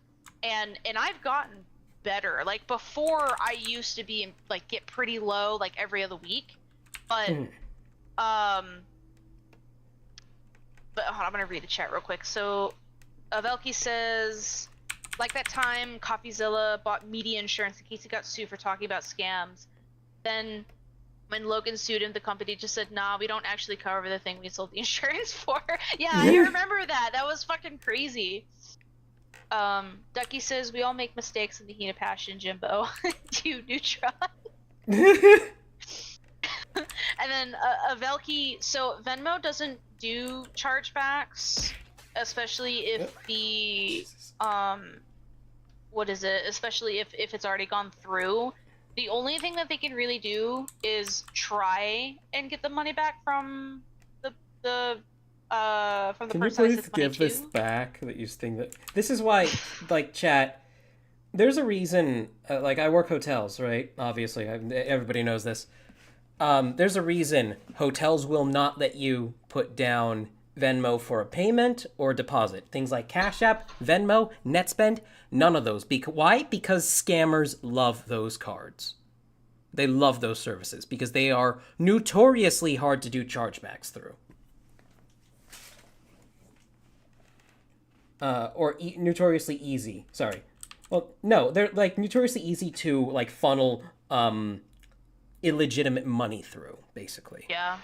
and I've gotten better. Like, before, I used to be like get pretty low like every other week, but hold on, I'm gonna read the chat real quick. So Velky says, like that time Coffeezilla bought media insurance in case he got sued for talking about scams. Then when Logan sued him, the company just said, nah, we don't actually cover the thing we sold the insurance for. Yeah, I remember that. That was fucking crazy. Ducky says, we all make mistakes in the heat of passion, Jimbo. Do Neutron. And then Velky, so Venmo doesn't do chargebacks, especially if the, especially if it's already gone through. The only thing that they can really do is try and get the money back from the person. Can you please give this back? That you think that this is why, like, chat. There's a reason. Like, I work hotels, right? Obviously, everybody knows this. There's a reason hotels will not let you put down Venmo for a payment or deposit. Things like Cash App, Venmo, NetSpend, none of those. Why? Because scammers love those cards. They love those services because they are notoriously hard to do chargebacks through. Notoriously easy. Sorry. Well, no, they're like notoriously easy to like funnel illegitimate money through, basically. Yeah.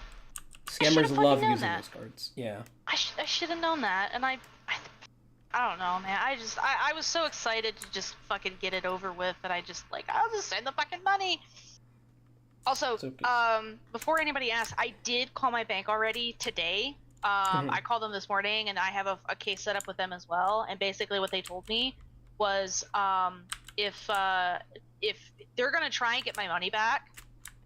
Scammers love using those cards. Yeah. I should have known that, and I don't know, man. I was so excited to just fucking get it over with that I just like, I'll just send the fucking money. Also, before anybody asks, I did call my bank already today. I called them this morning, and I have a case set up with them as well. And basically, what they told me was, if they're gonna try and get my money back,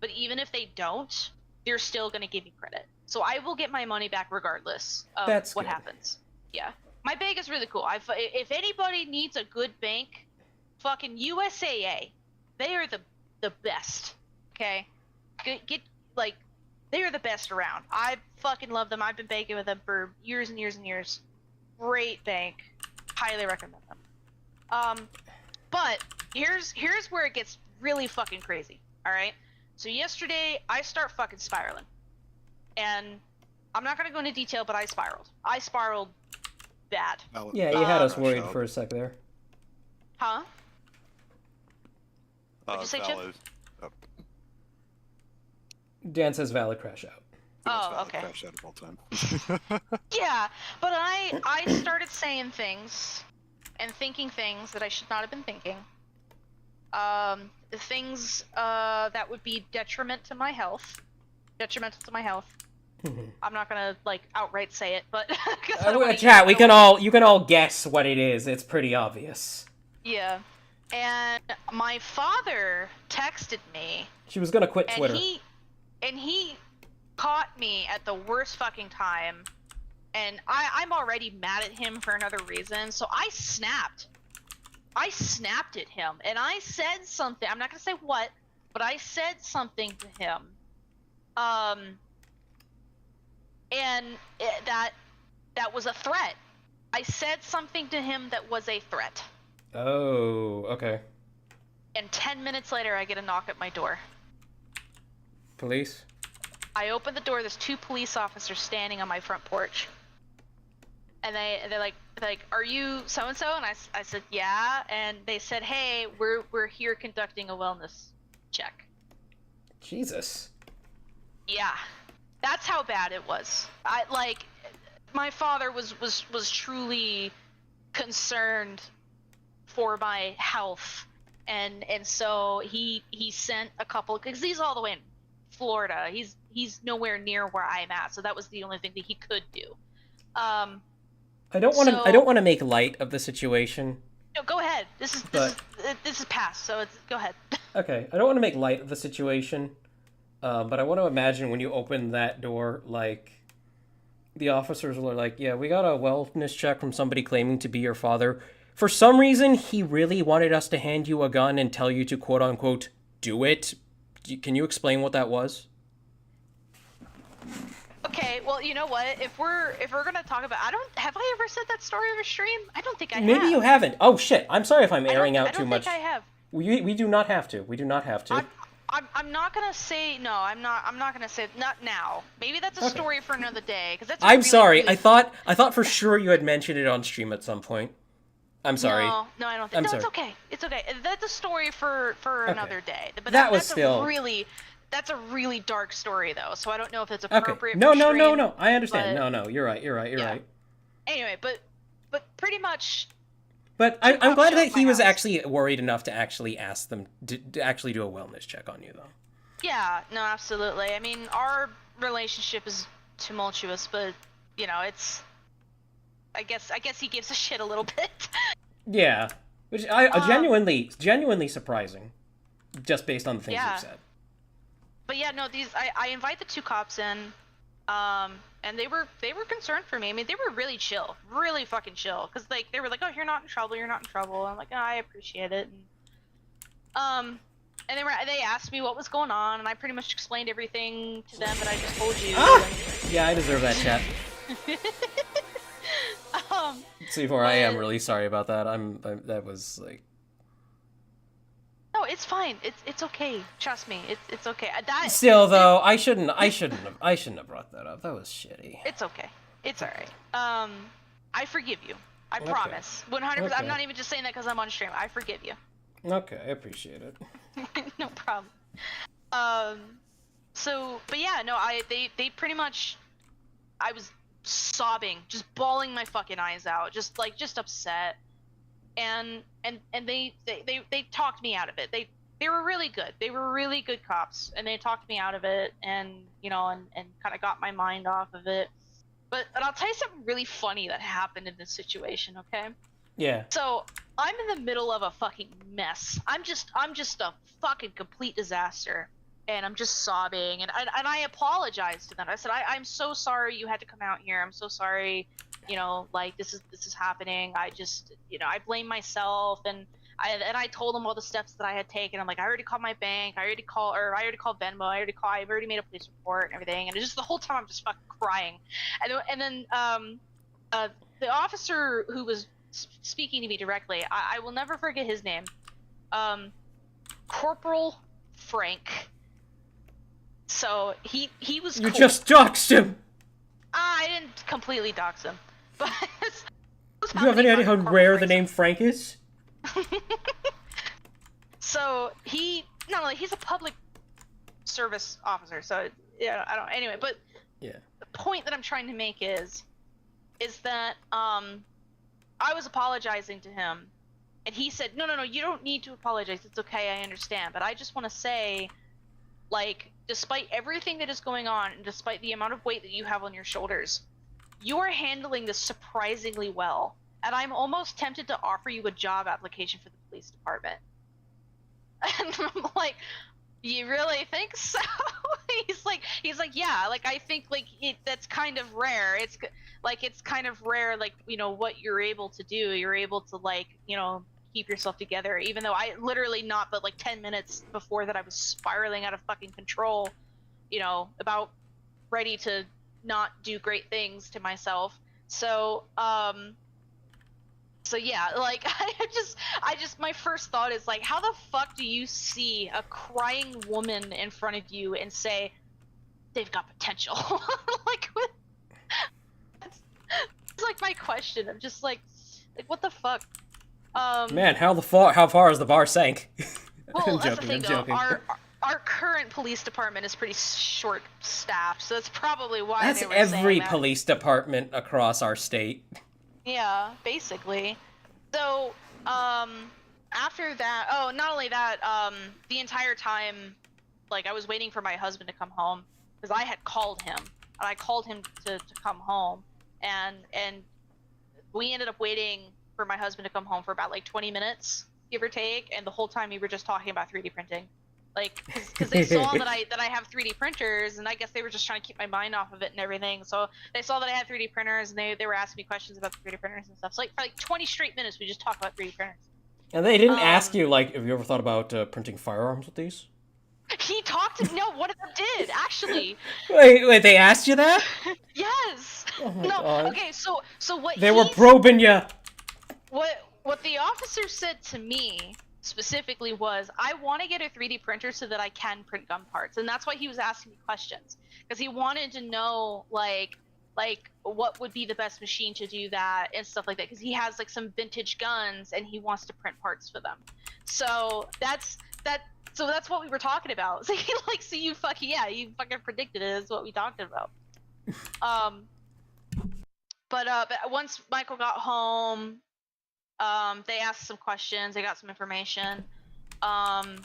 but even if they don't, they're still gonna give me credit. So I will get my money back regardless of what happens. Yeah. My bank is really cool. If anybody needs a good bank, fucking USAA, they are the best. Okay, get like, they are the best around. I fucking love them. I've been banking with them for years and years and years. Great bank, highly recommend them. But here's where it gets really fucking crazy. All right. So yesterday I start fucking spiraling, and I'm not gonna go into detail, but I spiraled bad. Yeah, you had us Crash worried out. for a sec there. Huh? What'd you say, Chip? Valid. Dan says valid crash out. Oh, Valid okay. Crash out of all time. Yeah, but I started saying things and thinking things that I should not have been thinking. Things that would be detrimental to my health. I'm not gonna like outright say it, but 'cause I don't wanna Chat, use- you can all guess what it is. It's pretty obvious. Yeah, and my father texted me, She was gonna quit and Twitter. he caught me at the worst fucking time, and I'm already mad at him for another reason, so I snapped at him, and I said something. I'm not gonna say what, but I said something to him, and that was a threat. I said something to him that was a threat, Oh, okay. and 10 minutes later I get a knock at my door. Police? I open the door. There's 2 police officers standing on my front porch, and they're like, "Are you so and so?" And I said, "Yeah." And they said, "Hey, we're here conducting a wellness check." Jesus. Yeah, that's how bad it was. My father was truly concerned for my health, and so he sent a couple, because he's all the way in Florida. He's nowhere near where I'm at, so that was the only thing that he could do. I don't want to make light of the situation. No, go ahead. This is past, so go ahead. Okay, I don't want to make light of the situation, but I want to imagine when you open that door, like, the officers were like, "Yeah, we got a wellness check from somebody claiming to be your father. For some reason, he really wanted us to hand you a gun and tell you to quote unquote do it. Can you explain what that was?" Okay, well, you know what? If we're gonna talk about, have I ever said that story over stream? I don't think I have. Maybe you haven't. Oh shit! I'm sorry if I'm airing out too much. I don't think I have. We do not have to. We do not have to. I'm not gonna say no. I'm not gonna say not now. Maybe that's a story for another day. Because that's. I'm sorry. I thought for sure you had mentioned it on stream at some point. I'm sorry. No, I don't think. I'm No, sorry. it's okay. It's okay. That's a story for another day. But That was that's still- that's a really dark story though. So I don't know if it's Okay. appropriate. No. for stream, I understand. but- No. You're right. You're Yeah. right. Anyway, but pretty much. But I'm glad cops that showed he my was house. actually worried enough to actually ask them to actually do a wellness check on you, though. Yeah, no, absolutely. I mean, our relationship is tumultuous, but you know, it's. I guess he gives a shit a little bit. Yeah, which genuinely surprising, just based on the things Yeah. you've said. But yeah, no, I invite the 2 cops in, and they were concerned for me. I mean, they were really chill, really fucking chill, because like they were like, "Oh, you're not in trouble. I'm like, "Oh, I appreciate it." And they asked me what was going on, and I pretty much explained everything to them that I just told you. Yeah, I deserve that chat. C4, I am really sorry about that. That was like. No, it's fine. It's okay. Trust me. It's okay. Still, though, I shouldn't have brought that up. That was shitty. It's okay. It's all right. I forgive you. I Okay. promise. 100%. Okay. I'm not even just saying that because I'm on stream. I forgive you. Okay, I appreciate it. No problem. So, but yeah, no, they pretty much, I was sobbing, just bawling my fucking eyes out, just upset, and they talked me out of it. They were really good. They were really good cops, and they talked me out of it, and you know, and kind of got my mind off of it. But I'll tell you something really funny that happened in this situation, okay? Yeah. So I'm in the middle of a fucking mess. I'm just a fucking complete disaster, and I'm just sobbing. And I apologized to them. I said, I'm so sorry you had to come out here. I'm so sorry you know, like this is happening. I just, you know, I blame myself, and I told him all the steps that I had taken. I'm like, I already called my bank, I already called Venmo, I've already made a police report and everything. And just the whole time I'm just fucking crying. And then the officer who was speaking to me directly, I will never forget his name. Corporal Frank. So he was You cool. just doxed him! I didn't completely dox him, but Do you have any idea how rare the name Frank is? So he's a public service officer, so yeah, I don't. Anyway, but yeah, the point that I'm trying to make is that I was apologizing to him, and he said, no, you don't need to apologize. It's okay, I understand. But I just want to say, like, despite everything that is going on, and despite the amount of weight that you have on your shoulders, you are handling this surprisingly well. And I'm almost tempted to offer you a job application for the police department. And I'm like, you really think so? he's like, yeah, like, I think, like, that's kind of rare. It's kind of rare, like, you know, what you're able to do. You're able to, like, you know, keep yourself together, even though I literally not but like 10 minutes before that I was spiraling out of fucking control, you know, about ready to not do great things to myself. So yeah, like, I just my first thought is, like, how the fuck do you see a crying woman in front of you and say they've got potential? Like, what? That's like my question. I'm just like what the fuck? Man, how far has the bar sank? Well, that's the thing, though. Our current police department is pretty short-staffed, so that's probably why that's they were every saying that. Police department across our state. Yeah, basically. So, after that, not only that, the entire time, like, I was waiting for my husband to come home, because I had called him, and I called him to come home, and we ended up waiting for my husband to come home for about, like, 20 minutes, give or take, and the whole time we were just talking about 3D printing. Like, because they saw that I have 3D printers, and I guess they were just trying to keep my mind off of it and everything. So they saw that I had 3D printers, and they were asking me questions about the 3D printers and stuff. So, like, for like 20 straight minutes, we just talked about 3D printers. And they didn't ask you, like, have you ever thought about printing firearms with these? He talked to no, one of them did, actually. Wait, they asked you that? Yes. Oh my no, God. okay, so what they were probing you. What the officer said to me specifically was, I want to get a 3D printer so that I can print gun parts, and that's why he was asking me questions, because he wanted to know like what would be the best machine to do that and stuff like that, because he has like some vintage guns and he wants to print parts for them. So that's what we were talking about. So he like, so you fucking predicted it, is what we talked about. But once Michael got home, they asked some questions, they got some information, and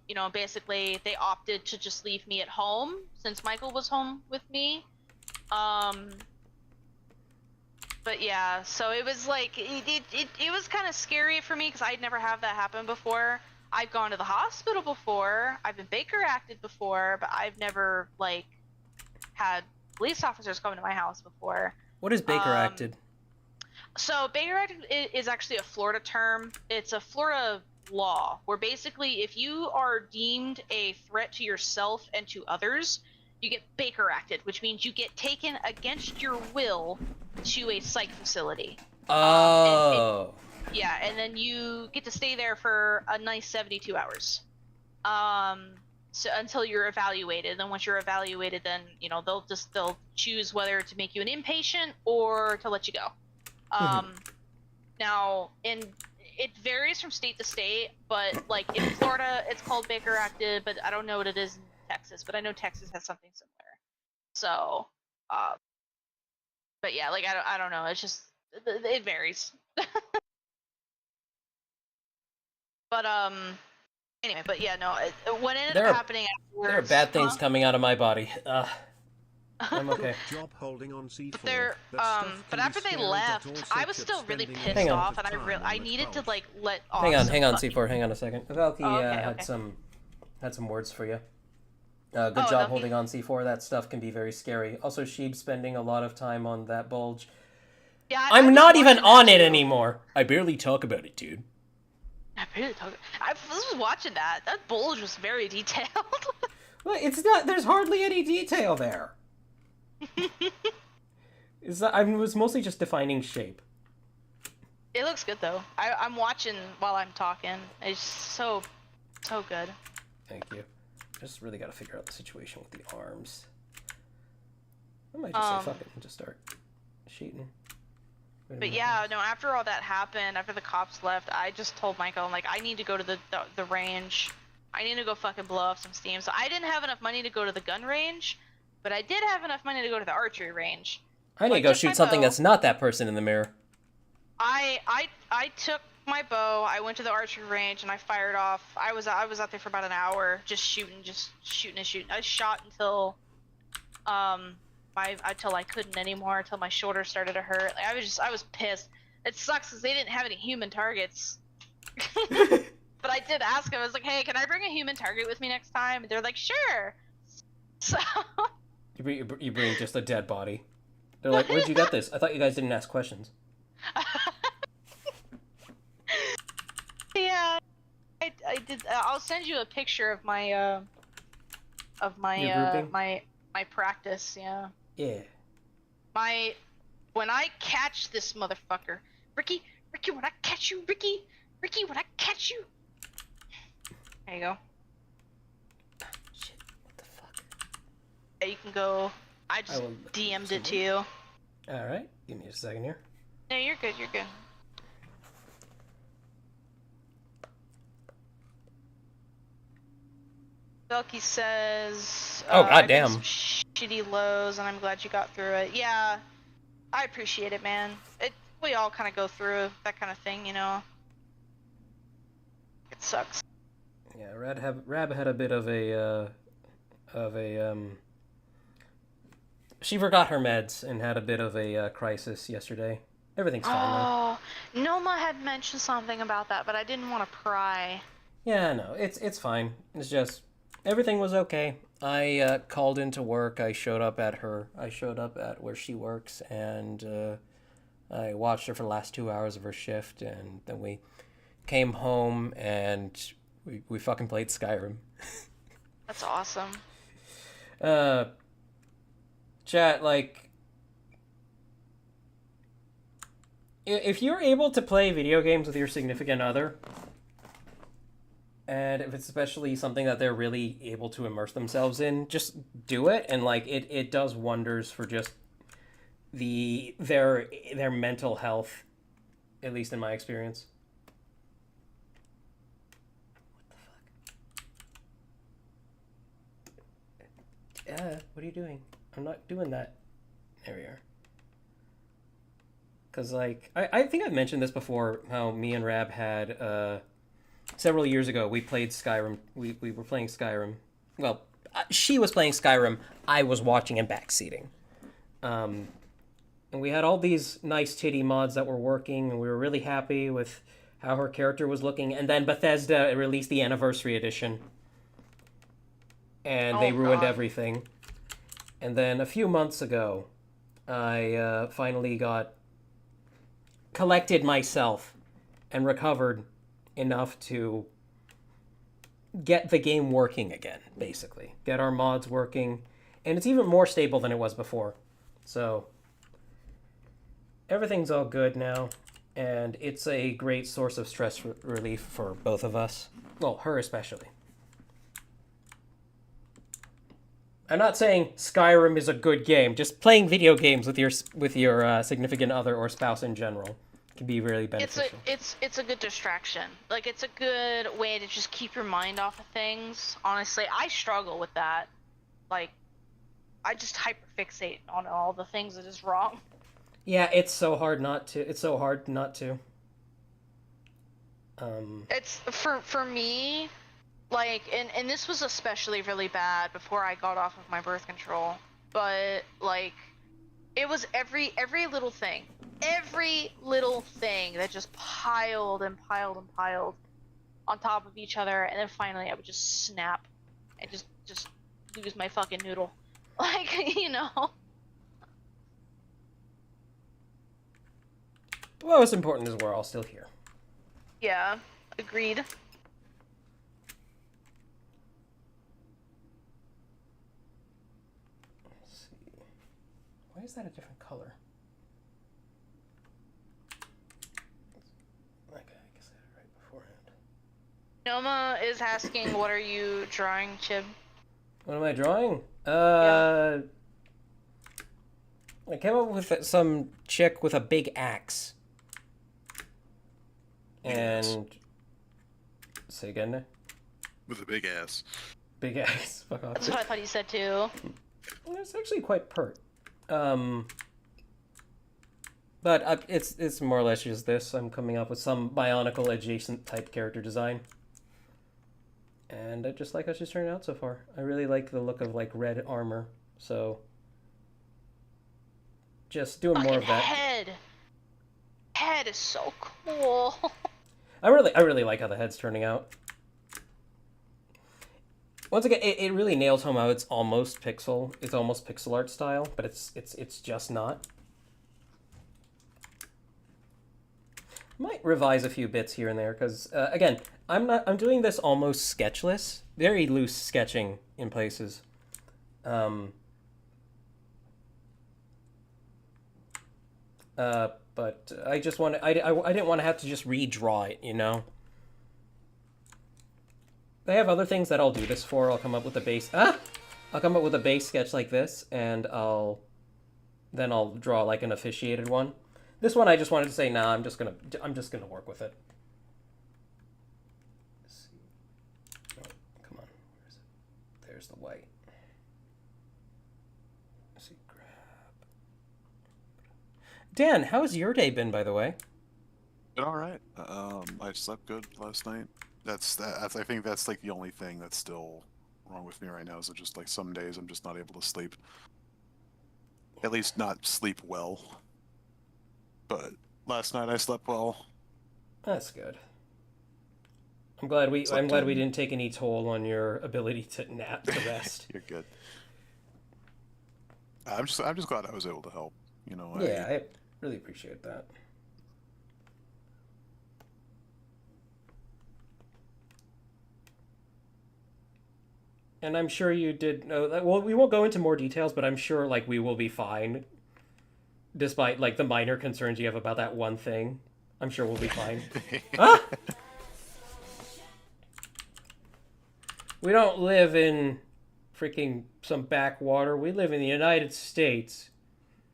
you know, basically they opted to just leave me at home since Michael was home with me. But yeah, so it was like, it was kind of scary for me, because I'd never had that happen before. I've gone to the hospital before, I've been Baker acted before, but I've never, like, had police officers come to my house before. What is Baker acted? So Baker acted is actually a Florida term. It's a Florida law where basically if you are deemed a threat to yourself and to others, you get Baker acted, which means you get taken against your will to a psych facility. Oh. And then you get to stay there for a nice 72 hours. So until you're evaluated. Then once you're evaluated, then, you know, they'll choose whether to make you an inpatient or to let you go. Now, it varies from state to state, but like in Florida, it's called Baker acted, but I don't know what it is in Texas, but I know Texas has something similar. So, but yeah, like, I don't know. It's just, it varies. But, anyway, but yeah, no, what ended up happening afterwards... There are bad things coming out of my body. I'm okay. Job holding on C4. But after they left, I was still really pissed off, and I needed to, like, let off. Hang on, C4. Hang on a second. Valky had some words for you. Good Oh, job no, holding on C4. That stuff can be very scary. Also, Sheeb's spending a lot of time on that bulge. Yeah, I I'm was not even watching on that it too. anymore. I barely talk about it, dude. I was watching that. That bulge was very detailed. Well, it's not. There's hardly any detail there. I was mostly just defining shape. It looks good though. I'm watching while I'm talking. It's so good. Thank you. Just really got to figure out the situation with the arms. I might just say fuck it and just start shooting. But yeah, no. After all that happened, after the cops left, I just told Michael, I'm like, I need to go to the range. I need to go fucking blow up some steam. So I didn't have enough money to go to the gun range, but I did have enough money to go to the archery range. I need to go shoot something that's not that person in the mirror. I took my bow. I went to the archery range and I fired off. I was out there for about an hour, just shooting. I shot until until I couldn't anymore, until my shoulder started to hurt. Like, I was pissed. It sucks because they didn't have any human targets. But I did ask them. I was like, hey, can I bring a human target with me next time? And they're like, sure. So You bring just a dead body. They're like, where'd you get this? I thought you guys didn't ask questions. yeah, I did. I'll send you a picture of my my practice. Yeah. Yeah. When I catch this motherfucker, Ricky, when I catch you, Ricky, when I catch you. There you go. Shit, what the fuck? Yeah, you can go. I just DM'd it to you. Alright, give me a second here. No, you're good, Belky says, oh, I've been goddamn. some shitty lows, and I'm glad you got through it. Yeah, I appreciate it, man. We all kind of go through that kind of thing, you know? It sucks. Yeah, Rab had a bit of a she forgot her meds and had a bit of a crisis yesterday. Everything's fine now. Oh, Noma had mentioned something about that, but I didn't want to pry. Yeah, no, it's fine. It's just everything was okay. I called into work. I showed up at where she works, and I watched her for the last 2 hours of her shift, and then we came home and we fucking played Skyrim. That's awesome. Chat, like, if you're able to play video games with your significant other, and if it's especially something that they're really able to immerse themselves in, just do it, and like it does wonders for just their mental health, at least in my experience. What the fuck? What are you doing? I'm not doing that. There we are. Because, like, I think I've mentioned this before, how me and Rab had, several years ago, we played Skyrim. We were playing Skyrim. Well, she was playing Skyrim. I was watching and backseating. And we had all these nice titty mods that were working, and we were really happy with how her character was looking. And then Bethesda released the Anniversary Edition. And they ruined everything. And then a few months ago, I finally collected myself and recovered enough to get the game working again, basically. Get our mods working. And it's even more stable than it was before. So, everything's all good now. And it's a great source of stress relief for both of us. Well, her especially. I'm not saying Skyrim is a good game. Just playing video games with your significant other or spouse in general can be really beneficial. It's a good distraction. Like, it's a good way to just keep your mind off of things. Honestly, I struggle with that. Like, I just hyperfixate on all the things that is wrong. Yeah, it's so hard not to. It's for me. Like, and this was especially really bad before I got off of my birth control, but, like, it was every little thing that just piled and piled and piled on top of each other, and then finally I would just snap and just lose my fucking noodle. Like, you know. Well, what's important is we're all still here. Yeah, agreed. Let's see. Why is that a different color? Okay, I guess I had it right beforehand. Noma is asking, what are you drawing, Chib? What am I drawing? I came up with some chick with a big axe. And say again. With a big ass. Big axe. Fuck off. That's what I thought you said too. Well, it's actually quite pert. But it's more or less just this. I'm coming up with some Bionicle adjacent type character design. And I just like how she's turned out so far. I really like the look of like red armor. So just doing more of that. Head is so cool. I really like how the head's turning out. Once again, it really nails home how it's almost pixel. It's almost pixel art style, but it's just not. Might revise a few bits here and there because again, I'm doing this almost sketchless, very loose sketching in places. But I just want I didn't want to have to just redraw it, you know. They have other things that I'll do this for. I'll come up with a base. I'll come up with a base sketch like this, and I'll draw like an officiated one. This one I just wanted to say, nah, I'm just gonna work with it. Let's see. Oh, come on, where is it? There's the white. Let's see, grab. Dan, how's your day been, by the way? Been all right. I slept good last night. I think that's like the only thing that's still wrong with me right now. Is that just like some days I'm just not able to sleep. At least not sleep well. But last night I slept well. That's good. I'm glad we didn't take any toll on your ability to nap to rest. You're good. I'm just glad I was able to help. You know. Yeah, I really appreciate that. And I'm sure you did know that. Well, we won't go into more details, but I'm sure like we will be fine. Despite like the minor concerns you have about that one thing, I'm sure we'll be fine. Ah! We don't live in freaking some backwater. We live in the United States.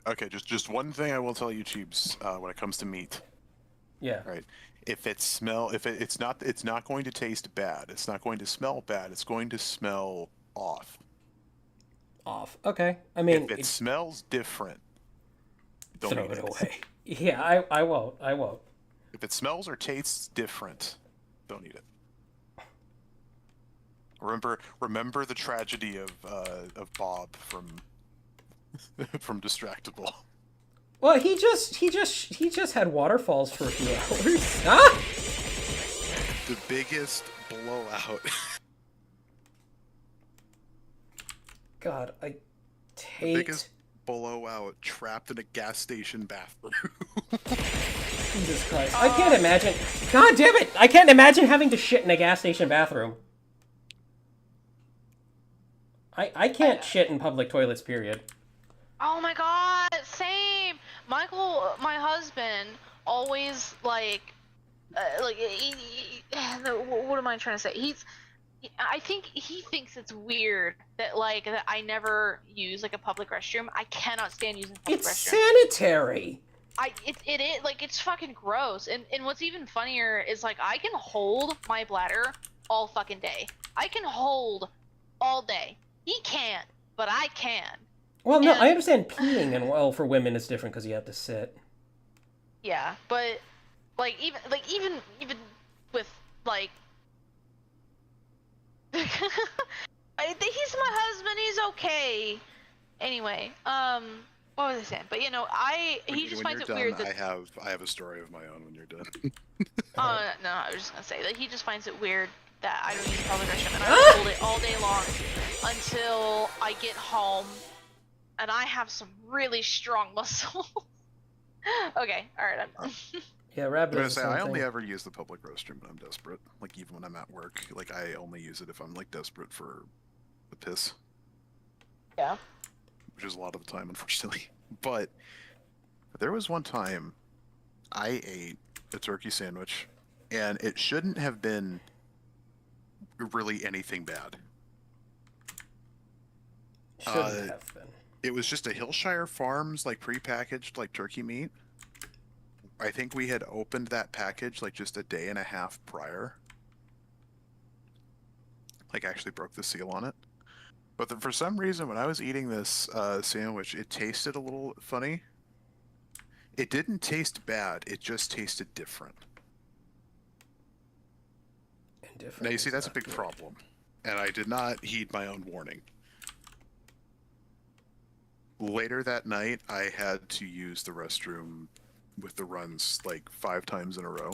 Okay, just one thing I will tell you, Cheebs, when it comes to meat. Yeah. Right. If it's not going to taste bad. It's not going to smell bad. It's going to smell off. Off. Okay. I mean, if it smells different, don't throw eat it it away. Yeah, I won't. I won't. If it smells or tastes different, don't eat it. Remember the tragedy of Bob from Distractable. Well, he just had waterfalls for a few hours. Ah! The biggest blowout. God, I hate... The biggest blowout trapped in a gas station bathroom. Jesus Christ. I can't imagine... God damn it! I can't imagine having to shit in a gas station bathroom. I can't shit in public toilets, period. Oh my god, same. Michael, my husband, always what am I trying to say? I think he thinks it's weird that that I never use like a public restroom. I cannot stand using public restrooms. It's sanitary. It is like it's fucking gross. And what's even funnier is like I can hold my bladder all fucking day. I can hold all day. He can't, but I can. Well, no, I understand peeing, and well, for women it's different because you have to sit. Yeah, but even with he's my husband. He's okay. Anyway, what was I saying? But he just finds it weird that I have a story of my own when you're done. no, I was just gonna say that he just finds it weird that I don't use the public restroom, and I will hold it all day long until I get home, and I have some really strong muscles. Okay, alright, I'm done. Yeah, I'm Rabbit gonna is the say same I only thing. ever use the public restroom when I'm desperate. Like even when I'm at work, like I only use it if I'm like desperate for the piss, Yeah. which is a lot of the time, unfortunately. But there was one time I ate a turkey sandwich, and it shouldn't have been really anything bad. Shouldn't have been. It was just a Hillshire Farms like prepackaged like turkey meat. I think we had opened that package like just a day and a half prior. Like actually broke the seal on it. But for some reason, when I was eating this sandwich, it tasted a little funny. It didn't taste bad. It just tasted different. Indifferent Now you is see, that's a not big good. problem. And I did not heed my own warning. Later that night, I had to use the restroom with the runs like 5 times in a row,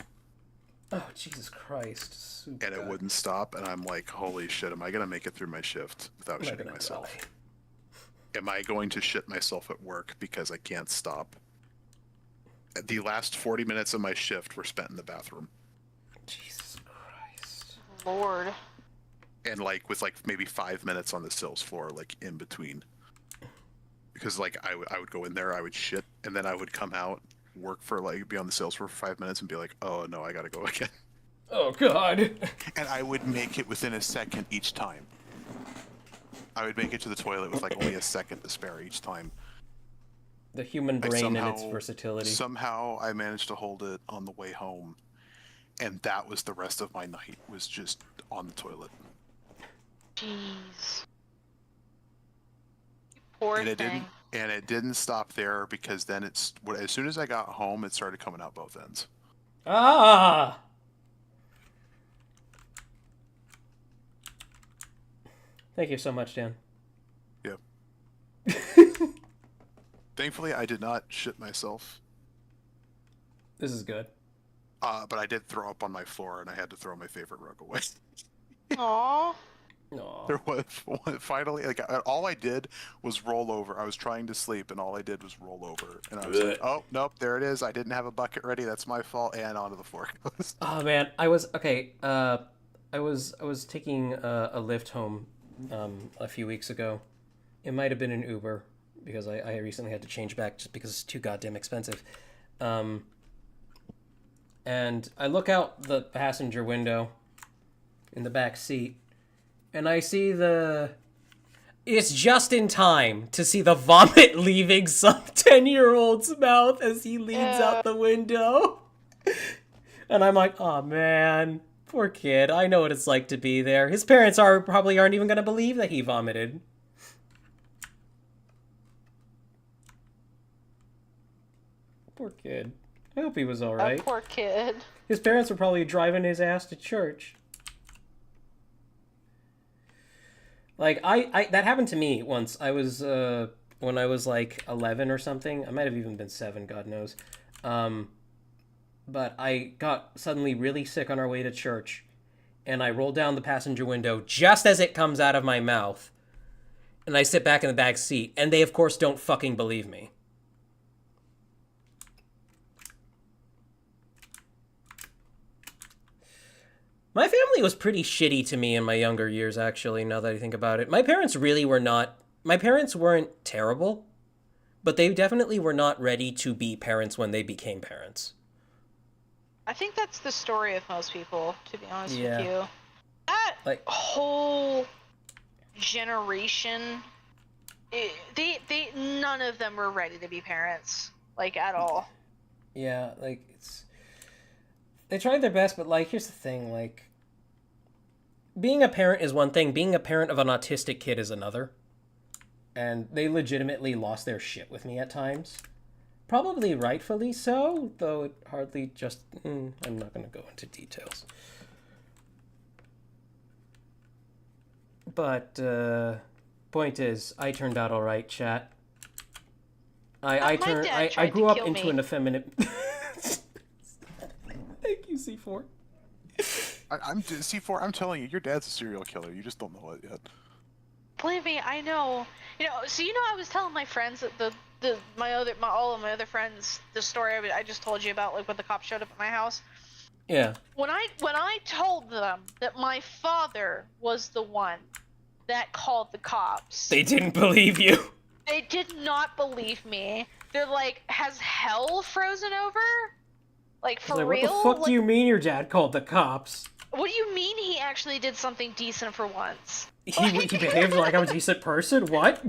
Oh, Jesus Christ. Soup and it God. wouldn't stop. And I'm like, holy shit, am I going to make it through my shift without I'm not shitting gonna myself? die. Am I going to shit myself at work because I can't stop? The last 40 minutes of my shift were spent in the bathroom. Jesus Christ. Lord. And like with like maybe 5 minutes on the sales floor, like in between. Because like I would go in there, I would shit, and then I would come out, work for like be on the sales floor for 5 minutes, and be like, oh no, I gotta go again. Oh, God. And I would make it within a second each time. I would make it to the toilet with like only a second to spare each time. The human Like, brain and its versatility. Somehow I managed to hold it on the way home, and that was the rest of my night, was just on the toilet. Jeez. You poor And thing. it didn't stop there, because then as soon as I got home, it started coming out both ends. Ah! Thank you so much, Dan. Yep. Thankfully, I did not shit myself, This is good. but I did throw up on my floor, and I had to throw my favorite rug away. Aww. Aw. There was finally, like, all I did was roll over. I was trying to sleep, and all I did was roll over. And I was like, oh, nope, there it is. I didn't have a bucket ready. That's my fault. And onto the floor it goes. Oh, man. I was taking a lift home a few weeks ago. It might have been an Uber, because I recently had to change back just because it's too goddamn expensive. And I look out the passenger window in the back seat, and I see it's just in time to see the vomit leaving some 10-year-old's mouth as he leans out the window. And I'm like, oh man, poor kid. I know what it's like to be there. His parents probably aren't even going to believe that he vomited. Poor kid. I hope he was alright. That poor kid. His parents were probably driving his ass to church. Like, that happened to me once. I was, when I was, like, 11 or something. I might have even been 7, God knows. But I got suddenly really sick on our way to church. And I roll down the passenger window just as it comes out of my mouth. And I sit back in the back seat. And they, of course, don't fucking believe me. My family was pretty shitty to me in my younger years, actually, now that I think about it. My parents really were not... My parents weren't terrible, but they definitely were not ready to be parents when they became parents. I think that's the story of most people, to be honest Yeah. with you. That Like- whole generation, none of them were ready to be parents, like, at all. Yeah, like, it's... They tried their best, but, like, here's the thing, like... Being a parent is one thing, being a parent of an autistic kid is another. And they legitimately lost their shit with me at times. Probably rightfully so, though it hardly just... I'm not gonna go into details. But, point is, I turned out alright, chat. I tried grew to up kill into me. an effeminate... Thank you, C4. I'm C4. I'm telling you, your dad's a serial killer. You just don't know it yet. Believe me, I know. So I was telling my friends that all of my other friends the story I just told you about, like when the cops showed up at my house. Yeah. When I told them that my father was the one that called the cops, They didn't believe you. they did not believe me. They're like, has hell frozen over? Like, for Like, real? what the fuck like, do you mean your dad called the cops? What do you mean he actually did something decent for once? He behaved like I'm a decent person? What?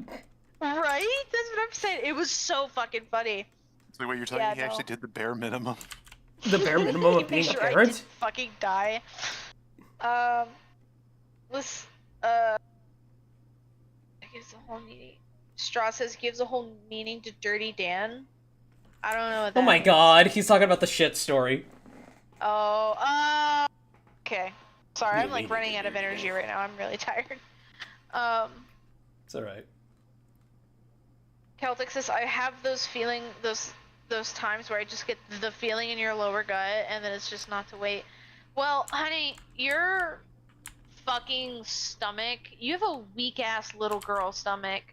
Right? That's what I'm saying. It was so fucking funny. So wait, you're telling me he actually did the bare minimum? The bare minimum of Make being a sure I parent? didn't fucking die. Let's, gives a whole meaning. Straw says gives a whole meaning to Dirty Dan. I don't know what that Oh my means. god, he's talking about the shit story. Oh, okay. Sorry, I'm Yeah, like running out of energy right now. I'm really tired. It's alright. Celtic says I have those those times where I just get the feeling in your lower gut and then it's just not to wait. Well, honey, your fucking stomach, you have a weak ass little girl stomach.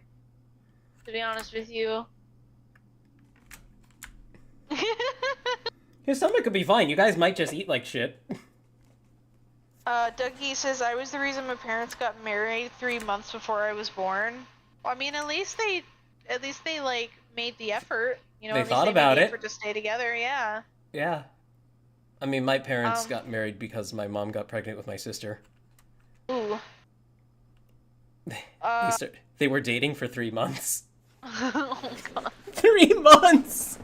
To be honest with you. His stomach could be fine. You guys might just eat like shit. Dougie says I was the reason my parents got married 3 months before I was born. Well, I mean, at least they like made the effort. They at least thought they about made the it. effort to stay together. Yeah. Yeah. I mean, my parents got married because my mom got pregnant with my sister. Ooh. They were dating for 3 months. Oh god. 3 months!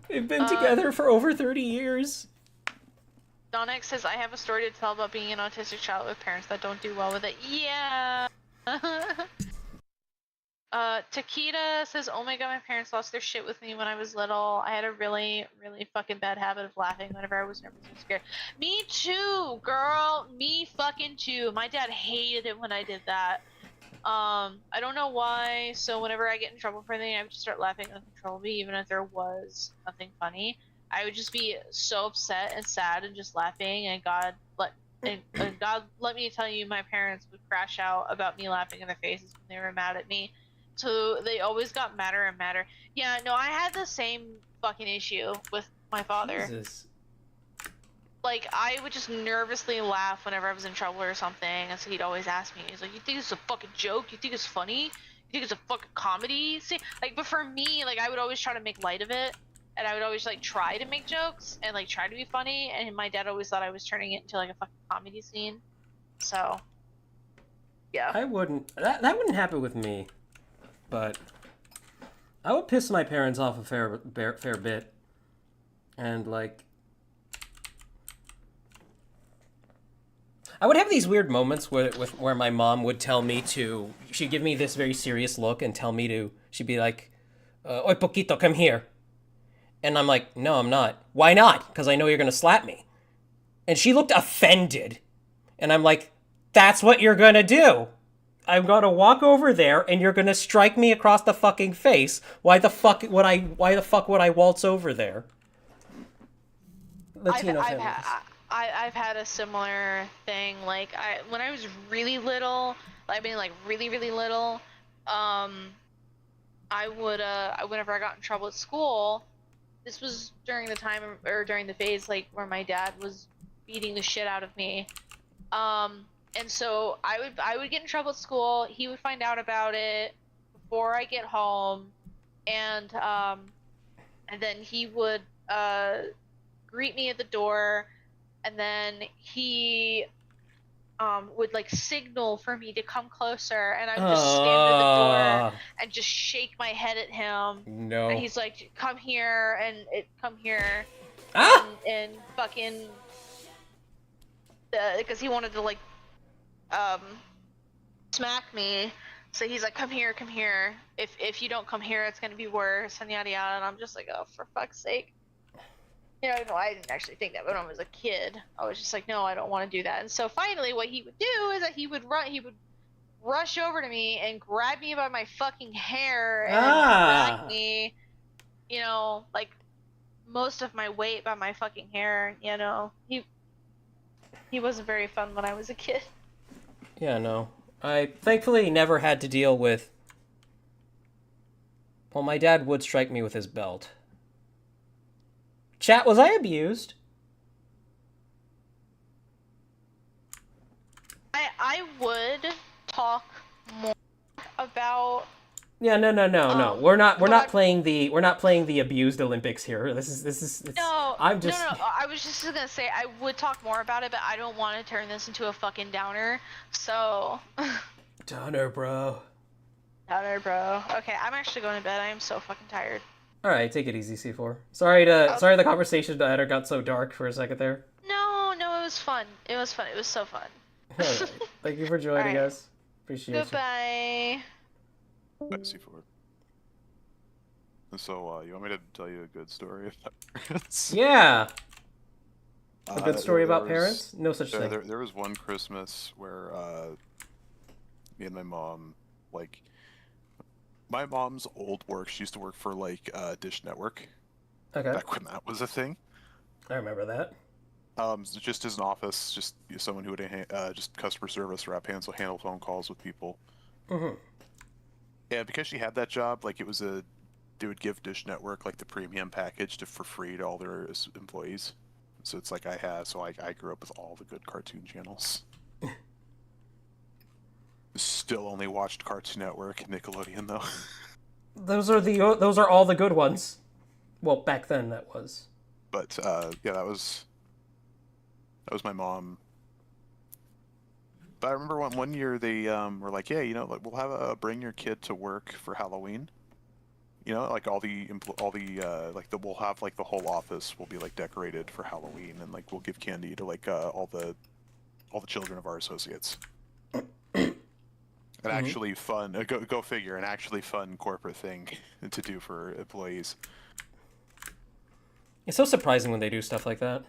They've been together for over 30 years. Donex says, I have a story to tell about being an autistic child with parents that don't do well with it. Yeah! Takeda says, oh my god, my parents lost their shit with me when I was little. I had a really, really fucking bad habit of laughing whenever I was nervous or scared. Me too, girl! Me fucking too. My dad hated it when I did that. I don't know why, so whenever I get in trouble for anything, I would just start laughing uncontrollably, even if there was nothing funny. I would just be so upset and sad and just laughing, and God let me tell you, my parents would crash out about me laughing in their faces when they were mad at me. So they always got madder and madder. Yeah, no, I had the same fucking issue with my father. Jesus. Like, I would just nervously laugh whenever I was in trouble or something, and so he'd always ask me, he's like, you think it's a fucking joke? You think it's funny? You think it's a fucking comedy? See, like, but for me, like, I would always try to make light of it, and I would always, like, try to make jokes, and, like, try to be funny, and my dad always thought I was turning it into, like, a fucking comedy scene. So, yeah. I wouldn't... That wouldn't happen with me. But I would piss my parents off a fair bit. And, like... I would have these weird moments where my mom would tell me to... She'd give me this very serious look and tell me to... She'd be like, Oy, Poquito, come here. And I'm like, no, I'm not. Why not? Because I know you're going to slap me. And she looked offended. And I'm like, that's what you're going to do. I'm going to walk over there and you're going to strike me across the fucking face. Why the fuck would I waltz over there? I've had a similar thing. Like, when I was really little, I mean, like, really, really little, I would, whenever I got in trouble at school, this was during the time, or during the phase, like, where my dad was beating the shit out of me. And so I would get in trouble at school. He would find out about it before I get home, and then he would greet me at the door, and then he would like signal for me to come closer, and I would just stand at the door and just shake my head at him. No. And he's like, "Come here," come here, and fucking, because he wanted to like smack me. So he's like, come here. If you don't come here, it's gonna be worse, and yada yada. And I'm just like, oh, for fuck's sake. No, I didn't actually think that when I was a kid. I was just like, no, I don't want to do that. And so finally, what he would do is that he would rush over to me and grab me by my fucking hair and drag me, like most of my weight by my fucking hair. He wasn't very fun when I was a kid. Yeah, no. I thankfully never had to deal with... Well, my dad would strike me with his belt. Chat, was I abused? I would talk more about... Yeah, no. We're not playing the abused Olympics here. This is it's, No, I'm just no. I was just gonna say I would talk more about it, but I don't want to turn this into a fucking downer. So. Downer, bro. Downer, bro. Okay, I'm actually going to bed. I am so fucking tired. All right, take it easy, C4. Sorry the conversation got so dark for a second there. No, it was fun. It was fun. It was so fun. All right. Thank you for joining All right. us. Appreciate Goodbye. C4. So, you want me to tell you a good story about parents? you. Yeah. A good story there about was- parents? No such thing. There was one Christmas where me and my mom, like, my mom's old work, she used to work for, like, Dish Network. Okay. Back when that was a thing. I remember that. Just as an office, just someone who would just customer service rep, handle phone calls with people. Mm-hmm. Yeah, because she had that job, like, they would give Dish Network, like, the premium package for free to all their employees. So it's like I grew up with all the good cartoon channels. Still only watched Cartoon Network and Nickelodeon, though. Those are all the good ones. Well, back then that was. But, yeah, that was my mom. But I remember one year they were like, yeah, like, we'll have a bring your kid to work for Halloween. Like we'll have like the whole office will be like decorated for Halloween, and like we'll give candy to like all the children of our associates. An actually fun, go figure, an actually fun corporate thing to do for employees. It's so surprising when they do stuff like that.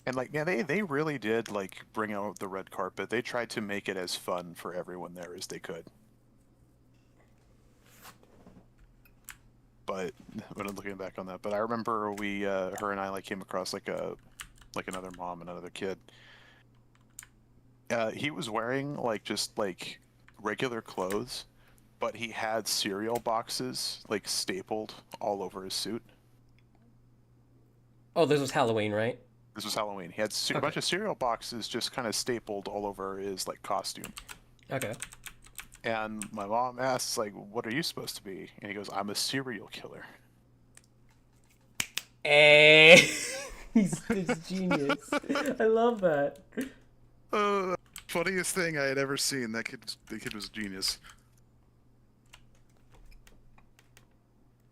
And like, yeah, they really did like bring out the red carpet. They tried to make it as fun for everyone there as they could. But when I'm looking back on that, but I remember her and I like came across like another mom and another kid. He was wearing like just like regular clothes, but he had cereal boxes like stapled all over his suit. Oh, this was Halloween, right? This was Halloween. He had a bunch of cereal boxes just kind of stapled all over his like costume. Okay. And my mom asks, like, what are you supposed to be? And he goes, I'm a serial killer. Hey, he's genius. I love that. Funniest thing I had ever seen. The kid was a genius.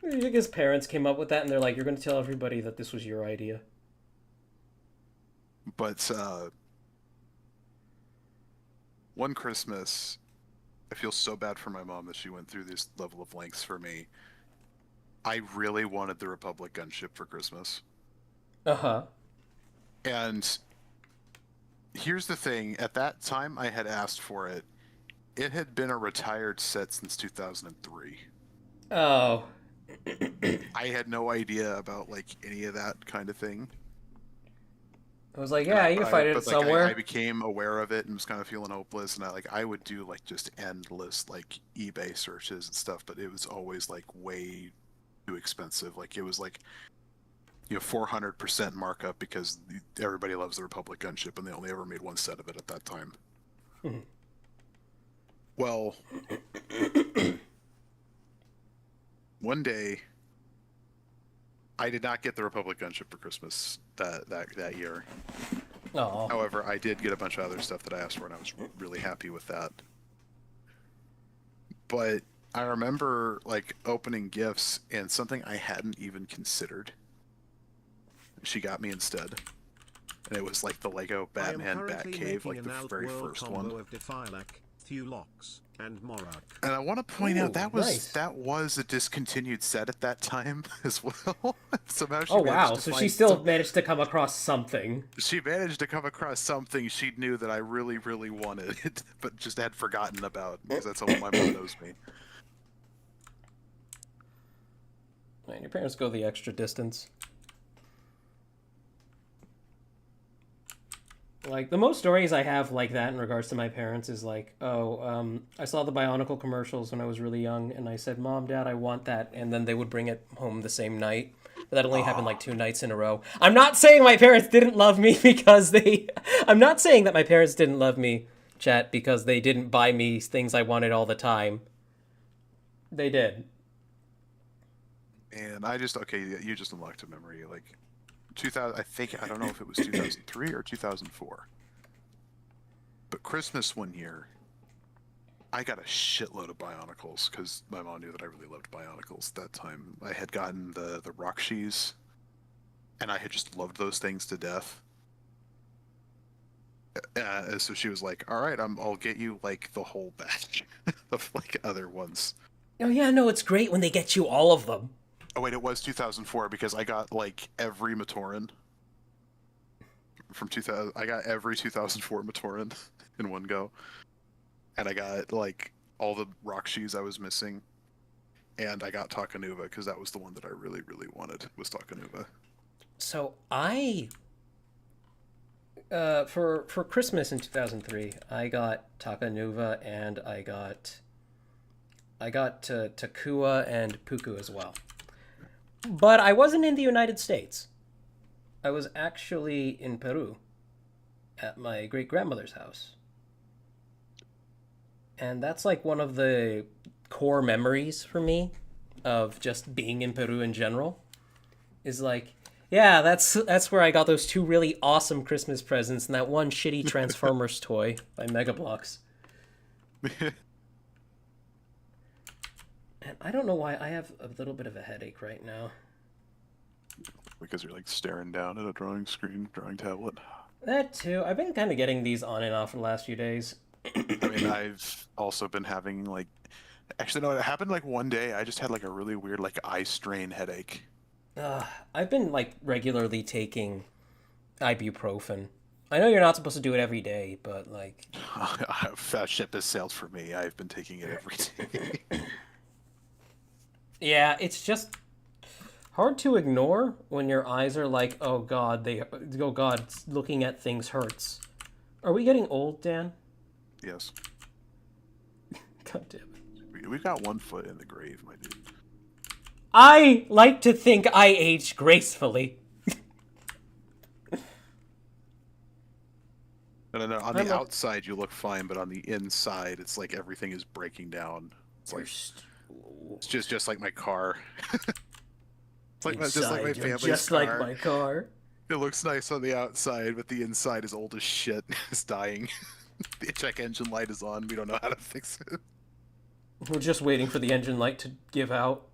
You think his parents came up with that and they're like, you're going to tell everybody that this was your idea? But, one Christmas, I feel so bad for my mom that she went through this level of lengths for me. I really wanted the Republic gunship for Christmas. Uh-huh. And here's the thing. At that time, I had asked for it. It had been a retired set since 2003. Oh. I had no idea about, like, any of that kind of thing. I was like, yeah, you can find it somewhere. I became aware of it and was kind of feeling hopeless, and I would do like just endless like eBay searches and stuff, but it was always like way too expensive. Like it was like 400% markup because everybody loves the Republic gunship, and they only ever made one set of it at that time. Well, one day I did not get the Republic gunship for Christmas that year. Oh. However, I did get a bunch of other stuff that I asked for, and I was really happy with that. But I remember like opening gifts and something I hadn't even considered. She got me instead, and it was like the Lego Batman Batcave, like the very first one. And I want to point out that was a discontinued set at that time as well. Somehow she so she still managed to come across something. She managed to come across something she knew that I really, really wanted, but just had forgotten about, because that's how my mom knows me. Man, your parents go the extra distance. Like, the most stories I have like that in regards to my parents is like, I saw the Bionicle commercials when I was really young, and I said, Mom, Dad, I want that, and then they would bring it home the same night. But that only happened like 2 nights in a row. I'm not saying my parents didn't love me because they... I'm not saying that my parents didn't love me, chat, because they didn't buy me things I wanted all the time. They did. And I just, okay, you just unlocked a memory. Like, 2000, I don't know if it was 2003 or 2004. But Christmas one year, I got a shitload of Bionicles because my mom knew that I really loved Bionicles that time. I had gotten the Rockshees, and I had just loved those things to death. So she was like, all right, I'll get you, like, the whole batch of, like, other ones. Oh yeah, no, it's great when they get you all of them. Oh wait, it was 2004 because I got like every Matoran from 2000. I got every 2004 Matoran in one go, and I got like all the Rockshees I was missing, and I got Takanuva because that was the one that I really, really wanted was Takanuva. So I, for Christmas in 2003, I got Takanuva and I got Takua and Puku as well. But I wasn't in the United States. I was actually in Peru at my great-grandmother's house. And that's like one of the core memories for me of just being in Peru in general. Is like, yeah, that's where I got those 2 really awesome Christmas presents and that one shitty Transformers toy by Mega Bloks. And I don't know why I have a little bit of a headache right now. Because you're like staring down at a drawing tablet. That too. I've been kind of getting these on and off for the last few days. I mean, I've also been having like, actually no, it happened like one day. I just had like a really weird like eye strain headache. I've been like regularly taking ibuprofen. I know you're not supposed to do it every day, but like... That ship has sailed for me. I've been taking it every day. Yeah, it's just hard to ignore when your eyes are like, oh god, looking at things hurts. Are we getting old, Dan? Yes. God damn it. We've got 1 foot in the grave, my dude. I like to think I age gracefully. No. On the outside, you look fine, but on the inside, it's like everything is breaking down. It's like it's just like my car. It's like just like my family's just car. like my car. It looks nice on the outside, but the inside is old as shit. It's dying. The check engine light is on. We don't know how to fix it. We're just waiting for the engine light to give out.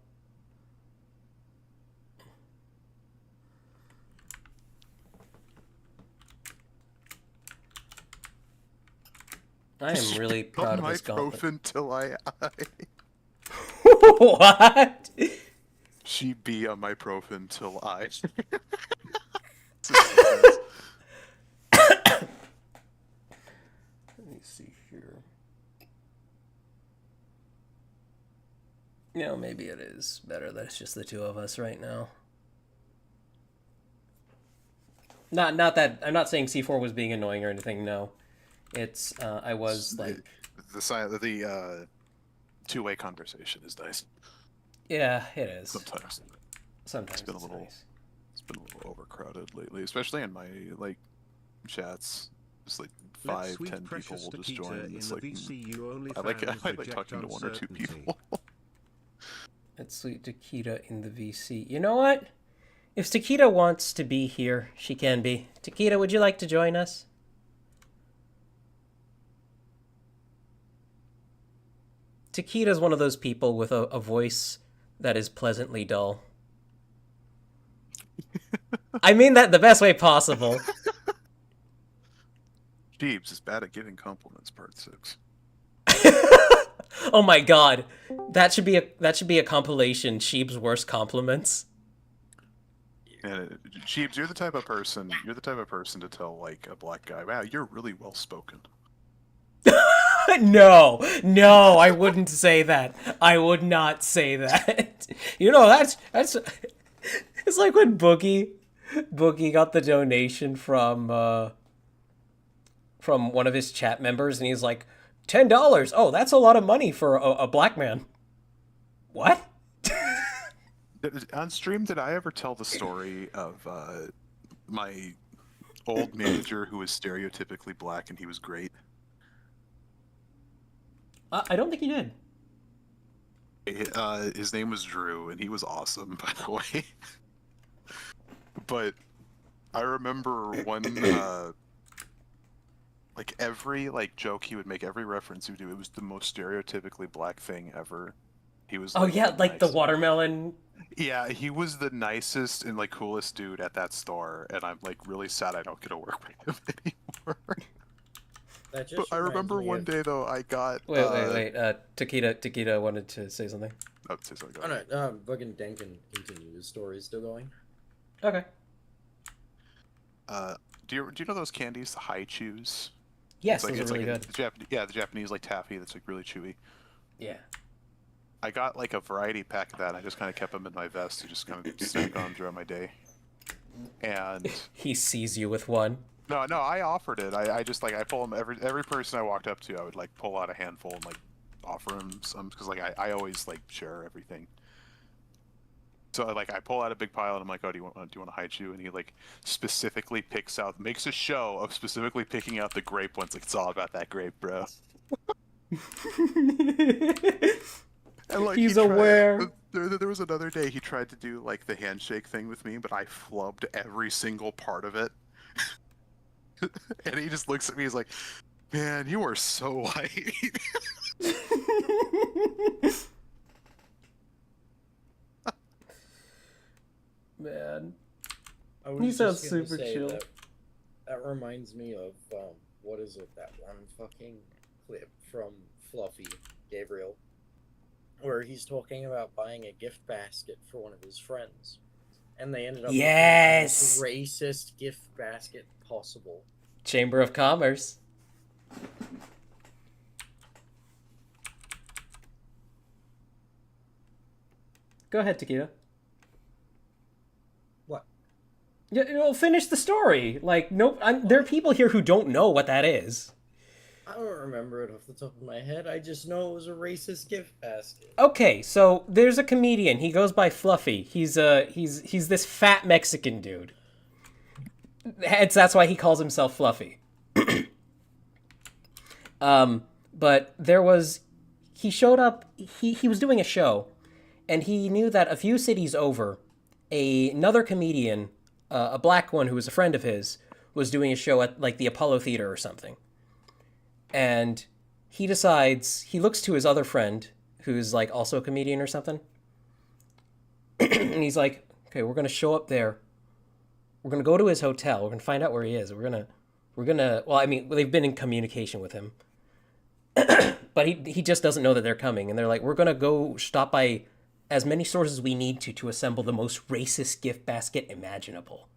I am really proud of this gauntlet. Until I What? She be on my profin till I. Let me see here. You know, maybe it is better that it's just the 2 of us right now. Not that I'm not saying C4 was being annoying or anything. No, it's I was like the two-way conversation is nice. Yeah, it is. Sometimes it's been a little nice. It's been a little overcrowded lately, especially in my like chats. Just like 5-10 people will just join. It's like I like talking to 1 or 2 people. It's sweet Takeda in the VC. You know what? If Takeda wants to be here, she can be. Takeda, would you like to join us? Takeda's one of those people with a voice that is pleasantly dull. I mean that the best way possible. Jeeves is bad at giving compliments, part 6. Oh my god. That should be a compilation, Sheeb's worst compliments. And Jeeves, you're the type of person to tell like a black guy, wow, you're really well spoken. No, I wouldn't say that. I would not say that. You know, that's it's like when Boogie got the donation from from one of his chat members, and he's like, $10. Oh, that's a lot of money for a black man. What? On stream, did I ever tell the story of my old manager who was stereotypically black and he was great? I don't think you did. His name was Drew, and he was awesome, by the way. But I remember one, like every joke he would make, every reference he would do, it was the most stereotypically black thing ever. He was. Oh yeah, like the watermelon. Yeah, he was the nicest and coolest dude at that store, and I'm really sad I don't get to work with him anymore. That But I remember one day though, I got. Wait. Taquita wanted to say something. Oh, say something. Oh no, fucking Dan can continue. His story is still going. Okay. Do you know those candies, the high chews? Yes, It's those are really good. The Japanese taffy that's really chewy. Yeah. I got a variety pack of that. I just kind of kept them in my vest to just kind of snack on throughout my day. And he sees you with one. No, I offered it. I just I pull them every person I walked up to. I would pull out a handful and offer him some because I always share everything. So I pull out a big pile and I'm like, oh, do you want a high chew? And he specifically makes a show of specifically picking out the grape ones. It's all about that grape, bro. And, he's aware. There was another day he tried to do the handshake thing with me, but I flubbed every single part of it. And he just looks at me. He's like, "Man, you are so white." Man, He sounds super chill. That reminds me of what is it? That one fucking clip from Fluffy Gabriel, where he's talking about buying a gift basket for one of his friends, and they ended up with the most racist gift basket possible. Chamber of Commerce. Go ahead, Taquita. What? Yeah, finish the story. Nope. There are people here who don't know what that is. I don't remember it off the top of my head. I just know it was a racist gift basket. Okay, so there's a comedian. He goes by Fluffy. He's this fat Mexican dude. That's why he calls himself Fluffy. But he showed up. He was doing a show, and he knew that a few cities over, another comedian, a black one who was a friend of his, was doing a show at the Apollo Theater or something. And he decides, he looks to his other friend, who's also a comedian or something. And he's like, okay, we're going to show up there. We're going to go to his hotel. We're going to find out where he is. We're going to, well, I mean, they've been in communication with him. But he just doesn't know that they're coming. And they're like, we're going to go stop by as many stores as we need to assemble the most racist gift basket imaginable.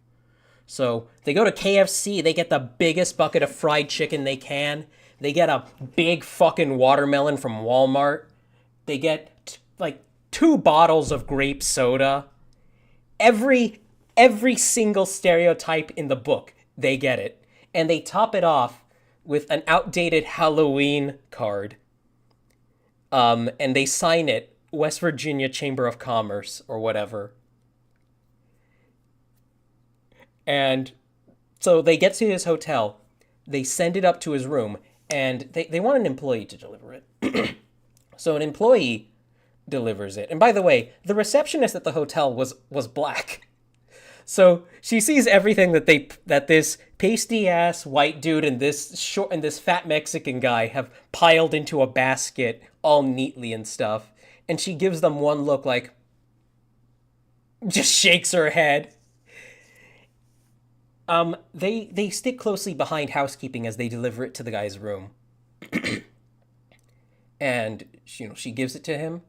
So they go to KFC. They get the biggest bucket of fried chicken they can. They get a big fucking watermelon from Walmart. They get 2 bottles of grape soda. Every single stereotype in the book, they get it. And they top it off with an outdated Halloween card. And they sign it, West Virginia Chamber of Commerce or whatever. And so they get to his hotel. They send it up to his room. And they want an employee to deliver it. So an employee delivers it. And by the way, the receptionist at the hotel was black. So she sees everything that this pasty-ass white dude and this fat Mexican guy have piled into a basket all neatly and stuff. And she gives them one look just shakes her head. They stick closely behind housekeeping as they deliver it to the guy's room. And she gives it to him.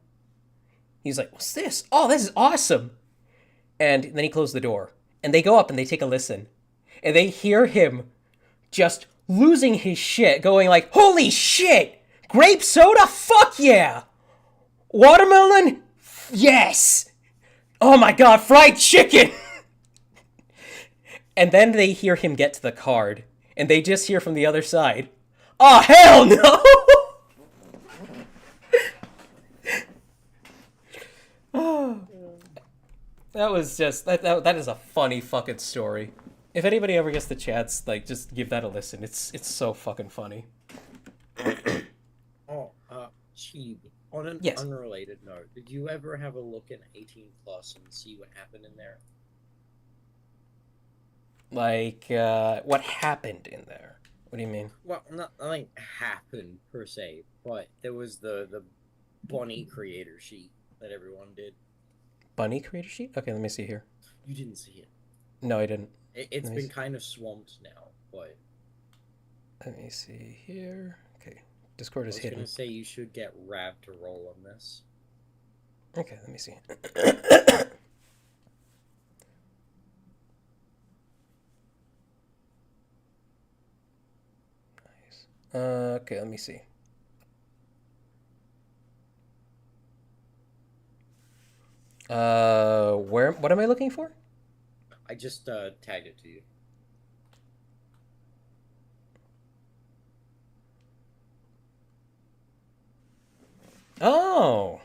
He's like, "What's this? Oh, this is awesome." And then he closed the door. And they go up and they take a listen. And they hear him just losing his shit, going "Holy shit! Grape soda? Fuck yeah! Watermelon? Yes! Oh my god, fried chicken!" And then they hear him get to the card, and they just hear from the other side, "Oh hell no!" That was just that is a funny fucking story. If anybody ever gets the chance, like, just give that a listen. It's so fucking funny. Oh, Cheeb, on an Yes. unrelated note, did you ever have a look in 18 Plus and see what happened in there? Like, what happened in there? What do you mean? Well, not like happened per se, but there was the bunny creator sheet that everyone did. Bunny creator sheet? Okay, let me see here. You didn't see it. No, I didn't. It's Let me been see. kind of swamped now, but Let me see here. Okay, Discord I is was hidden. gonna say you should get Rav to roll on this. Okay, let me see. Nice. Okay, let me see. What am I looking for? I just tagged it to you. Oh.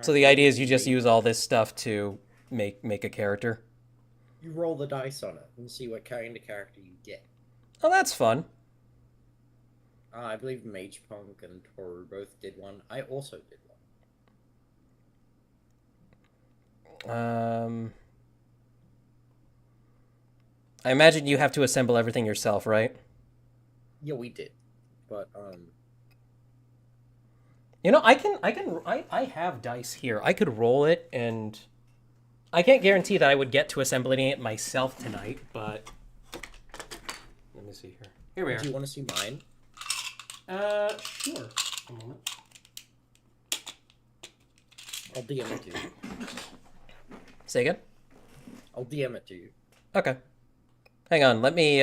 So the idea is you just use all this stuff to make a character. You roll the dice on it and see what kind of character you get. Oh, that's fun. I believe Mage Punk and Toru both did one. I also did one. I imagine you have to assemble everything yourself, right? Yeah, we did. But You know, I have dice here. I could roll it, and I can't guarantee that I would get to assembling it myself tonight, but let me see here. Here we are. do you want to see mine? Sure. A moment. I'll DM it to you. Say again? I'll DM it to you. Okay. Hang on. Let me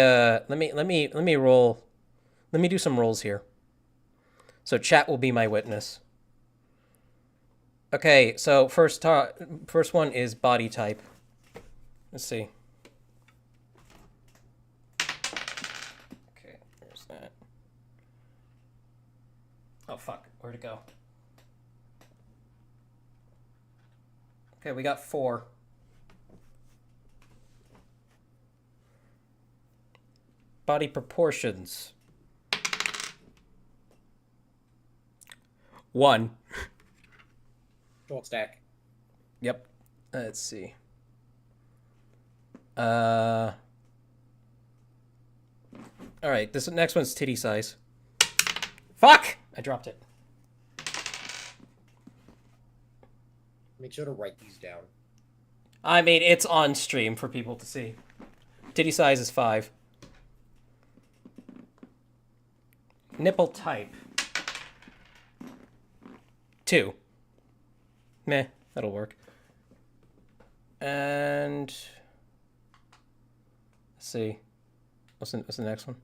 roll. Let me do some rolls here. So chat will be my witness. Okay, so first one is body type. Let's see. Okay, there's that. Oh fuck, where'd it go? Okay, we got 4. Body proportions. 1. Short stack. Yep. Let's see. All right, this next one's titty size. Fuck! I dropped it. Make sure to write these down. I mean, it's on stream for people to see. Titty size is 5. Nipple type. 2. Meh, that'll work. And let's see. What's the next one?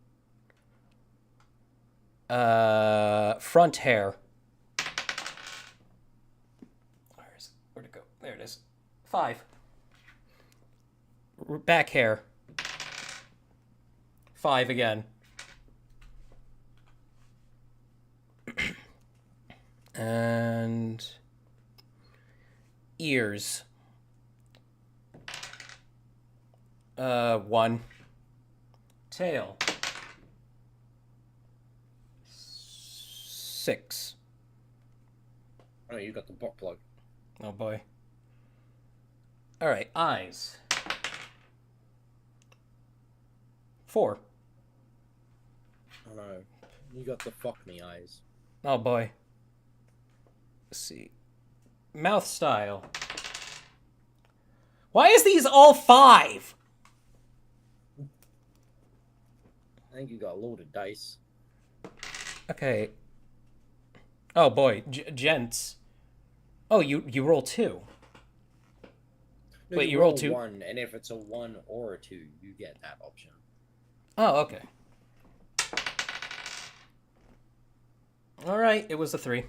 Front hair. Where'd it go? There it is. 5. Back hair. 5 again. And ears. 1. Tail. 6. Oh, you got the butt plug. Oh boy. All right, eyes. 4. Oh no, you got the fuck me eyes. Oh boy. Let's see. Mouth style. Why is these all 5? I think you got a load of dice. Okay. Oh boy, gents. Oh, you roll 2. No, Wait, you roll roll 2? 1, and if it's a 1 or a 2, you get that option. Oh, okay. All right, it was a 3.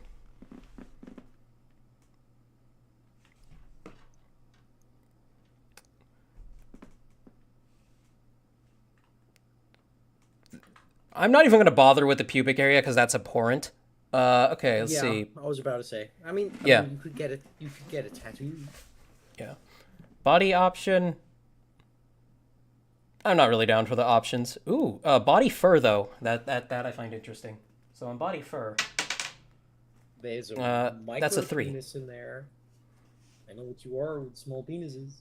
I'm not even going to bother with the pubic area because that's abhorrent. Okay, let's see. I was about to say. I mean, Yeah. you could get it. You could get a tattoo. Yeah. Body option. I'm not really down for the options. Ooh, body fur though. That I find interesting. So on body fur, There's a that's a micro 3. penis in there. I know what you are with small penises.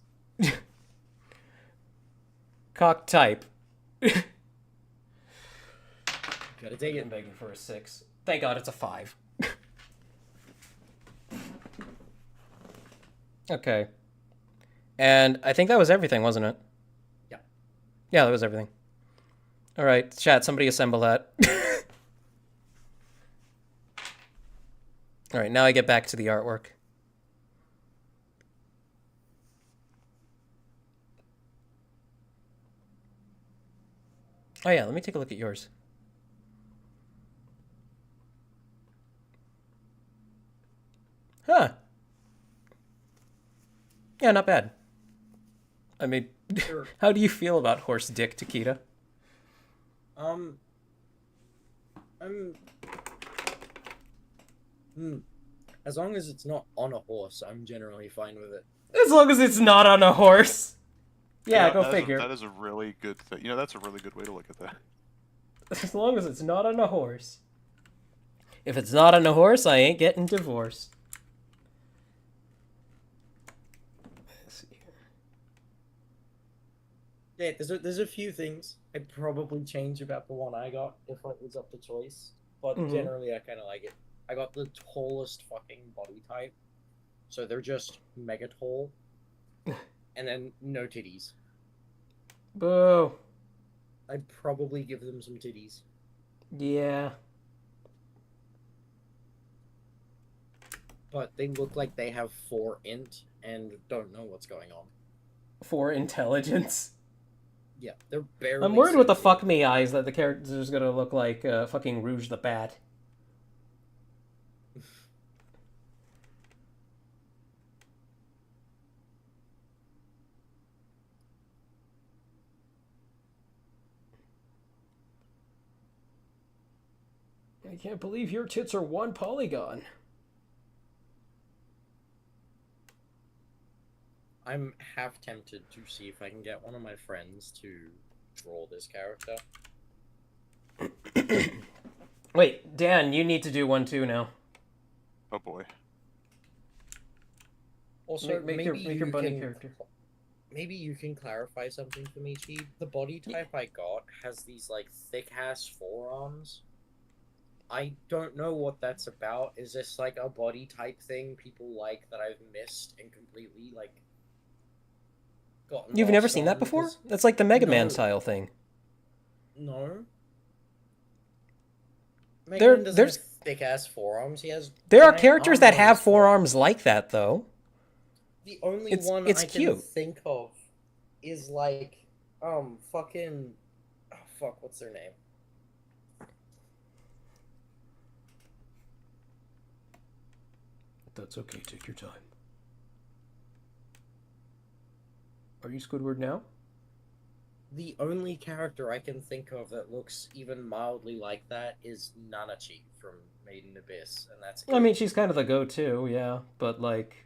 cock type. Gotta take I'm it. begging for a 6. Thank God it's a 5. Okay. And I think that was everything, wasn't it? Yeah. Yeah, that was everything. All right, chat, somebody assemble that. All right, now I get back to the artwork. Oh yeah, let me take a look at yours. Huh. Yeah, not bad. I mean, Sure. how do you feel about horse dick, Takeda? I'm. As long as it's not on a horse, I'm generally fine with it. As long as it's not on a horse. Yeah, go that is figure. that is a really good thing. You know, that's a really good way to look at that. As long as it's not on a horse. If it's not on a horse, I ain't getting divorced. Let's see here. Yeah, there's a few things I'd probably change about the one I got if it was up to choice, but Mhm. generally I kind of like it. I got the tallest fucking body type, so they're just mega tall, and then no titties. Boo. I'd probably give them some titties. Yeah. But they look like they have 4 int and don't know what's going on. For intelligence. Yeah, they're barely. I'm worried with the sentient. fuck me eyes that the character's gonna look like fucking Rouge the Bat. I can't believe your tits are 1 polygon. I'm half tempted to see if I can get one of my friends to draw this character. Wait, Dan, you need to do one too now. Oh boy. Also, Make maybe your you bunny can, character. Maybe you can clarify something for me, Chi. The body type I got has these like thick ass forearms. I don't know what that's about. Is this like a body type thing people like that I've missed and completely like gotten You've never lost seen on? that before? Because- That's like the Mega Man No. style thing. No. There- Mega Man doesn't there's- have thick ass forearms. He has. There are giant characters that arms on have his forearms like that, though. The only It's- one it's I can cute. think of is like, fucking, oh fuck, what's their name? That's okay, take your time. Are you Squidward now? The only character I can think of that looks even mildly like that is Nanachi from Maiden Abyss, and that's. I mean, she's kind of the go-to, yeah, but like,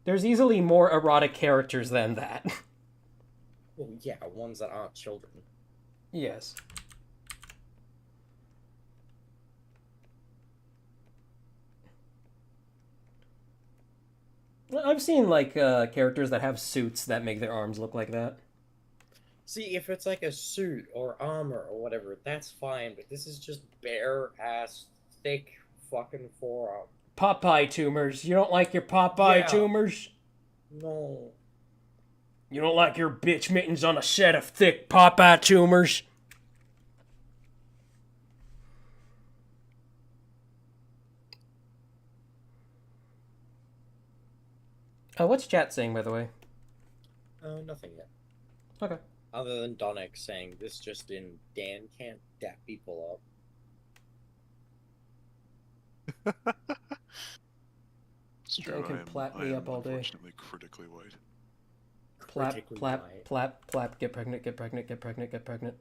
there's easily more erotic characters than that. Well, yeah, ones that aren't children. Yes. I've seen like characters that have suits that make their arms look like that. See, if it's like a suit or armor or whatever, that's fine, but this is just bare ass, thick fucking forearm. Popeye tumors. You don't like your Popeye Yeah. tumors? No. You don't like your bitch mittens on a set of thick Popeye tumors? What's chat saying, by the way? Nothing yet. Okay. Other than Donick saying this just in, Dan can't dap people up. It's They true. can plap me up all day. Unfortunately critically white. Plap, Critically plap, white. plap, plap, get pregnant, get pregnant, get pregnant, get pregnant.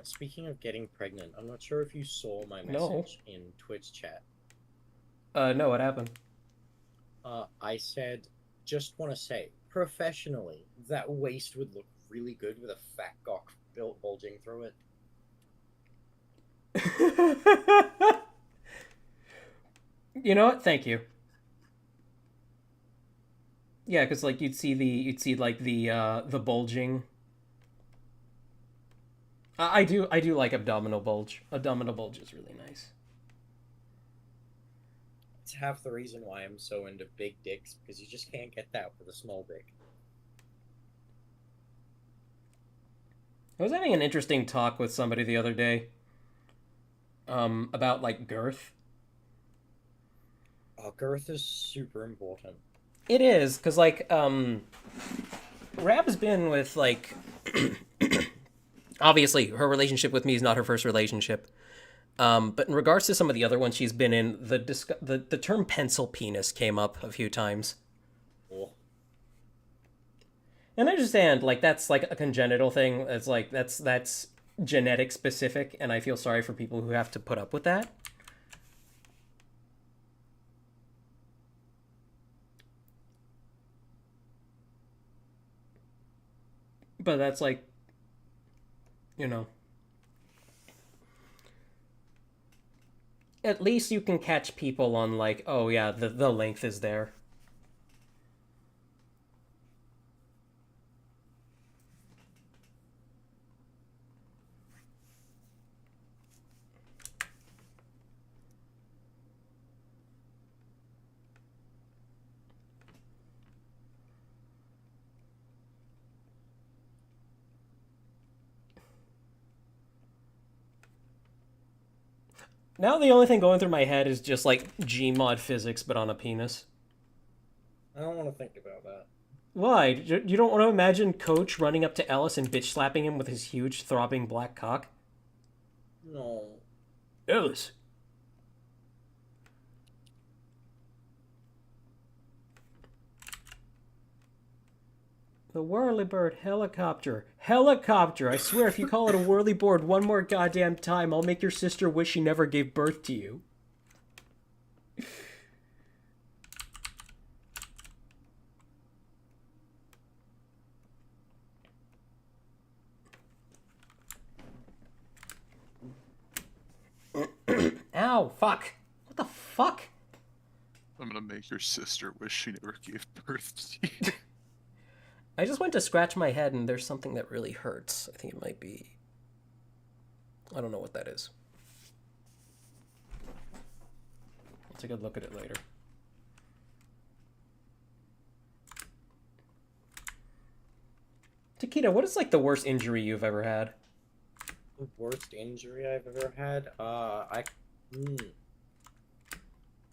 Speaking of getting pregnant, I'm not sure if you saw my message No. in Twitch chat. No, what happened? I said, just want to say, professionally, that waist would look really good with a fat cock built bulging through it. You know what? Thank you. Yeah, because like you'd see like the bulging. I do like abdominal bulge. Abdominal bulge is really nice. It's half the reason why I'm so into big dicks, because you just can't get that with a small dick. I was having an interesting talk with somebody the other day. About like girth. Oh, girth is super important. It is, because like Rab's been with like obviously her relationship with me is not her first relationship. But in regards to some of the other ones she's been in, the term pencil penis came up a few times. Oh. And I understand, like, that's like a congenital thing. It's like that's genetic specific, and I feel sorry for people who have to put up with that. But that's like, you know. At least you can catch people on like, oh yeah, the length is there. Now the only thing going through my head is just like Gmod physics, but on a penis. I don't want to think about that. Why? You don't want to imagine Coach running up to Ellis and bitch slapping him with his huge throbbing black cock? No. Ellis. The whirlybird helicopter. Helicopter! I swear if you call it a whirlyboard one more goddamn time, I'll make your sister wish she never gave birth to you. Ow, fuck. What the fuck? I'm gonna make your sister wish she never gave birth to you. I just went to scratch my head and there's something that really hurts. I think it might be... I don't know what that is. I'll take a look at it later. Taquita, what is like the worst injury you've ever had? The worst injury I've ever had?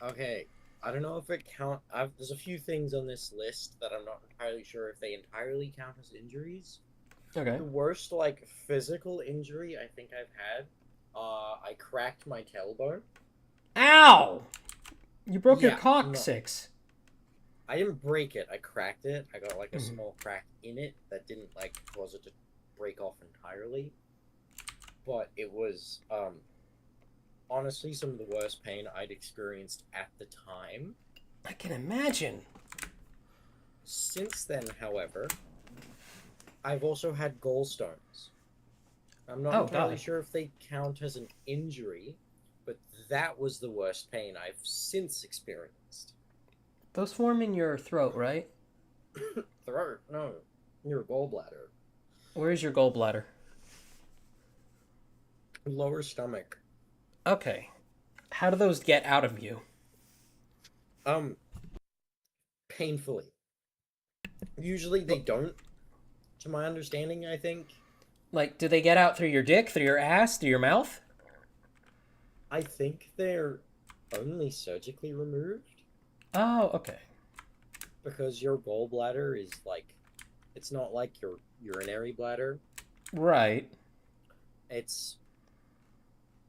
Okay, I don't know if it count. There's a few things on this list that I'm not entirely sure if they entirely count as injuries. Okay. The worst, like, physical injury I think I've had, I cracked my tailbone. Ow! You broke your Yeah, coccyx. I didn't break it, I cracked it. I got, like, a small crack in it that didn't, like, cause it to break off entirely. But it was, honestly some of the worst pain I'd experienced at the time. I can imagine. Since then, however, I've also had gallstones. I'm not Oh, entirely God. sure if they count as an injury, but that was the worst pain I've since experienced. Those form in your throat, right? Throat? No. Your gallbladder. Where's your gallbladder? Lower stomach. Okay. How do those get out of you? Painfully. Usually they don't, to my understanding, I think. Like, do they get out through your dick, through your ass, through your mouth? I think they're only surgically removed. Oh, okay. Because your gallbladder is like, it's not like your urinary bladder. Right. It's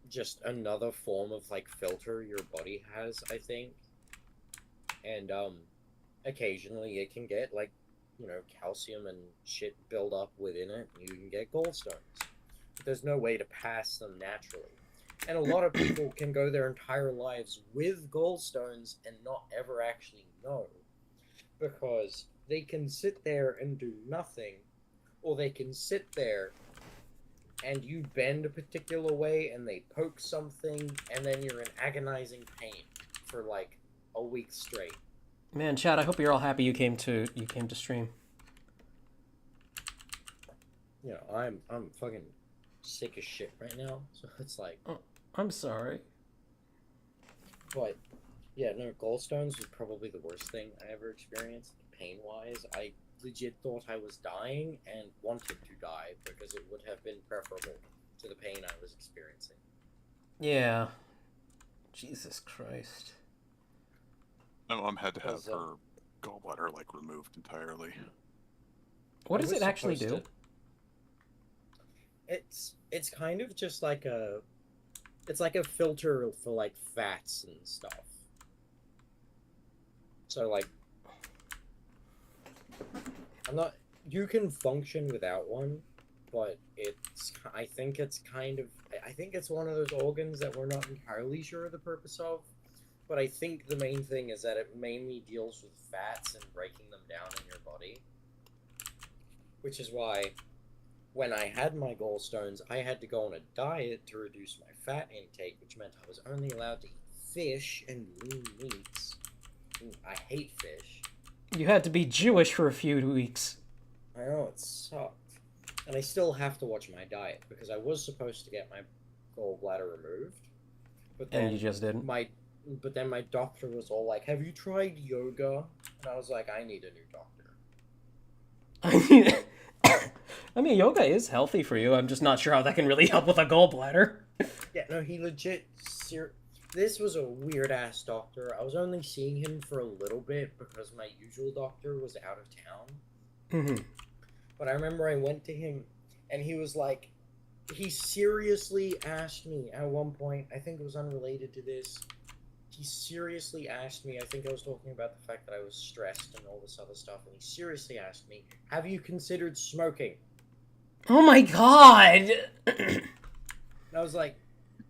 just another form of like filter your body has, I think. And occasionally it can get like, you know, calcium and shit build up within it. You can get gallstones. But there's no way to pass them naturally. And a lot of people can go their entire lives with gallstones and not ever actually know. Because they can sit there and do nothing, or they can sit there and you bend a particular way and they poke something and then you're in agonizing pain for like a week straight. Man, Chad, I hope you're all happy you came to stream. You know, I'm fucking sick as shit right now, so it's like, Oh, I'm sorry. but yeah, no, gallstones was probably the worst thing I ever experienced pain wise. I legit thought I was dying and wanted to die because it would have been preferable to the pain I was experiencing. Yeah. Jesus Christ. My mom had to have Was, her gallbladder like removed entirely. What I does was it actually do? supposed to- It's kind of just like it's like a filter for like fats and stuff. So like you can function without one, but I think it's one of those organs that we're not entirely sure of the purpose of. But I think the main thing is that it mainly deals with fats and breaking them down in your body. Which is why when I had my gallstones, I had to go on a diet to reduce my fat intake, which meant I was only allowed to eat fish and lean meats. I hate fish. You had to be Jewish for a few weeks. I know, it sucked. And I still have to watch my diet, because I was supposed to get my gallbladder removed. But then And you just didn't. But then my doctor was all like, "Have you tried yoga?" And I was like, "I need a new doctor." I mean, yoga is healthy for you. I'm just not sure how that can really help with a gallbladder. Yeah, no, he legit... This was a weird-ass doctor. I was only seeing him for a little bit because my usual doctor was out of town. Mm-hmm. But I remember I went to him, and he was like... He seriously asked me at one point, I think it was unrelated to this, he seriously asked me, I think I was talking about the fact that I was stressed and all this other stuff, and he seriously asked me, "Have you considered smoking?" Oh my god! And I was like,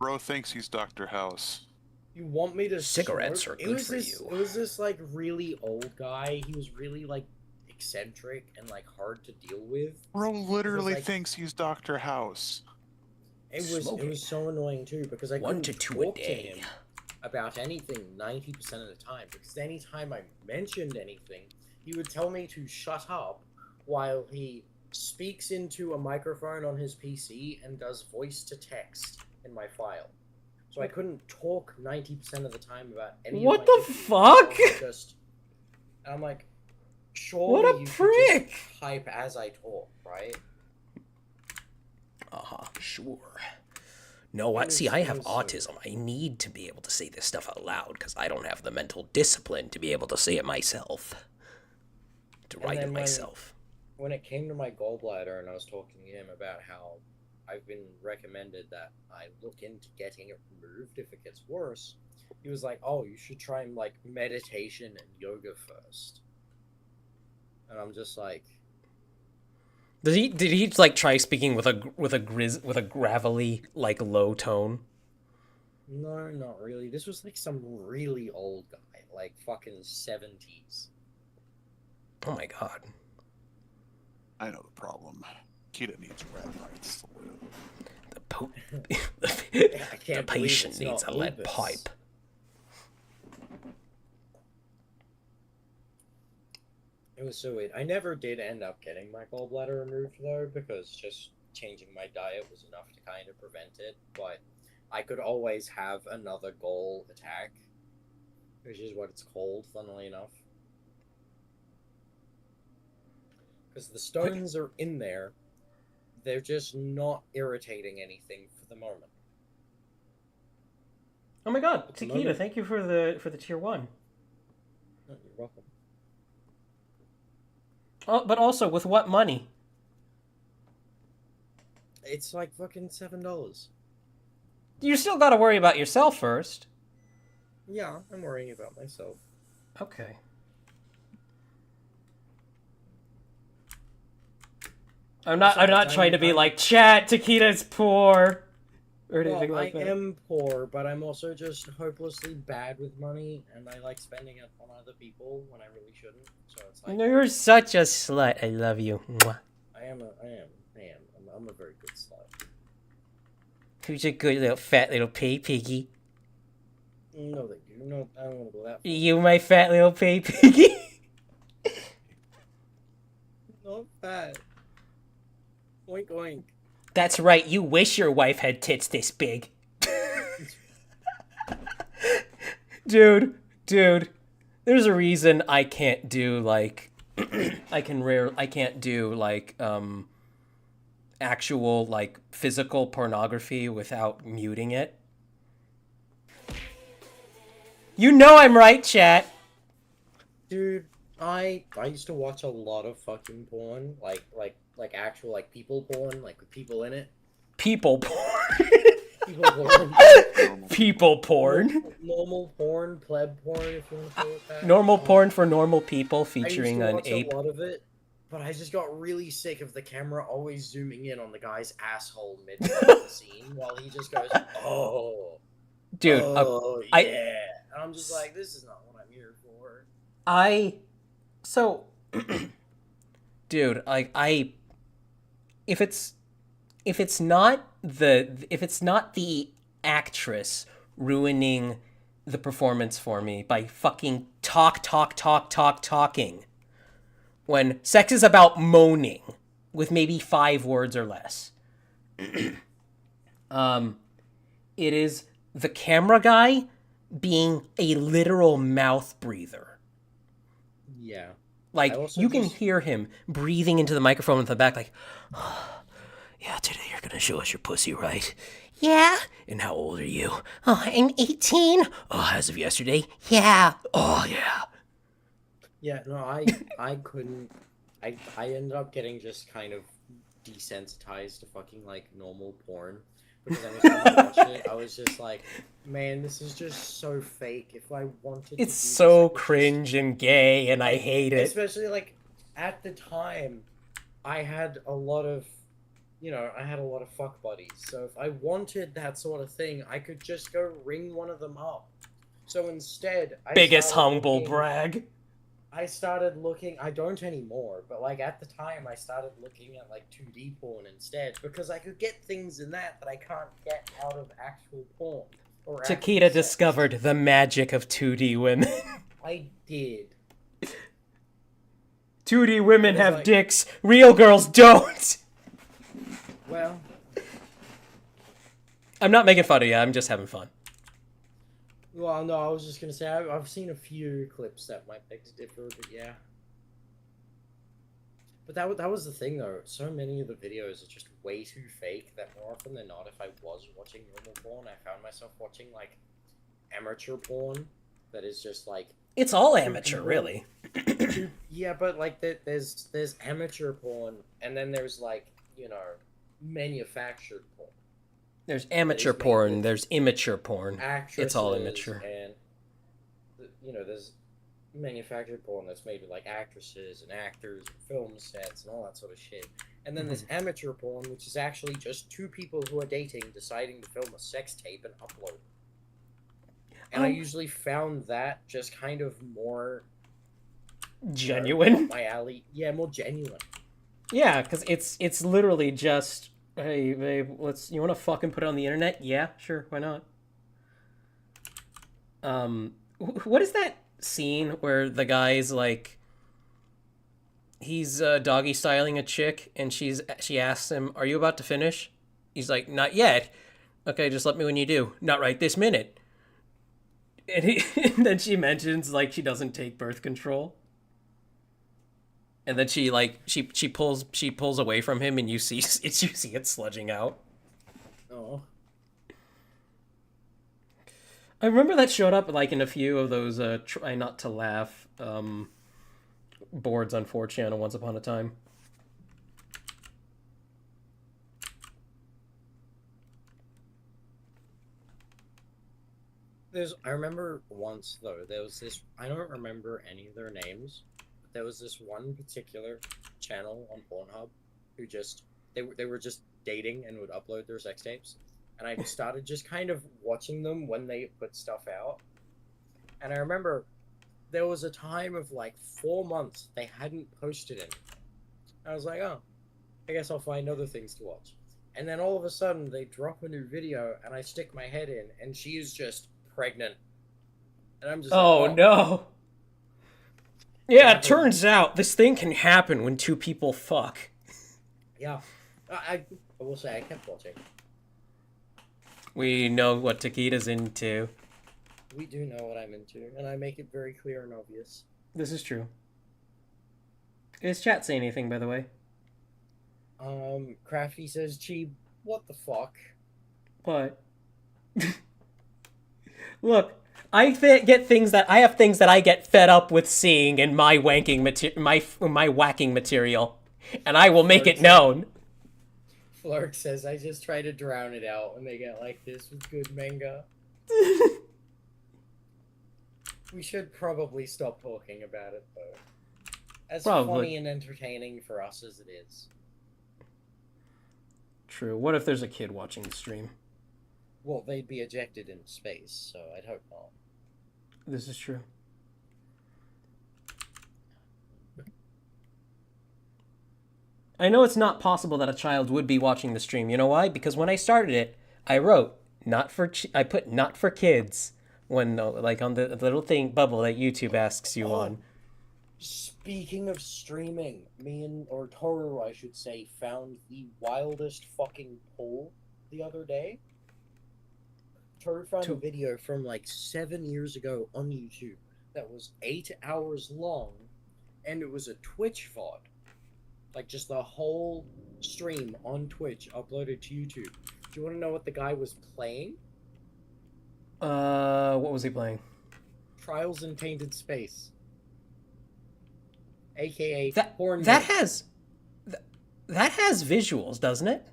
Bro thinks he's Dr. House. "You want me to Cigarettes smoke?" are good for you. It was this, like, really old guy. He was really, like, eccentric and, like, hard to deal with. Bro literally like- thinks he's Dr. House. It Smoking. was so annoying, too, because I 1 couldn't to 2 a talk to day. him about anything 90% of the time, because anytime I mentioned anything, he would tell me to shut up while he speaks into a microphone on his PC and does voice to text in my file. So I couldn't talk 90% of the time about any What of my the issues. fuck? And I'm like, surely What a you should prick! just type as I talk, right? Sure. No, what? See, I have It was autism. I need to be able to say this stuff out loud because I don't have the mental discipline to be able to say it myself. To And write it then myself. When it came to my gallbladder and I was talking to him about how I've been recommended that I look into getting it removed if it gets worse, he was like, "Oh, you should try like meditation and yoga first." And I'm just like, Did he like try speaking with a gravelly like low tone? no, not really. This was like some really old guy, like fucking 70s. Oh my god. I know the problem. Kita needs red lights to live. The I can't believe patient it's needs a not lead lupus. pipe. It was so weird. I never did end up getting my gallbladder removed though, because just changing my diet was enough to kind of prevent it. But I could always have another gall attack, which is what it's called, funnily enough. Because the stones are in there, they're just not irritating anything for the moment. Oh my god, the Takita, moment- thank you for the tier 1. Oh, you're welcome. Oh, but also, with what money? It's like fucking $7. You still got to worry about yourself first. Yeah, I'm worrying about myself. Okay. I'm not trying to be like, chat, Taquita's poor. Or anything like that. I am poor, but I'm also just hopelessly bad with money, and I like spending it on other people when I really shouldn't. So it's like You're such a slut. I love you. Mwah. I am. I'm a very good slut. Who's a good little fat little piggy? No, thank you. No, I don't want to go that far. You, my fat little piggy. Not fat. Oink oink. That's right. You wish your wife had tits this big. Dude. There's a reason I can't do like I can't do like actual like physical pornography without muting it. You know I'm right, chat. Dude, I used to watch a lot of fucking porn, like actual like people porn, like with people in it. People porn. People porn. People porn. Normal porn, pleb porn, if you want to call it that. Normal porn for normal people featuring I an used to watch ape. a lot of it, but I just got really sick of the camera always zooming in on the guy's asshole mid the scene while he just goes, "Oh, Dude, oh yeah," and I'm just like, "This is not what I'm here for." Dude, if it's not the actress ruining the performance for me by fucking talking when sex is about moaning with maybe 5 words or less. It is the camera guy being a literal mouth breather. Yeah. Like, you can hear him breathing into the microphone in the back, like, oh, yeah, today you're gonna show us your pussy, right? Yeah. And how old are you? Oh, I'm 18. Oh, as of yesterday? Yeah. Oh, yeah. Yeah, no, I couldn't. I ended up getting just kind of desensitized to fucking, like, normal porn. Because every time I watched it, I was just like, man, this is just so fake. If I wanted to It's so cringe and gay, and I hate it. Especially, like, at the time, I had a lot of fuck buddies. So if I wanted that sort of thing, I could just go ring one of them up. So instead, Biggest humble brag. I started looking, I don't anymore, but like at the time I started looking at like 2D porn instead because I could get things in that I can't get out of actual porn. Or Taquita discovered the magic of 2D women. I did. 2D women have dicks, real girls don't! Well, I'm not making fun of you, I'm just having fun. Well, no, I was just gonna say I've seen a few clips that might beg to differ, but yeah. But that was the thing though. So many of the videos are just way too fake that more often than not, if I was watching normal porn, I found myself watching like amateur porn that is just like. It's all amateur, really. Yeah, but like there's amateur porn, and then there's like manufactured porn. There's amateur porn, there's immature porn. It's all immature. And, there's manufactured porn that's made with, like, actresses and actors and film sets and all that sort of shit. And then there's amateur porn, which is actually just 2 people who are dating deciding to film a sex tape and upload it. And I usually found that just kind of more... genuine? Up my alley. Yeah, more genuine. Yeah, because it's literally just... Hey, babe, you want to fucking put it on the internet? Yeah, sure, why not? What is that scene where the guy's like, he's doggy styling a chick, and she asks him, "Are you about to finish?" He's like, "Not yet." "Okay, just let me when you do." "Not right this minute." And and then she mentions like she doesn't take birth control. And then she pulls away from him, and you see it sludging out. Oh. I remember that showed up like in a few of those try not to laugh boards on 4chan once upon a time. I remember once though, there was this, I don't remember any of their names, but there was this one particular channel on Pornhub who just, they were just dating and would upload their sex tapes. And I started just kind of watching them when they put stuff out. And I remember there was a time of like 4 months they hadn't posted it. I was like, oh, I guess I'll find other things to watch. And then all of a sudden they drop a new video and I stick my head in and she is just pregnant. And I'm just like, no. Yeah, it turns out this thing can happen when two people fuck. Yeah. I will say I kept watching. We know what Takeda's into. We do know what I'm into, and I make it very clear and obvious. This is true. Is chat say anything, by the way? Crafty says, Chi, what the fuck? What? Look, I have things that I get fed up with seeing in my wanking my whacking material, and I will make it known. Flark says, I just try to drown it out when they get like this with good manga. We should probably stop talking about it, though. As funny and entertaining for us as it is. True. What if there's a kid watching the stream? Well, they'd be ejected into space, so I'd hope not. This is true. I know it's not possible that a child would be watching the stream. You know why? Because when I started it, I wrote I put not for kids when like on the little thing bubble that YouTube asks you on. Speaking of streaming, or Toru, I should say, found the wildest fucking poll the other day. Toru found a video from like 7 years ago on YouTube that was 8 hours long, and it was a Twitch VOD. Like, just the whole stream on Twitch uploaded to YouTube. Do you want to know what the guy was playing? What was he playing? Trials in Tainted Space. AKA that has visuals, doesn't it?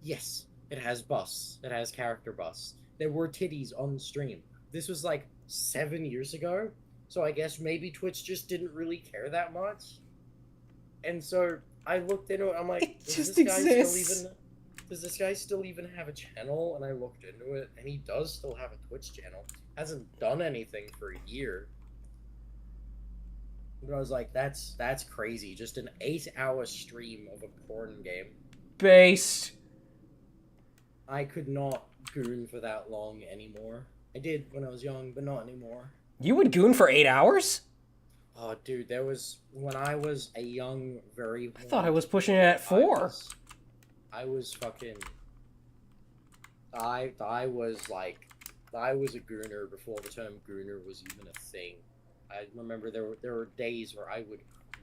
Yes, it has busts. It has character busts. There were titties on the stream. This was like 7 years ago, so I guess maybe Twitch just didn't really care that much. And so I looked into it. I'm like, does this guy still even have a channel? And I looked into it, and he does still have a Twitch channel. Hasn't done anything for a year. But I was like, that's crazy. Just an 8-hour stream of a porn game. Based. I could not goon for that long anymore. I did when I was young, but not anymore. You would goon for 8 hours? Oh, dude, there was when I was a young, very. I thought I was pushing it at 4. I was fucking. I was a gooner before the term gooner was even a thing. I remember there were days where I would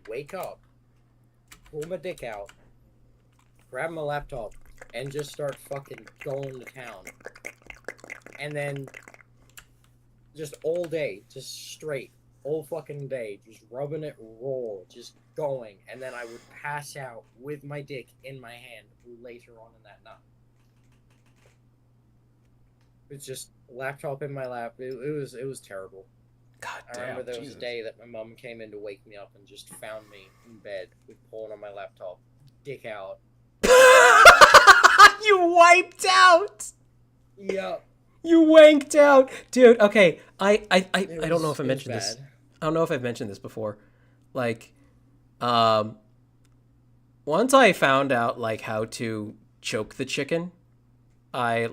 wake up, pull my dick out, grab my laptop, and just start fucking going to town. And then just all day, just straight, all fucking day, just rubbing it raw, just going. And then I would pass out with my dick in my hand later on in that night. It's just laptop in my lap. It was terrible. God damn, I remember there was Jesus. a day that my mom came in to wake me up and just found me in bed with porn on my laptop, dick out. You wiped out! Yep. You wanked out! Dude, okay, I don't know if I mentioned this. Bad. I don't know if I've mentioned this before. Like, once I found out, like, how to choke the chicken, I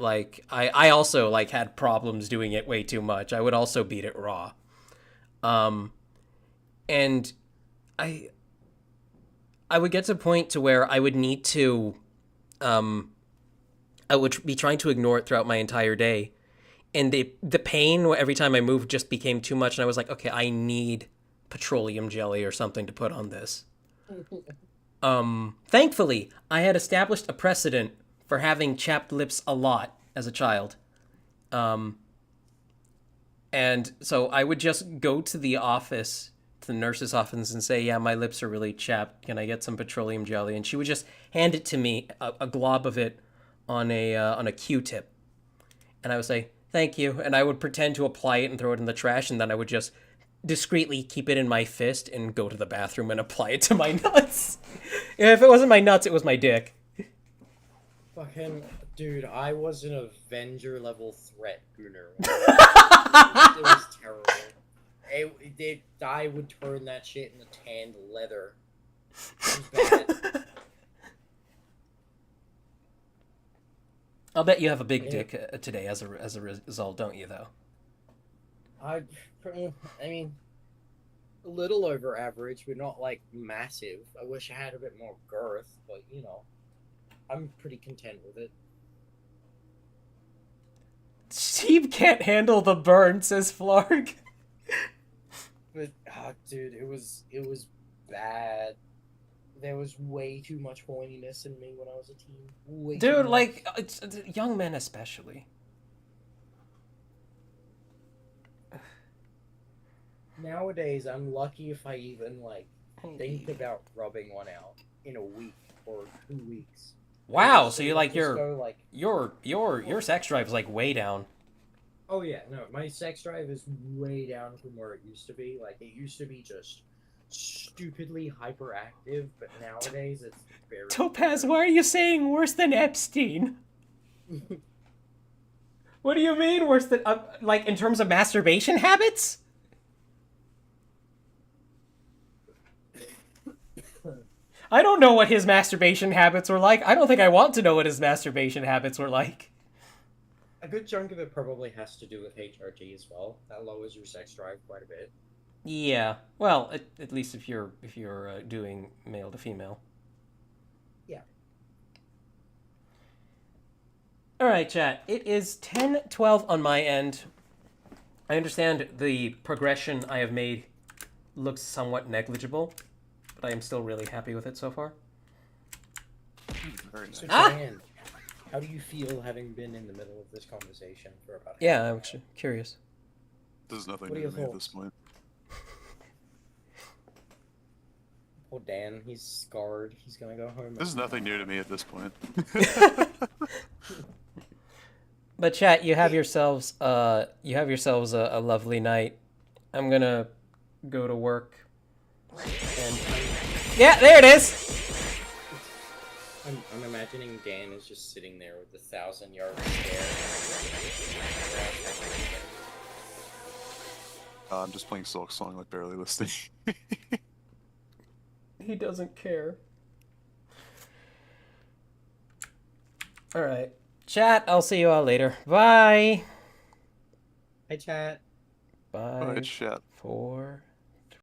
also, like, had problems doing it way too much. I would also beat it raw. And I would get to a point to where I would need to, I would be trying to ignore it throughout my entire day. And the pain every time I moved just became too much. And I was like, okay, I need petroleum jelly or something to put on this. Thankfully, I had established a precedent for having chapped lips a lot as a child. And so I would just go to the office, to the nurse's office, and say, yeah, my lips are really chapped. Can I get some petroleum jelly? And she would just hand it to me, a glob of it, on a Q-tip. And I would say, Thank you. And I would pretend to apply it and throw it in the trash, and then I would just discreetly keep it in my fist and go to the bathroom and apply it to my nuts. If it wasn't my nuts, it was my dick. Fucking dude, I was an Avenger level threat gooner. It was terrible. I would turn that shit into tanned leather. It was bad. I'll bet you have a big dick today as a result, don't you, though? I mean, a little over average, but not like massive. I wish I had a bit more girth, but you know, I'm pretty content with it. Steve can't handle the burn, says Flarg. But dude, it was bad. There was way too much horniness in me when I was a teen. Way too Dude, much. like, young men especially. Nowadays, I'm lucky if I even like think about rubbing one out in a week or 2 weeks. Wow, so you like Just go, like, your sex drive's like way down. oh yeah, no, my sex drive is way down from where it used to be. Like, it used to be just stupidly hyperactive, but nowadays it's very... Topaz, why are you saying worse than Epstein? What do you mean worse than, like, in terms of masturbation habits? I don't know what his masturbation habits were like. I don't think I want to know what his masturbation habits were like. A good chunk of it probably has to do with HRT as well. That lowers your sex drive quite a bit. Yeah, well, at least if you're doing male to female. Yeah. All right, chat. It is 10:12 on my end. I understand the progression I have made looks somewhat negligible, but I am still really happy with it so far. Very nice. So, Dan, how do you feel having been in the middle of this conversation for about... Yeah, I'm actually curious. There's nothing What are new your to me at thoughts? this point. Poor Dan, he's scarred. He's gonna go home. This is nothing new to me at this point. But chat, you have yourselves a lovely night. I'm gonna go to work. And yeah, there it is. I'm imagining Dan is just sitting there with the 1,000-yard stare. I'm just playing Silk Song, like barely listening. He doesn't care. All right, chat. I'll see you all later. Bye. Hi, chat. Bye. Alright, chat. 4